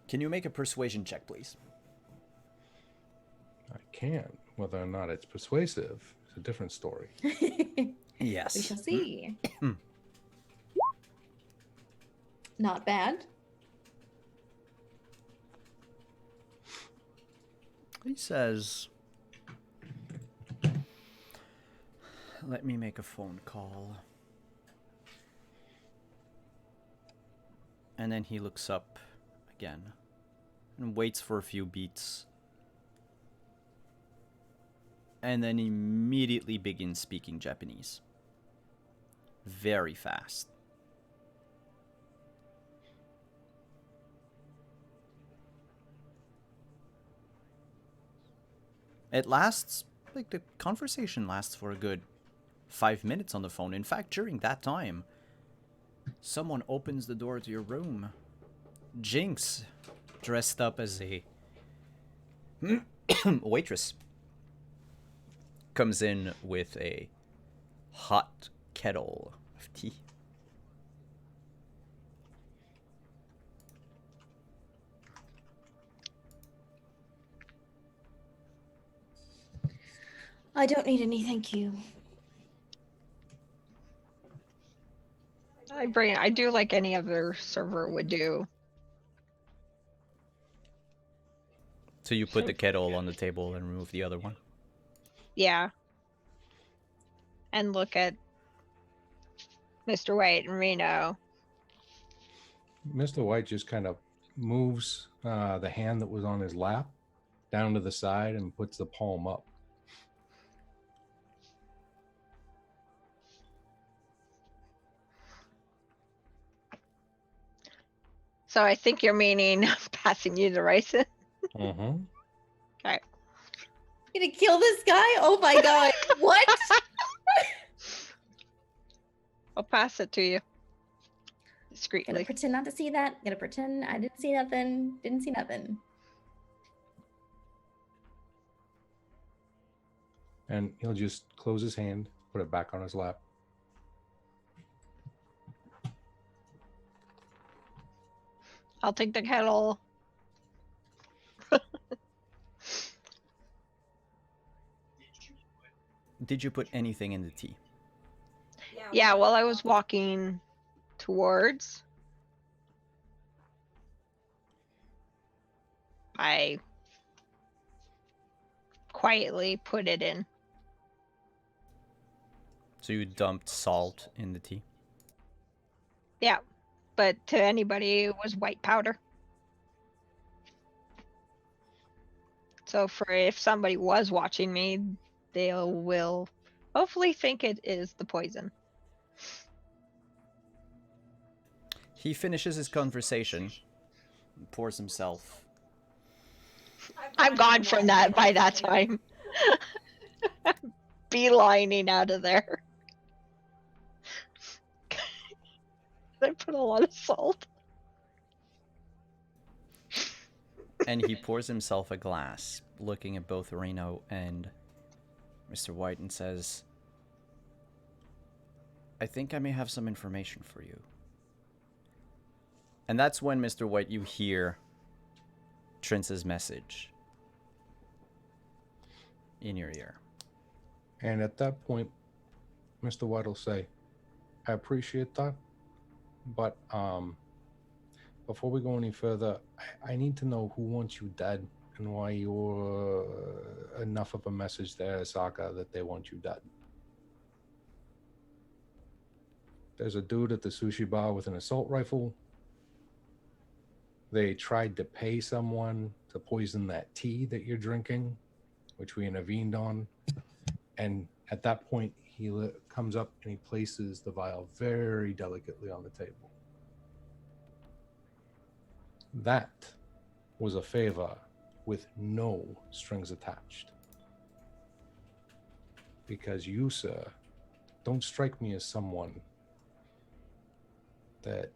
Can you make a persuasion check, please? I can. Whether or not it's persuasive is a different story. Yes. We shall see. Not bad. He says, let me make a phone call. And then he looks up again and waits for a few beats. And then immediately begins speaking Japanese. Very fast. It lasts, like, the conversation lasts for a good 5 minutes on the phone. In fact, during that time, someone opens the door to your room. Jinx, dressed up as a waitress, comes in with a hot kettle of tea. I don't need any, thank you. I do like any other server would do. So you put the kettle on the table and remove the other one? Yeah. And look at Mr. White and Reno. Mr. White just kind of moves the hand that was on his lap down to the side and puts the palm up. So I think you're meaning passing you the rice. Mm-hmm. Okay. You gonna kill this guy? Oh my god. What? I'll pass it to you. Gonna Discreetly. pretend not to see that. Gonna pretend I didn't see nothing. Didn't see nothing. And he'll just close his hand, put it back on his lap. I'll take the kettle. Did you put anything in the tea? Yeah, while I was walking towards, I quietly put it in. So you dumped salt in the tea? Yeah, but to anybody, it was white powder. So for if somebody was watching me, they will hopefully think it is the poison. He finishes his conversation, pours himself. I'm gone from that by that time. Beelining out of there. I put a lot of salt. And he pours himself a glass, looking at both Reno and Mr. White, and says, I think I may have some information for you. And that's when, Mr. White, you hear Trince's message in your ear. And at that point, Mr. White will say, I appreciate that, but before we go any further, I need to know who wants you dead and why you're enough of a message there, Asaka, that they want you dead. There's a dude at the sushi bar with an assault rifle. They tried to pay someone to poison that tea that you're drinking, which we intervened on. And at that point, he comes up and he places the vial very delicately on the table. That was a favor with no strings attached. Because you, sir, don't strike me as someone that,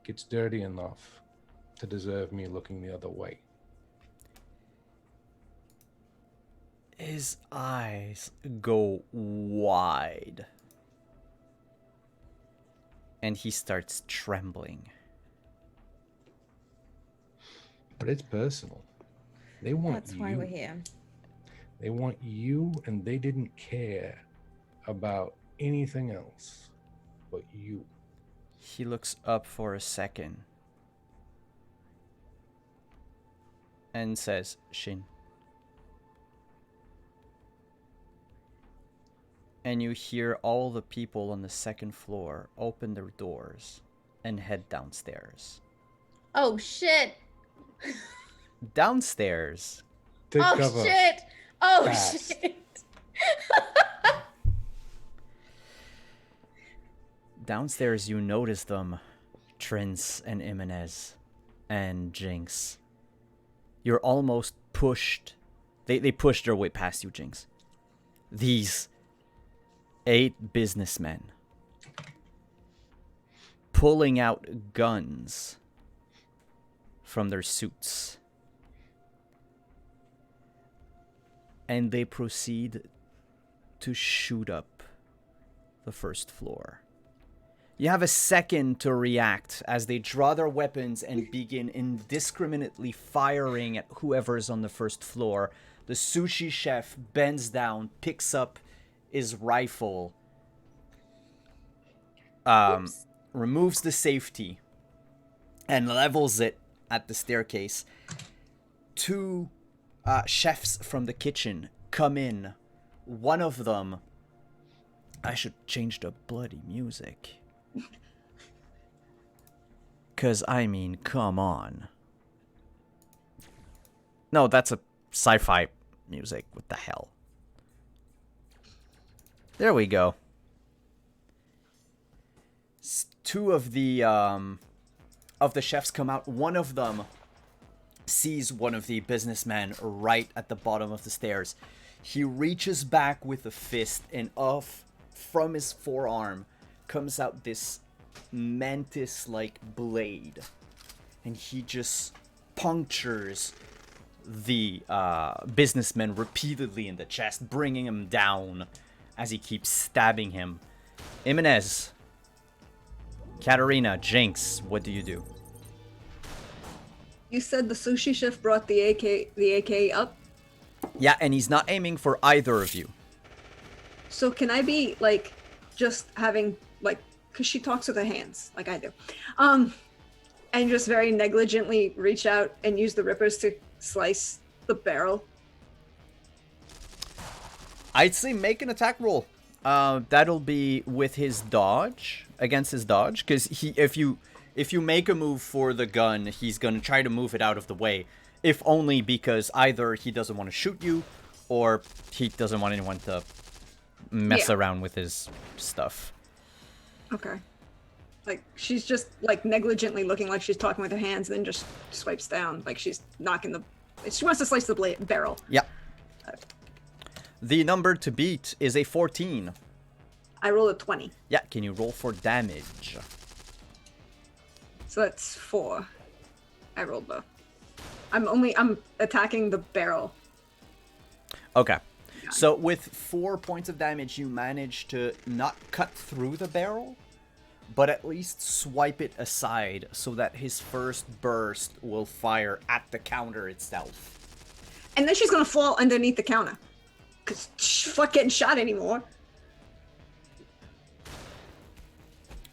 gets dirty enough to deserve me looking the other way. His eyes go wide. And he starts trembling. But it's personal. They want That's you. why we're here. They want you, and they didn't care about anything else but you. He looks up for a second and says, Shin. And you hear all the people on the second floor open their doors and head downstairs. Oh shit. Downstairs. Take Oh cover. shit. Oh Fast. shit. Downstairs, you notice them, Trince and Imenez and Jinx. You're almost pushed. They pushed their way past you, Jinx. These 8 businessmen pulling out guns from their suits. And they proceed to shoot up the first floor. You have a second to react as they draw their weapons and begin indiscriminately firing at whoever's on the first floor. The sushi chef bends down, picks up his rifle, removes the safety, and levels it at the staircase. Two chefs from the kitchen come in. One of them... I should change the bloody music. 'Cause, I mean, come on. No, that's a sci-fi music. What the hell? There we go. Two of the chefs come out. One of them sees one of the businessmen right at the bottom of the stairs. He reaches back with a fist, and from his forearm comes out this mantis-like blade, and he just punctures the businessman repeatedly in the chest, bringing him down as he keeps stabbing him. Jimenez, Katarina, Jinx, what do you do? You said the sushi chef brought the AK up? Yeah, and he's not aiming for either of you. So can I be, like, just having, like, because she talks with her hands, like I do, and just very negligently reach out and use the rippers to slice the barrel? I'd say make an attack roll. That'll be with his dodge, against his dodge, because if you make a move for the gun, he's gonna try to move it out of the way, if only because either he doesn't want to shoot you, or he doesn't want anyone to mess around with his stuff. Okay. Like, she's just, like, negligently looking like she's talking with her hands, then just swipes down, like she's knocking the... She wants to slice the barrel. Yeah. The number to beat is a 14. I roll a 20. Yeah, can you roll for damage? So that's 4. I rolled low. I'm attacking the barrel. Okay. So with 4 points of damage, you manage to not cut through the barrel, but at least swipe it aside so that his first burst will fire at the counter itself. And then she's gonna fall underneath the counter. Cause fuck getting shot anymore.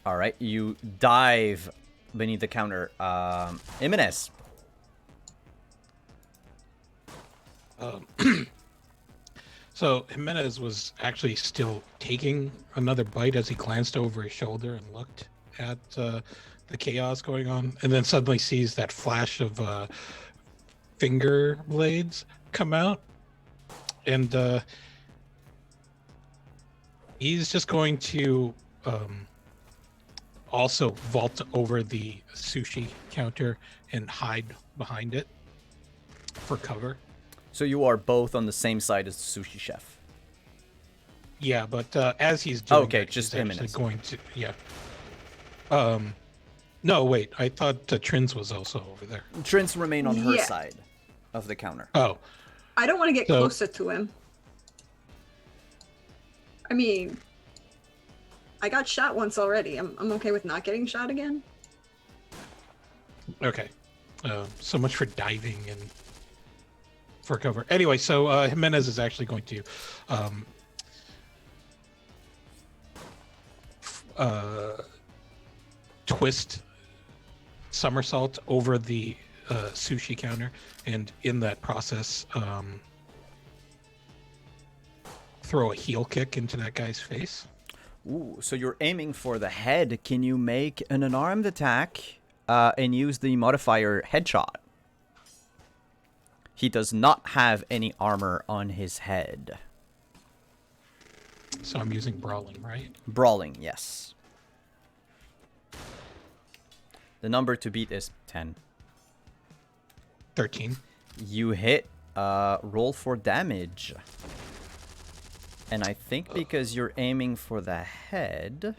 Alright, you dive beneath the counter. Jimenez. So Jimenez was actually still taking another bite as he glanced over his shoulder and looked at the chaos going on, and then suddenly sees that flash of finger blades come out, and he's just going to also vault over the sushi counter and hide behind it for cover. So you are both on the same side as the sushi chef. Yeah, but as he's doing okay, that, just he's him actually going to no, wait, I thought Trins was also over there. Trins remain on her side of the counter. Oh. I don't want to get closer to him. I mean, I got shot once already. I'm okay with not getting shot again. Okay. So much for diving and for cover. Anyway, so Jimenez is actually going to twist somersault over the sushi counter, and in that process throw a heel kick into that guy's face. Ooh, so you're aiming for the head. Can you make an unarmed attack and use the modifier headshot? He does not have any armor on his head. So I'm using brawling, right? Brawling, yes. The number to beat is 10. 13. You hit. Roll for damage. And I think because you're aiming for the head...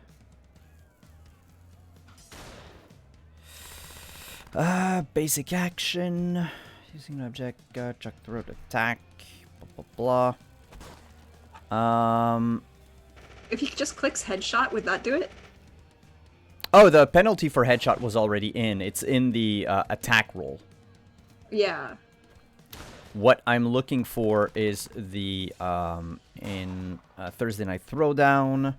basic action... Using an object, chuck throat attack, blah blah blah. If he just clicks headshot, would that do it? Oh, the penalty for headshot was already in. It's in the attack roll. Yeah. What I'm looking for is the in Thursday Night Throwdown,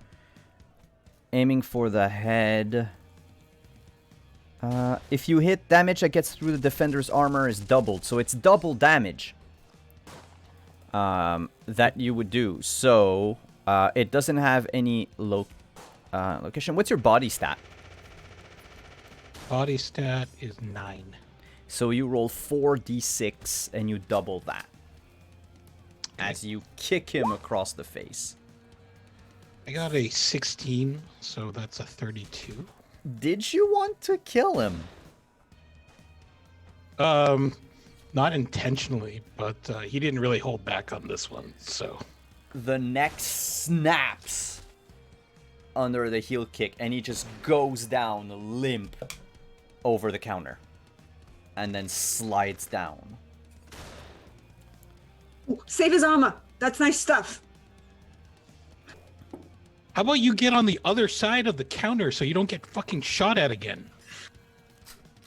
aiming for the head. If you hit, damage that gets through the defender's armor is doubled, so it's double damage that you would do. So it doesn't have any location. What's your body stat? Body stat is 9. So you roll 4d6 and you double that as you kick him across the face. I got a 16, so that's a 32. Did you want to kill him? Not intentionally, but he didn't really hold back on this one, so. The neck snaps under the heel kick, and he just goes down limp over the counter, and then slides down. Ooh, save his armor. That's nice stuff. How about you get on the other side of the counter so you don't get fucking shot at again?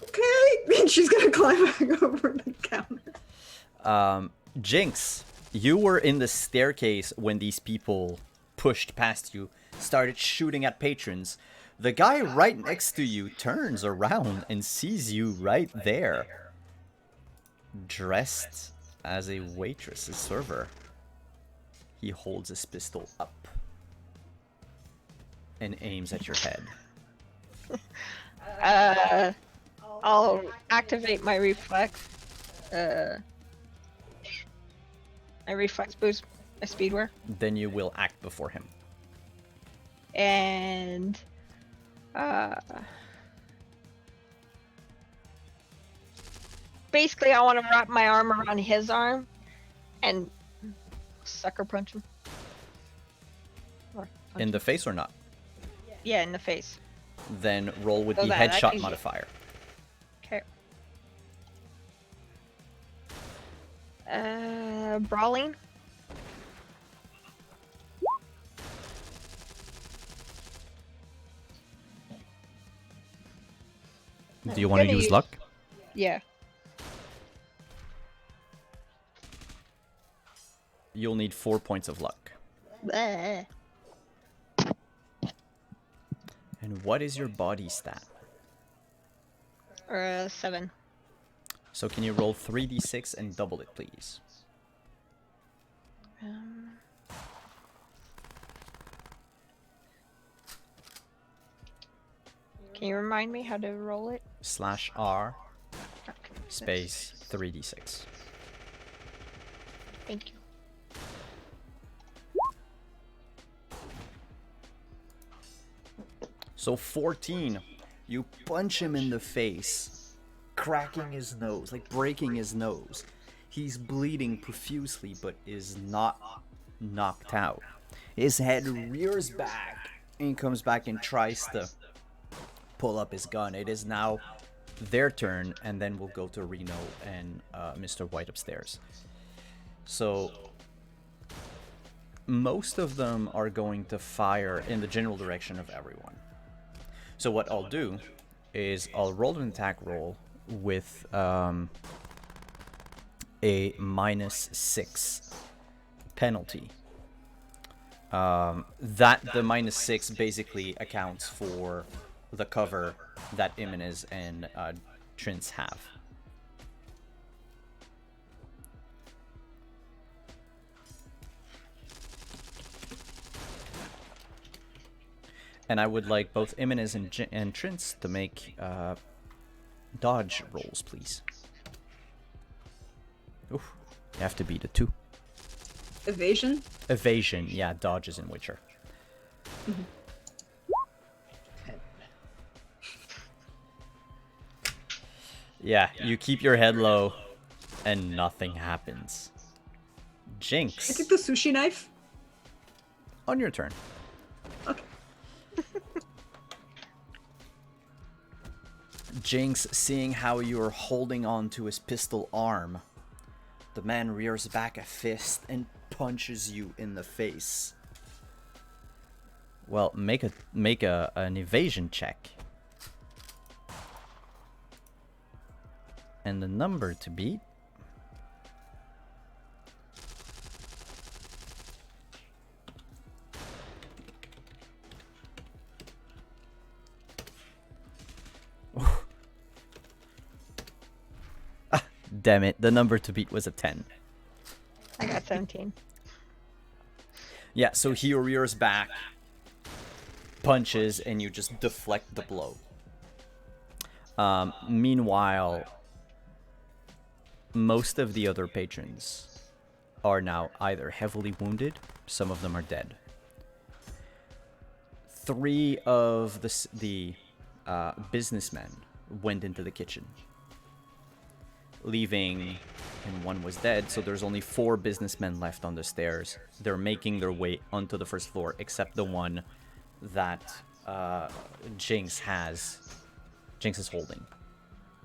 Okay. She's gonna climb back over the counter. Jinx, you were in the staircase when these people pushed past you, started shooting at patrons. The guy right next to you turns around and sees you right there, dressed as a waitress, a server. He holds his pistol up and aims at your head. I'll activate my reflex. My reflex boost, my speedwear. Then you will act before him. And basically I want to wrap my arm around his arm and sucker punch him. Or punch In the face or not? Yeah, in the face. Then roll with So the that I headshot can- modifier. Okay. Brawling. Do you want to gonna use use- luck? Yeah. You'll need 4 points of luck. Bleh. And what is your body stat? 7. So can you roll 3d6 and double it, please? Can you remind me how to roll it? /R Okay. space 3d6. Thank you. So 14, you punch him in the face, cracking his nose, like breaking his nose. He's bleeding profusely, but is not knocked out. His head rears back and comes back and tries to pull up his gun. It is now their turn, and then we'll go to Reno and Mr. White upstairs. So most of them are going to fire in the general direction of everyone. So what I'll do is I'll roll an attack roll with a -6 penalty. That the -6 basically accounts for the cover that Jimenez and Trins have. And I would like both Jimenez and Trins to make dodge rolls, please. Oof, you have to beat a 2. Evasion? Evasion, yeah, dodge is in Witcher. Yeah, you keep your head low, and nothing happens. I Jinx, take the sushi knife. on your turn. Okay. Jinx, seeing how you're holding on to his pistol arm, the man rears back a fist and punches you in the face. Well, make an evasion check. And the number to beat Damn it, the number to beat was a 10. I got 17. Yeah, so he rears back, punches, and you just deflect the blow. Meanwhile, most of the other patrons are now either heavily wounded, some of them are dead. 3 of the businessmen went into the kitchen, leaving, and 1 was dead, so there's only 4 businessmen left on the stairs. They're making their way onto the first floor, except the one that Jinx is holding.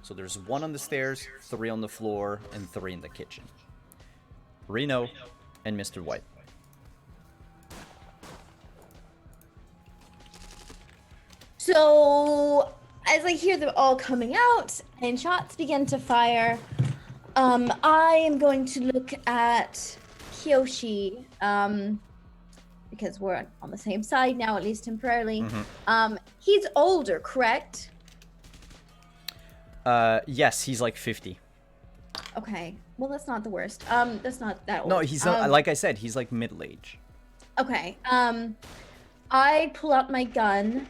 So there's 1 on the stairs, 3 on the floor, and 3 in the kitchen. Reno and Mr. White. So, as I hear them all coming out and shots begin to fire, I am going to look at Kyoshi, because we're on the same side now, at least temporarily. He's older, correct? Yes, he's like 50. Okay. Well, that's not the worst. That's not that old. No, he's not, like I said, he's like middle age. Okay. I pull out my gun,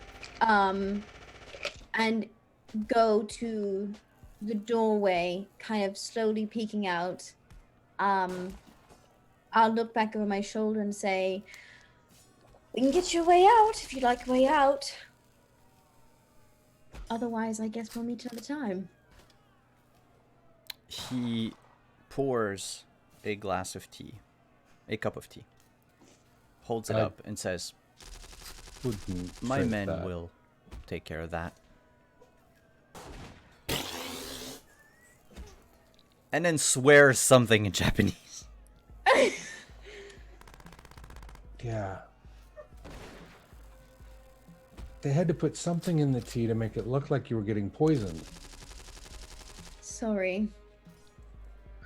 and go to the doorway, kind of slowly peeking out. I'll look back over my shoulder and say, "We can get you a way out if you'd like a way out. Otherwise, I guess we'll meet another time." He pours a glass of tea, a cup of tea, holds it up and says, "My men will take care of that." And then swears something in Japanese. Yeah. They had to put something in the tea to make it look like you were getting poisoned. Sorry.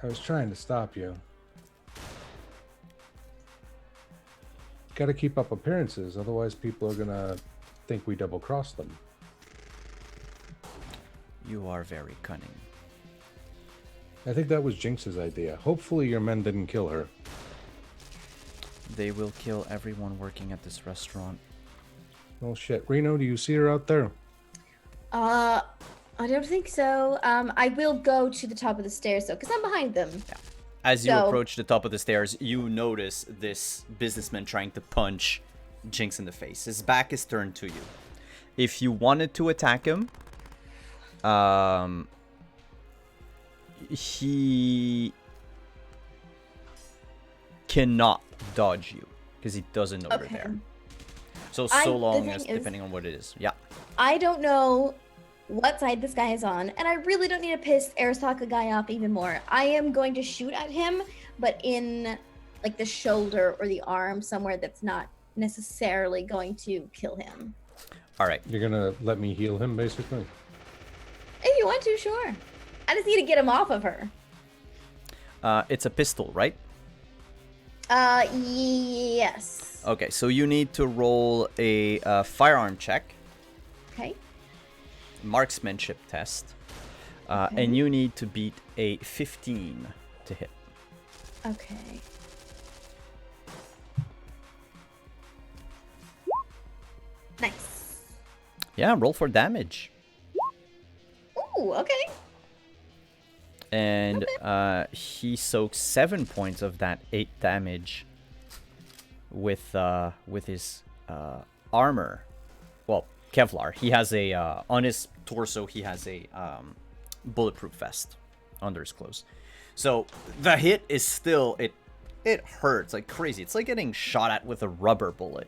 I was trying to stop you. Gotta keep up appearances, otherwise people are gonna think we double-crossed them. You are very cunning. I think that was Jinx's idea. Hopefully your men didn't kill her. They will kill everyone working at this restaurant. Oh shit. Reno, do you see her out there? I don't think so. I will go to the top of the stairs though, because I'm behind them. Yeah. As you approach the top of the stairs, you notice this businessman trying to punch Jinx in the face. His back is turned to you. If you wanted to attack him, he cannot dodge you because he doesn't know you're there. So long as, depending on what it is. Yeah. I don't know what side this guy is on, and I really don't need to piss Arasaka guy off even more. I am going to shoot at him, but in like the shoulder or the arm, somewhere that's not necessarily going to kill him. All right. You're gonna let me heal him, basically? If you want to, sure. I just need to get him off of her. It's a pistol, right? Yes. Okay, so you need to roll a firearm check. Okay. Marksmanship test. And you need to beat a 15 to hit. Okay. Nice. Yeah, roll for damage. Ooh, okay. And he soaks 7 points of that 8 damage with his armor. Well, Kevlar. He has a on his torso. He has a bulletproof vest under his clothes. So the hit is still it hurts like crazy. It's like getting shot at with a rubber bullet.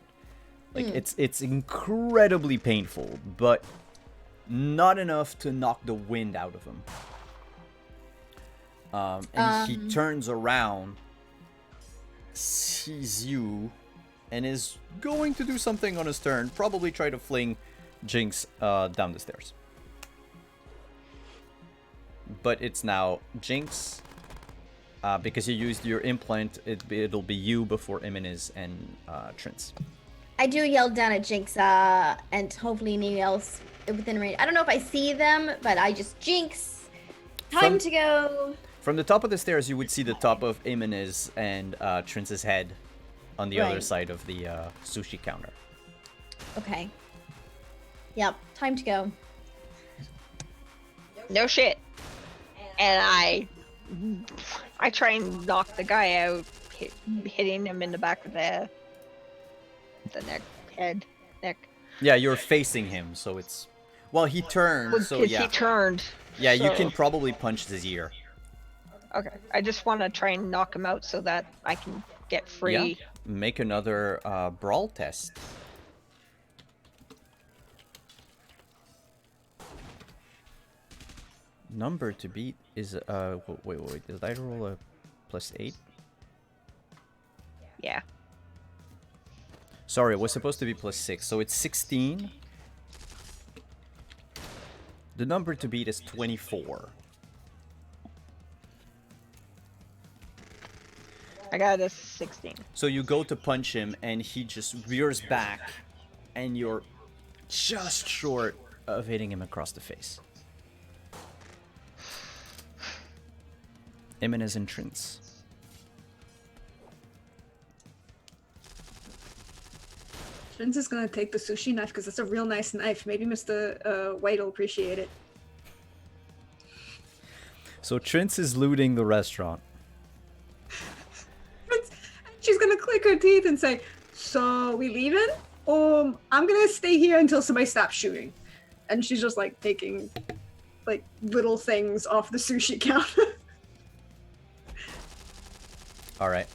Like it's incredibly painful, but not enough to knock the wind out of him. And he turns around, sees you, and is going to do something on his turn. Probably try to fling Jinx down the stairs. But it's now Jinx. Because you used your implant, it'll be you before Iminis and Trins. I do yell down at Jinx, and hopefully anyone else within range. I don't know if I see them, but I just Jinx. Time to go. From the top of the stairs, you would see the top of Imenes and Trince's head on the other Right. side of the sushi counter. Okay. Yep. Time to go. No shit. And I try and knock the guy out, hitting him in the back of the neck. Yeah, you're facing him, so it's... Well, he turned, Well, so 'cause yeah. he turned. Yeah, you so- can probably punch his ear. Okay. I just want to try and knock him out so that I can get free. Yeah. Make another brawl test. Number to beat is wait, did I roll a +8? Yeah. Sorry, it was supposed to be +6, so it's 16. The number to beat is 24. I got a 16. So you go to punch him, and he just rears back, and you're just short of hitting him across the face. Imenes and Trince. Vince is gonna take the sushi knife because it's a real nice knife. Maybe Mr. White will appreciate it. So Trince is looting the restaurant. She's gonna click her teeth and say, "So we leaving? I'm gonna stay here until somebody stops shooting." And she's just like taking like little things off the sushi counter. All right.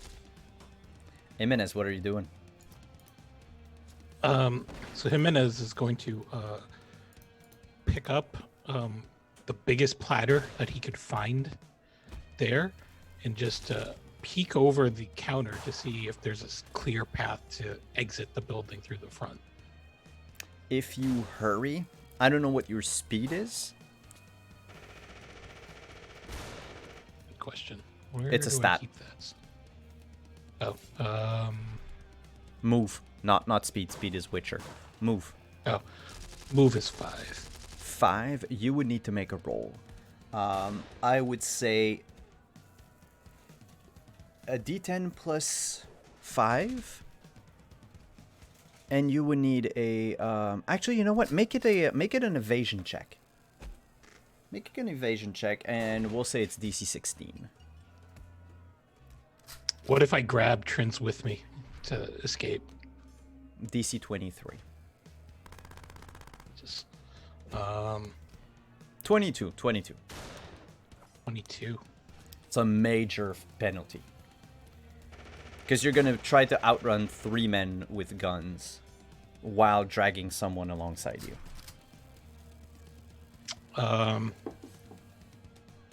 Imenes, what are you doing? So Jimenez is going to pick up the biggest platter that he could find there and just peek over the counter to see if there's a clear path to exit the building through the front. If you hurry, I don't know what your speed is. Good question. Where It's a do I stat. keep that? Oh, Move, not speed. Speed is Witcher. Move. oh, move is 5. 5, you would need to make a roll. I would say a d10 plus 5, and you would need a. Actually, you know what? Make it an evasion check. Make it an evasion check, and we'll say it's DC 16. What if I grab Trince with me to escape? DC 23. Just 22. 22. It's a major penalty. Because you're gonna try to outrun 3 men with guns while dragging someone alongside you. And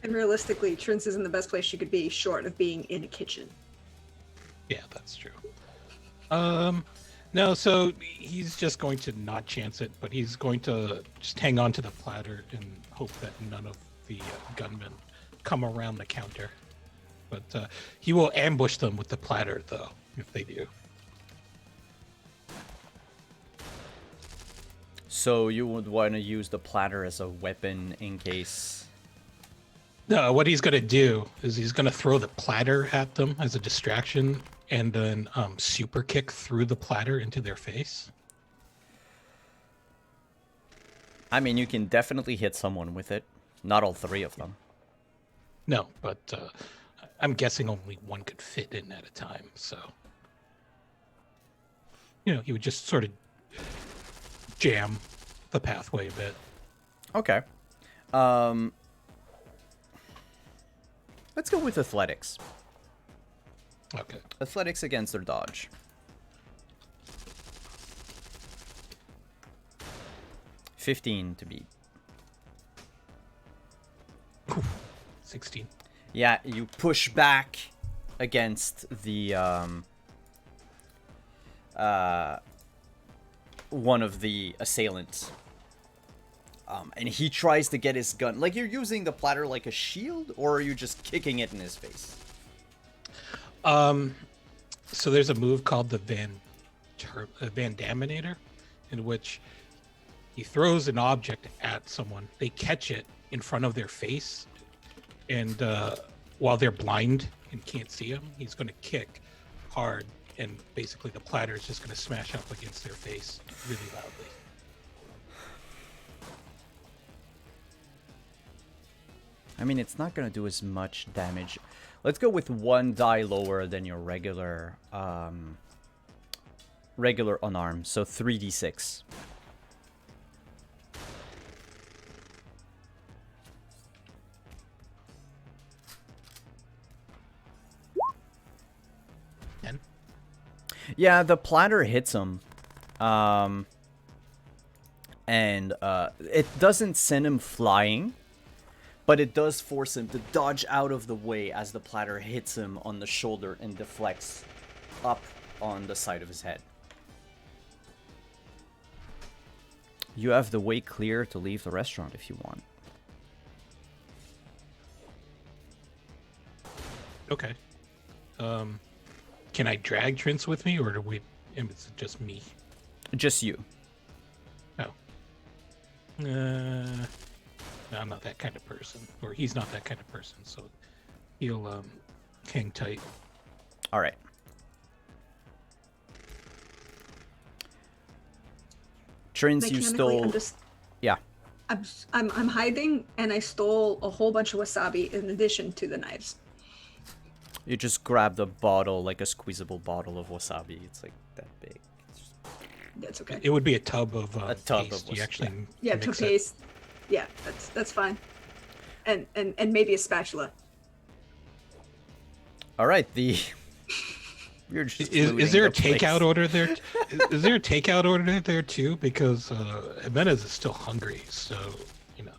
realistically, Trince is in the best place she could be, short of being in a kitchen. Yeah, that's true. No, so he's just going to not chance it, but he's going to just hang on to the platter and hope that none of the gunmen come around the counter. But he will ambush them with the platter, though, if they do. So you would want to use the platter as a weapon in case... No, what he's going to do is he's going to throw the platter at them as a distraction and then super kick through the platter into their face. I mean, you can definitely hit someone with it. Not all 3 of them. No, but I'm guessing only one could fit in at a time, so... You know, he would just sort of jam the pathway a bit. Okay. Let's go with athletics. Okay. Athletics against their dodge. 15 to beat. 16. Yeah, you push back against the one of the assailants. And he tries to get his gun. Like, you're using the platter like a shield, or are you just kicking it in his face? So there's a move called the Van Daminator, in which he throws an object at someone. They catch it in front of their face, and while they're blind and can't see him, he's going to kick hard, and basically the platter is just going to smash up against their face really loudly. I mean, it's not gonna do as much damage. Let's go with 1 die lower than your regular unarmed, so 3d6. Yeah, the platter hits him. And it doesn't send him flying, but it does force him to dodge out of the way as the platter hits him on the shoulder and deflects up on the side of his head. You have the way clear to leave the restaurant if you want. Okay. Can I drag Trince with me, or is it just me? Just you. Oh. No, I'm not that kind of person. Or he's not that kind of person, so he'll hang tight. Alright. Trince, you stole... Yeah. I'm hiding, and I stole a whole bunch of wasabi in addition to the knives. You just grabbed a bottle, like a squeezable bottle of wasabi. It's like that big. That's okay. It would be a tub of a tub paste. of You actually yeah, mix to paste. Yeah, that's fine. And maybe a spatula. All right, the you're just is there a the place. takeout order there? Is there a takeout order there too? Because Jimenez is still hungry, so you know.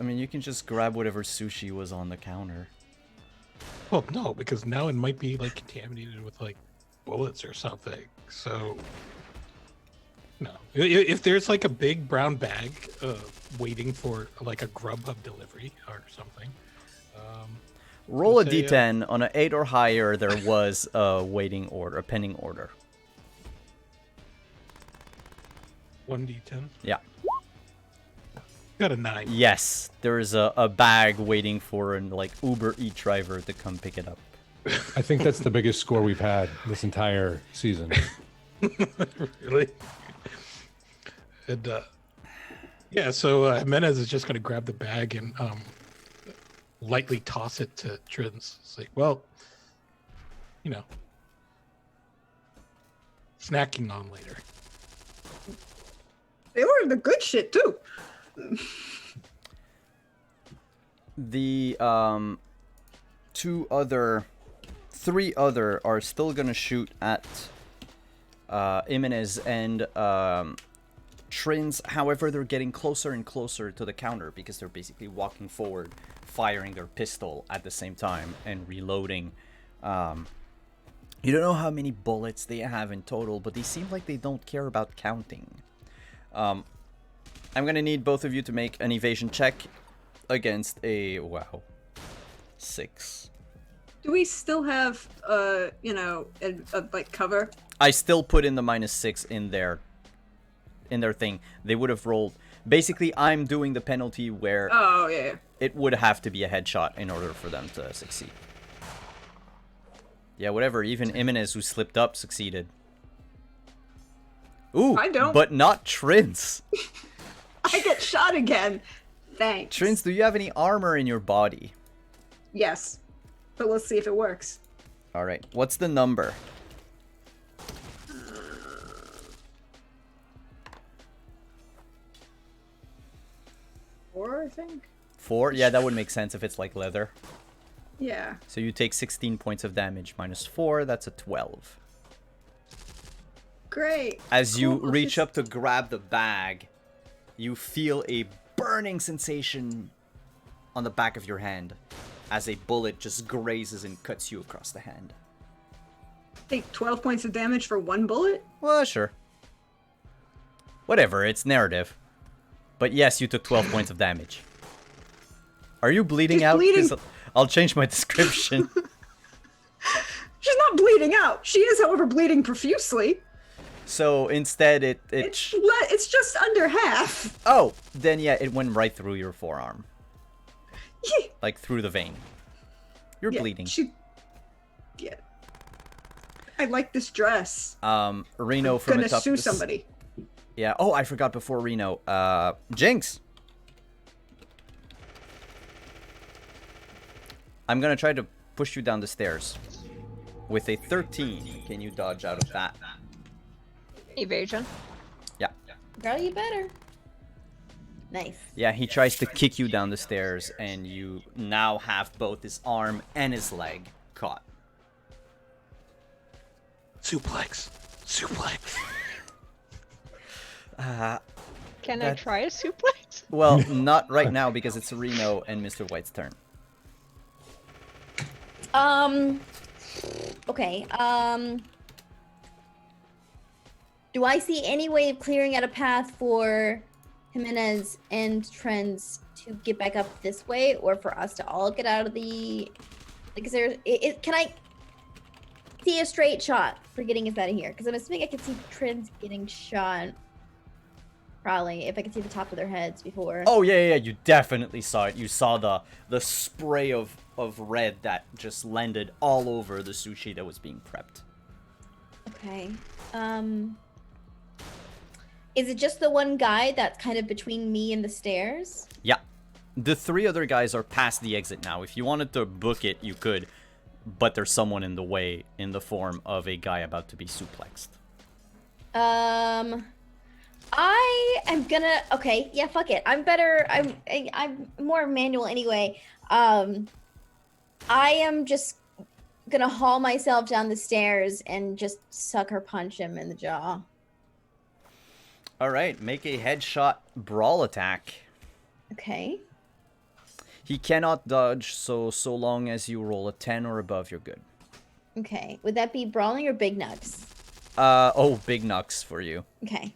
I mean, you can just grab whatever sushi was on the counter. Well, no, because now it might be like contaminated with like bullets or something. So no, if there's like a big brown bag waiting for like a Grubhub delivery or something. Roll a d10. On an 8 or higher, there was a waiting order, a pending order. 1d10? Yeah. Got a 9. Yes, there's a bag waiting for an like Uber Eats driver to come pick it up. I think that's the biggest score we've had this entire season. Really? And yeah, so Jimenez is just going to grab the bag and lightly toss it to Trins. It's like, well, you know, snacking on later. They ordered the good shit too. The three other are still gonna shoot at Jimenez and Trins. However, they're getting closer and closer to the counter because they're basically walking forward, firing their pistol at the same time and reloading. You don't know how many bullets they have in total, but they seem like they don't care about counting. I'm gonna need both of you to make an evasion check against a 6. Do we still have you know, a like cover? I still put in the -6 in their thing. They would have rolled. Basically, I'm doing the penalty where Oh yeah. it would have to be a headshot in order for them to succeed. Yeah, whatever. Even Jimenez, who slipped up, succeeded. Ooh, I don't. but not Trins. I get shot again. Thanks. Trins, do you have any armor in your body? Yes, but let's see if it works. All right. What's the number? 4, I think. 4? Yeah, that would make sense if it's like leather. Yeah. So you take 16 points of damage minus 4. That's a 12. Great. As you Cool. reach up to grab the bag, you feel a burning sensation on the back of your hand as a bullet just grazes and cuts you across the hand. Take 12 points of damage for 1 bullet? Well, sure. Whatever, it's narrative. But yes, you took 12 points of damage. Are you bleeding She's out? bleeding. 'Cause I'll change my description. She's not bleeding out. She is, however, bleeding profusely. So instead, It's just under half. Oh, then yeah, it went right through your forearm. Yeah. Like through the vein. You're Yeah, bleeding. Yeah. I like this dress. Reno from Gonna a top. sue somebody. Yeah. Oh, I forgot before Reno. Jinx. I'm gonna try to push you down the stairs. With a 13, can you dodge out of that? Evasion. Yeah. Girl, you better. Nice. Yeah, he tries to kick you down the stairs, and you now have both his arm and his leg caught. Suplex. Suplex. Can I try a suplex? Well, not right now because it's Reno and Mr. White's turn. Okay. Do I see any way of clearing out a path for Jimenez and Trends to get back up this way, or for us to all get out of the? Like, is there? Can I see a straight shot for getting us out of here? Because I'm assuming I can see Trends getting shot. Probably, if I could see the top of their heads before. Oh yeah, you definitely saw it. You saw the spray of red that just landed all over the sushi that was being prepped. Okay. Is it just the one guy that's kind of between me and the stairs? Yeah. The 3 other guys are past the exit now. If you wanted to book it, you could. But there's someone in the way in the form of a guy about to be suplexed. I am gonna. Okay, yeah, fuck it. I'm better. I'm more manual anyway. I am just gonna haul myself down the stairs and just sucker punch him in the jaw. All right, make a headshot brawl attack. Okay. He cannot dodge, so long as you roll a 10 or above, you're good. Okay. Would that be brawling or big nuts? Big knucks for you. Okay.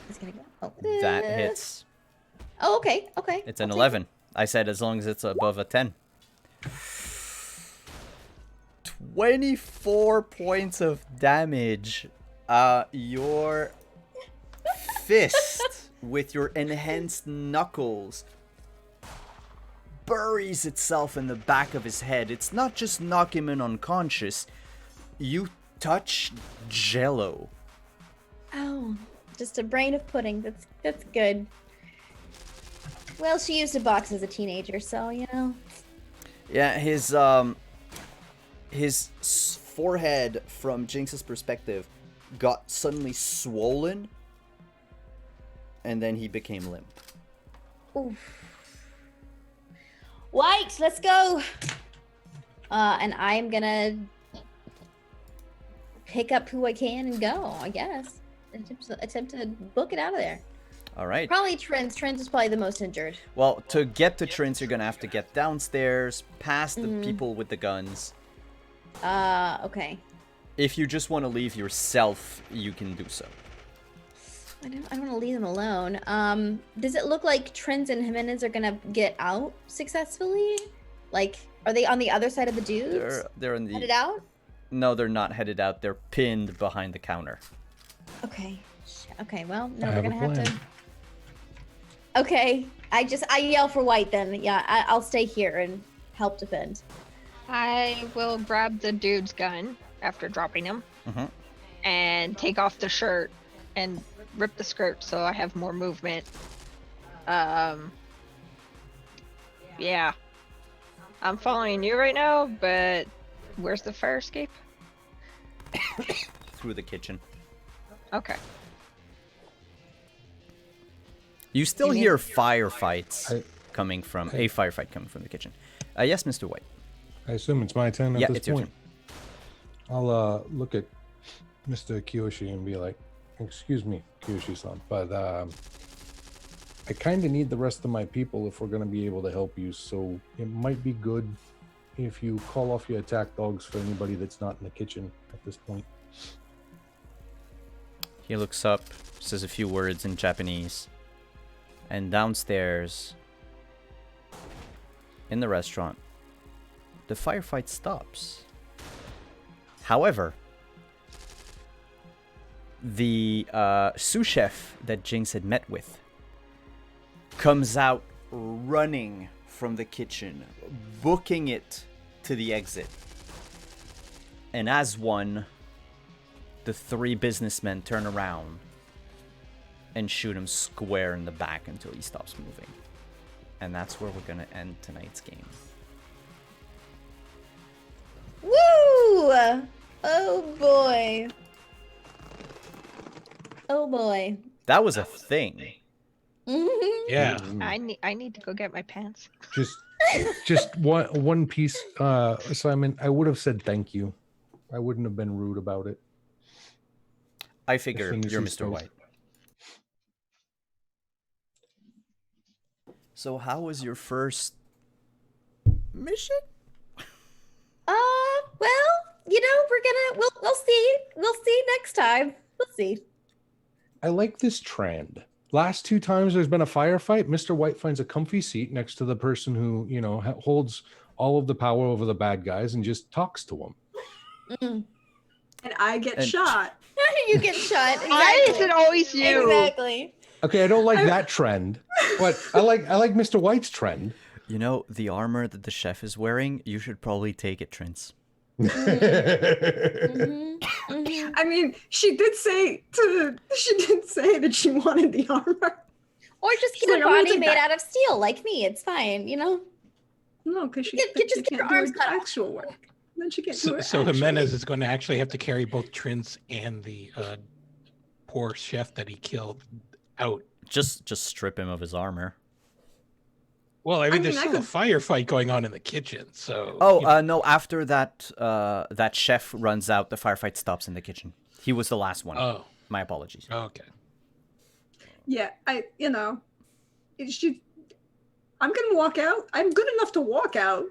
It's gonna go. Oh. That hits. Oh, okay. Okay. It's an I'll take 11. I said as long as it's above a 10. 24 points of damage. Your fist with your enhanced knuckles buries itself in the back of his head. It's not just knock him in unconscious. You touch jello. Oh, just a brain of pudding. That's good. Well, she used a box as a teenager, so you know. Yeah, his forehead, from Jinx's perspective, got suddenly swollen, and then he became limp. Oof. White, let's go. And I'm gonna pick up who I can and go. I guess attempt to book it out of there. All right. Probably Trent. Trent is probably the most injured. Well, to get to Trins, you're gonna have to get downstairs, past the people with the guns. Okay. If you just want to leave yourself, you can do so. I don't want to leave them alone. Does it look like Trins and Jimenez are gonna get out successfully? Like, are they on the other side of the dudes? They're in the. Headed out? No, they're not headed out. They're pinned behind the counter. Okay. Okay. Well, no, I we're have a gonna have to. plan. Okay. I yell for White then. Yeah, I'll stay here and help defend. I will grab the dude's gun after dropping him and take off the shirt and rip the skirt so I have more movement. Yeah. I'm following you right now, but where's the fire escape? Through the kitchen. Okay. You still hear firefights coming from I- a firefight coming from the kitchen. Yes, Mr. White. I assume it's my turn at Yeah, this it's your point. I'll look at Mr. Kiyoshi and be like, "Excuse me, Kiyoshi-san, but I kind of need the rest of my people if we're going to be able to help you. So it might be good if you call off your attack dogs for anybody that's not in the kitchen at this point." He looks up, says a few words in Japanese, and downstairs in the restaurant, the firefight stops. However, the sous chef that Jinx had met with comes out running from the kitchen, booking it to the exit. And as one, the three businessmen turn around and shoot him square in the back until he stops moving. And that's where we're gonna end tonight's game. Woo! Oh boy. Oh boy. That was a thing. Yeah. I need to go get my pants. Just one piece, Simon. I would have said thank you. I wouldn't have been rude about it. I figure As soon as you're he Mr. spoke. White. So how was your first mission? Well, we'll see next time. We'll see. I like this trend. Last 2 times there's been a firefight, Mr. White finds a comfy seat next to the person who, holds all of the power over the bad guys and just talks to them. Mm. And I get shot. You get shot. Exactly. Why is it always you? Exactly. Okay, I don't like that trend, but I like Mr. White's trend. You know, the armor that the chef is wearing, you should probably take it, Trince. I mean, she did say that she wanted the armor. Or just She's get like, a "I'm gonna body take made that." out of steel, like me. It's fine, No, because she Just get your can't do arms cut off. actual work. Then she can't do So, it. so Jimenez is going to actually have to carry both Trince and the poor chef that he killed out. Just strip him of his armor. Well, I mean, there's I still a firefight going on in the kitchen, so. Oh, no, after that that chef runs out, the firefight stops in the kitchen. He was the last one. Oh, My apologies. okay. Yeah, I'm gonna walk out. I'm good enough to walk out.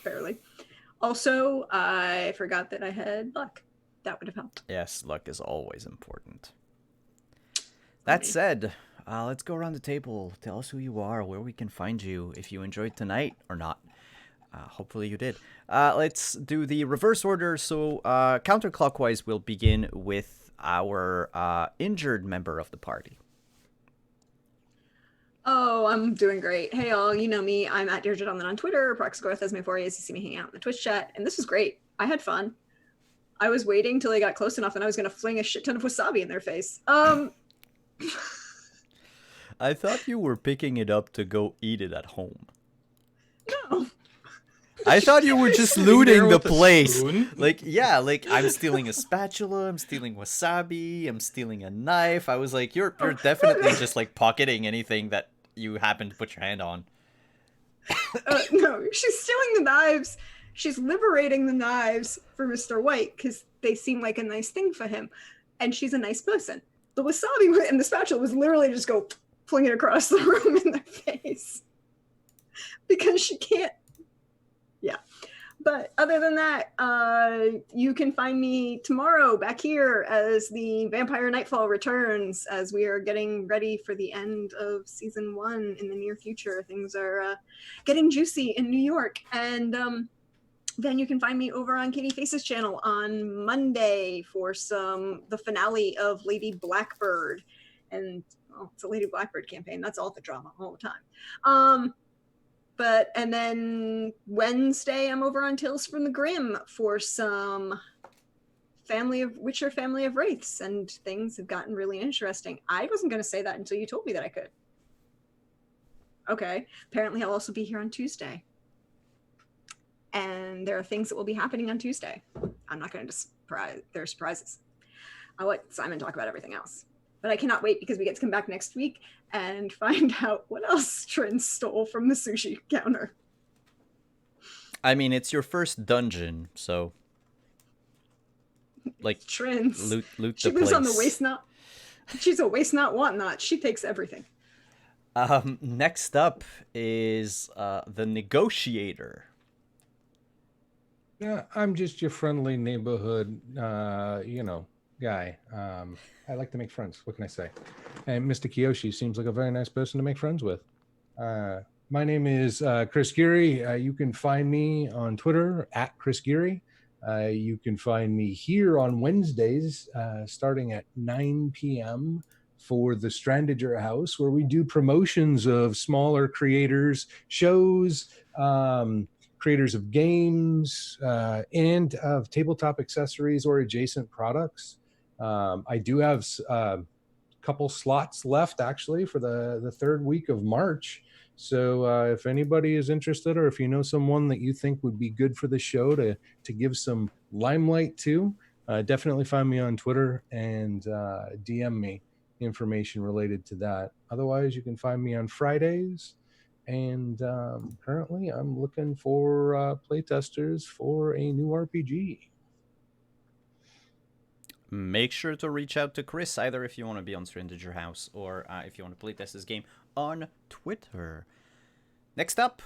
Barely. Also, I forgot that I had luck. That would have helped. Yes, luck is always important. That said, let's go around the table. Tell us who you are, where we can find you, if you enjoyed tonight or not. Hopefully you did. Let's do the reverse order. So counterclockwise, we'll begin with our injured member of the party. Oh, I'm doing great. Hey, all, you know me. I'm at Deirdre on Twitter. Proxigorth as my 4 A's. You see me hanging out in the Twitch chat. And this was great. I had fun. I was waiting till they got close enough and I was going to fling a shit ton of wasabi in their face. I thought you were picking it up to go eat it at home. No. I thought you were just Sitting there looting the with a place. spoon? Like, I'm stealing a spatula, I'm stealing wasabi, I'm stealing a knife. I was like, you're definitely just like pocketing anything that you happen to put your hand on. No, she's stealing the knives. She's liberating the knives for Mr. White because they seem like a nice thing for him. And she's a nice person. The wasabi and the spatula was literally just go fling it across the room in their face. Because she can't. Yeah. But other than that, you can find me tomorrow back here as the Vampire Nightfall returns, as we are getting ready for the end of season 1 in the near future. Things are getting juicy in New York. And then you can find me over on Katie Face's channel on Monday for the finale of Lady Blackbird. And it's a Lady Blackbird campaign. That's all the drama all the time. And then Wednesday, I'm over on Tales from the Grim for some Witcher Family of Wraiths, and things have gotten really interesting. I wasn't going to say that until you told me that I could. Okay. Apparently, I'll also be here on Tuesday. And there are things that will be happening on Tuesday. I'm not going to surprise. There are surprises. I'll let Simon talk about everything else. But I cannot wait because we get to come back next week and find out what else Trin stole from the sushi counter. I mean, it's your first dungeon, so like Trin's. loot She the lives place. on the waste not. She's a waste not, want not. She takes everything. Next up is the negotiator. Yeah, I'm just your friendly neighborhood, guy. I like to make friends. What can I say? And Mr. Kiyoshi seems like a very nice person to make friends with. My name is Chris Geary. You can find me on Twitter at Chris Geary. You can find me here on Wednesdays starting at 9 p.m. for the Strandager House, where we do promotions of smaller creators, shows, creators of games, and of tabletop accessories or adjacent products. I do have a couple slots left, actually, for the third week of March. So if anybody is interested, or if you know someone that you think would be good for the show to give some limelight to, definitely find me on Twitter and DM me information related to that. Otherwise, you can find me on Fridays. And currently, I'm looking for playtesters for a new RPG. Make sure to reach out to Chris, either if you want to be on Stranger House or if you want to playtest this game on Twitter. Next up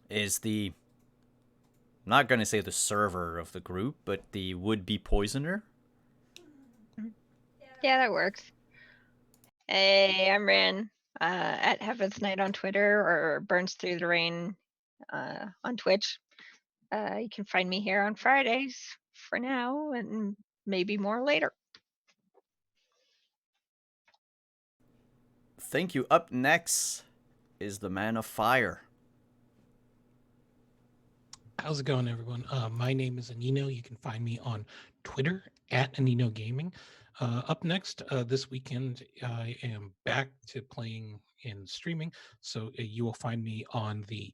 is the, I'm not going to say the server of the group, but the would-be poisoner. Yeah, that works. Hey, I'm Ran, at Heaven's Night on Twitter, or Burns Through the Rain on Twitch. You can find me here on Fridays for now, and maybe more later. Thank you. Up next is the Man of Fire. How's it going, everyone? My name is Anino. You can find me on Twitter at Anino Gaming. Up next, this weekend, I am back to playing and streaming. So you will find me on the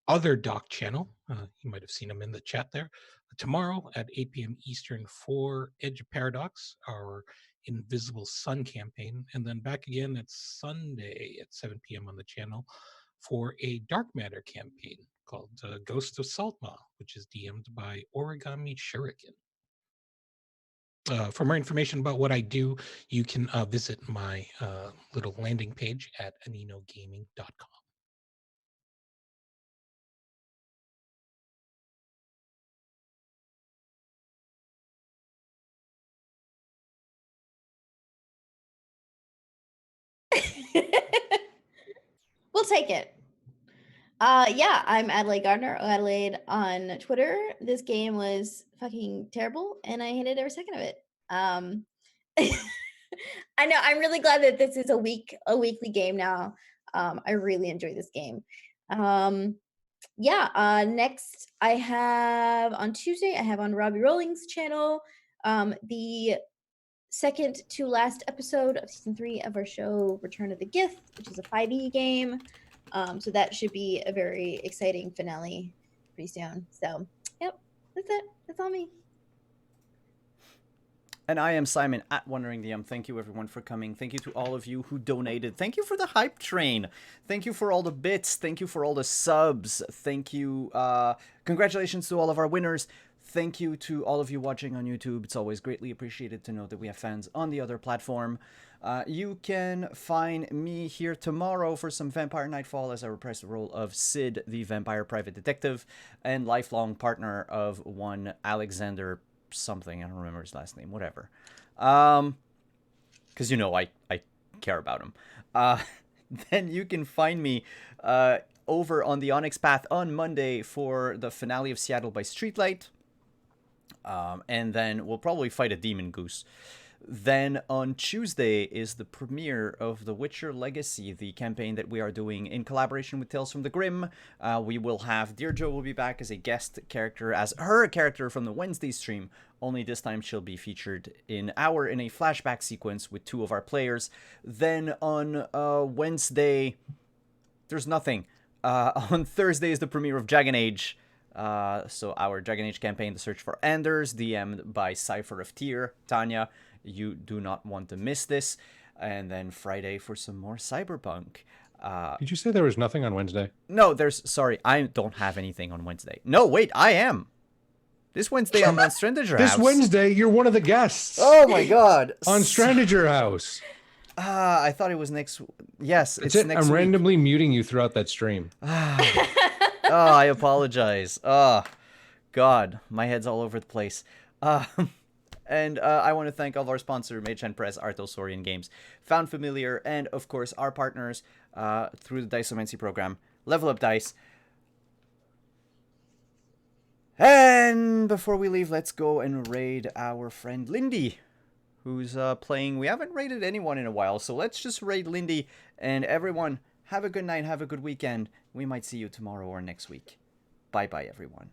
Other Doc channel. You might have seen them in the chat there. Tomorrow at 8 p.m. Eastern for Edge of Paradox, our Invisible Sun campaign. And then back again at Sunday at 7 p.m. on the channel for a Dark Matter campaign called Ghost of Saltma, which is DM'd by Origami Shuriken. For more information about what I do, you can visit my little landing page at aninogaming.com. We'll take it. Yeah, I'm Adelaide Gardner, Adelaide on Twitter. This game was fucking terrible, and I hated every second of it. I know. I'm really glad that this is a weekly game now. I really enjoy this game. Next I have on Tuesday, I have on Robbie Rolling's channel the second to last episode of season 3 of our show Return of the Gift, which is a 5e game. So that should be a very exciting finale pretty soon. So yep, that's it. That's all me. And I am Simon at Wondering DM. Thank you, everyone, for coming. Thank you to all of you who donated. Thank you for the hype train. Thank you for all the bits. Thank you for all the subs. Thank you. Congratulations to all of our winners. Thank you to all of you watching on YouTube. It's always greatly appreciated to know that we have fans on the other platform. You can find me here tomorrow for some Vampire Nightfall as I reprise the role of Sid, the vampire private detective, and lifelong partner of one Alexander something. I don't remember his last name. Whatever. Because, you know, I care about him. Then you can find me over on the Onyx Path on Monday for the finale of Seattle by Streetlight. And then we'll probably fight a demon goose. Then on Tuesday is the premiere of The Witcher Legacy, the campaign that we are doing in collaboration with Tales from the Grim. We will have Deirdre will be back as a guest character, as her character from the Wednesday stream, only this time she'll be featured in a flashback sequence with 2 of our players. Then on Wednesday, there's nothing. On Thursday is the premiere of Dragon Age. So our Dragon Age campaign, The Search for Anders, DM'd by Cypher of Tyr, Tanya. You do not want to miss this. And then Friday for some more Cyberpunk. Did you say there was nothing on Wednesday? No, sorry, I don't have anything on Wednesday. No, wait, I am. This Wednesday I'm on Strandager House. This Wednesday, you're one of the guests. Oh my god. On Strandager House. I thought it was next. Yes, it's next I'm week. randomly muting you throughout that stream. Oh, I apologize. Oh, God, my head's all over the place. And I want to thank all of our sponsor, Mage Hand Press, Artos Saurian Games, Found Familiar, and of course our partners through the Diceomancy program, Level Up Dice. And before we leave, let's go and raid our friend Lindy, who's playing. We haven't raided anyone in a while, so let's just raid Lindy. And everyone, have a good night, have a good weekend. We might see you tomorrow or next week. Bye-bye, everyone.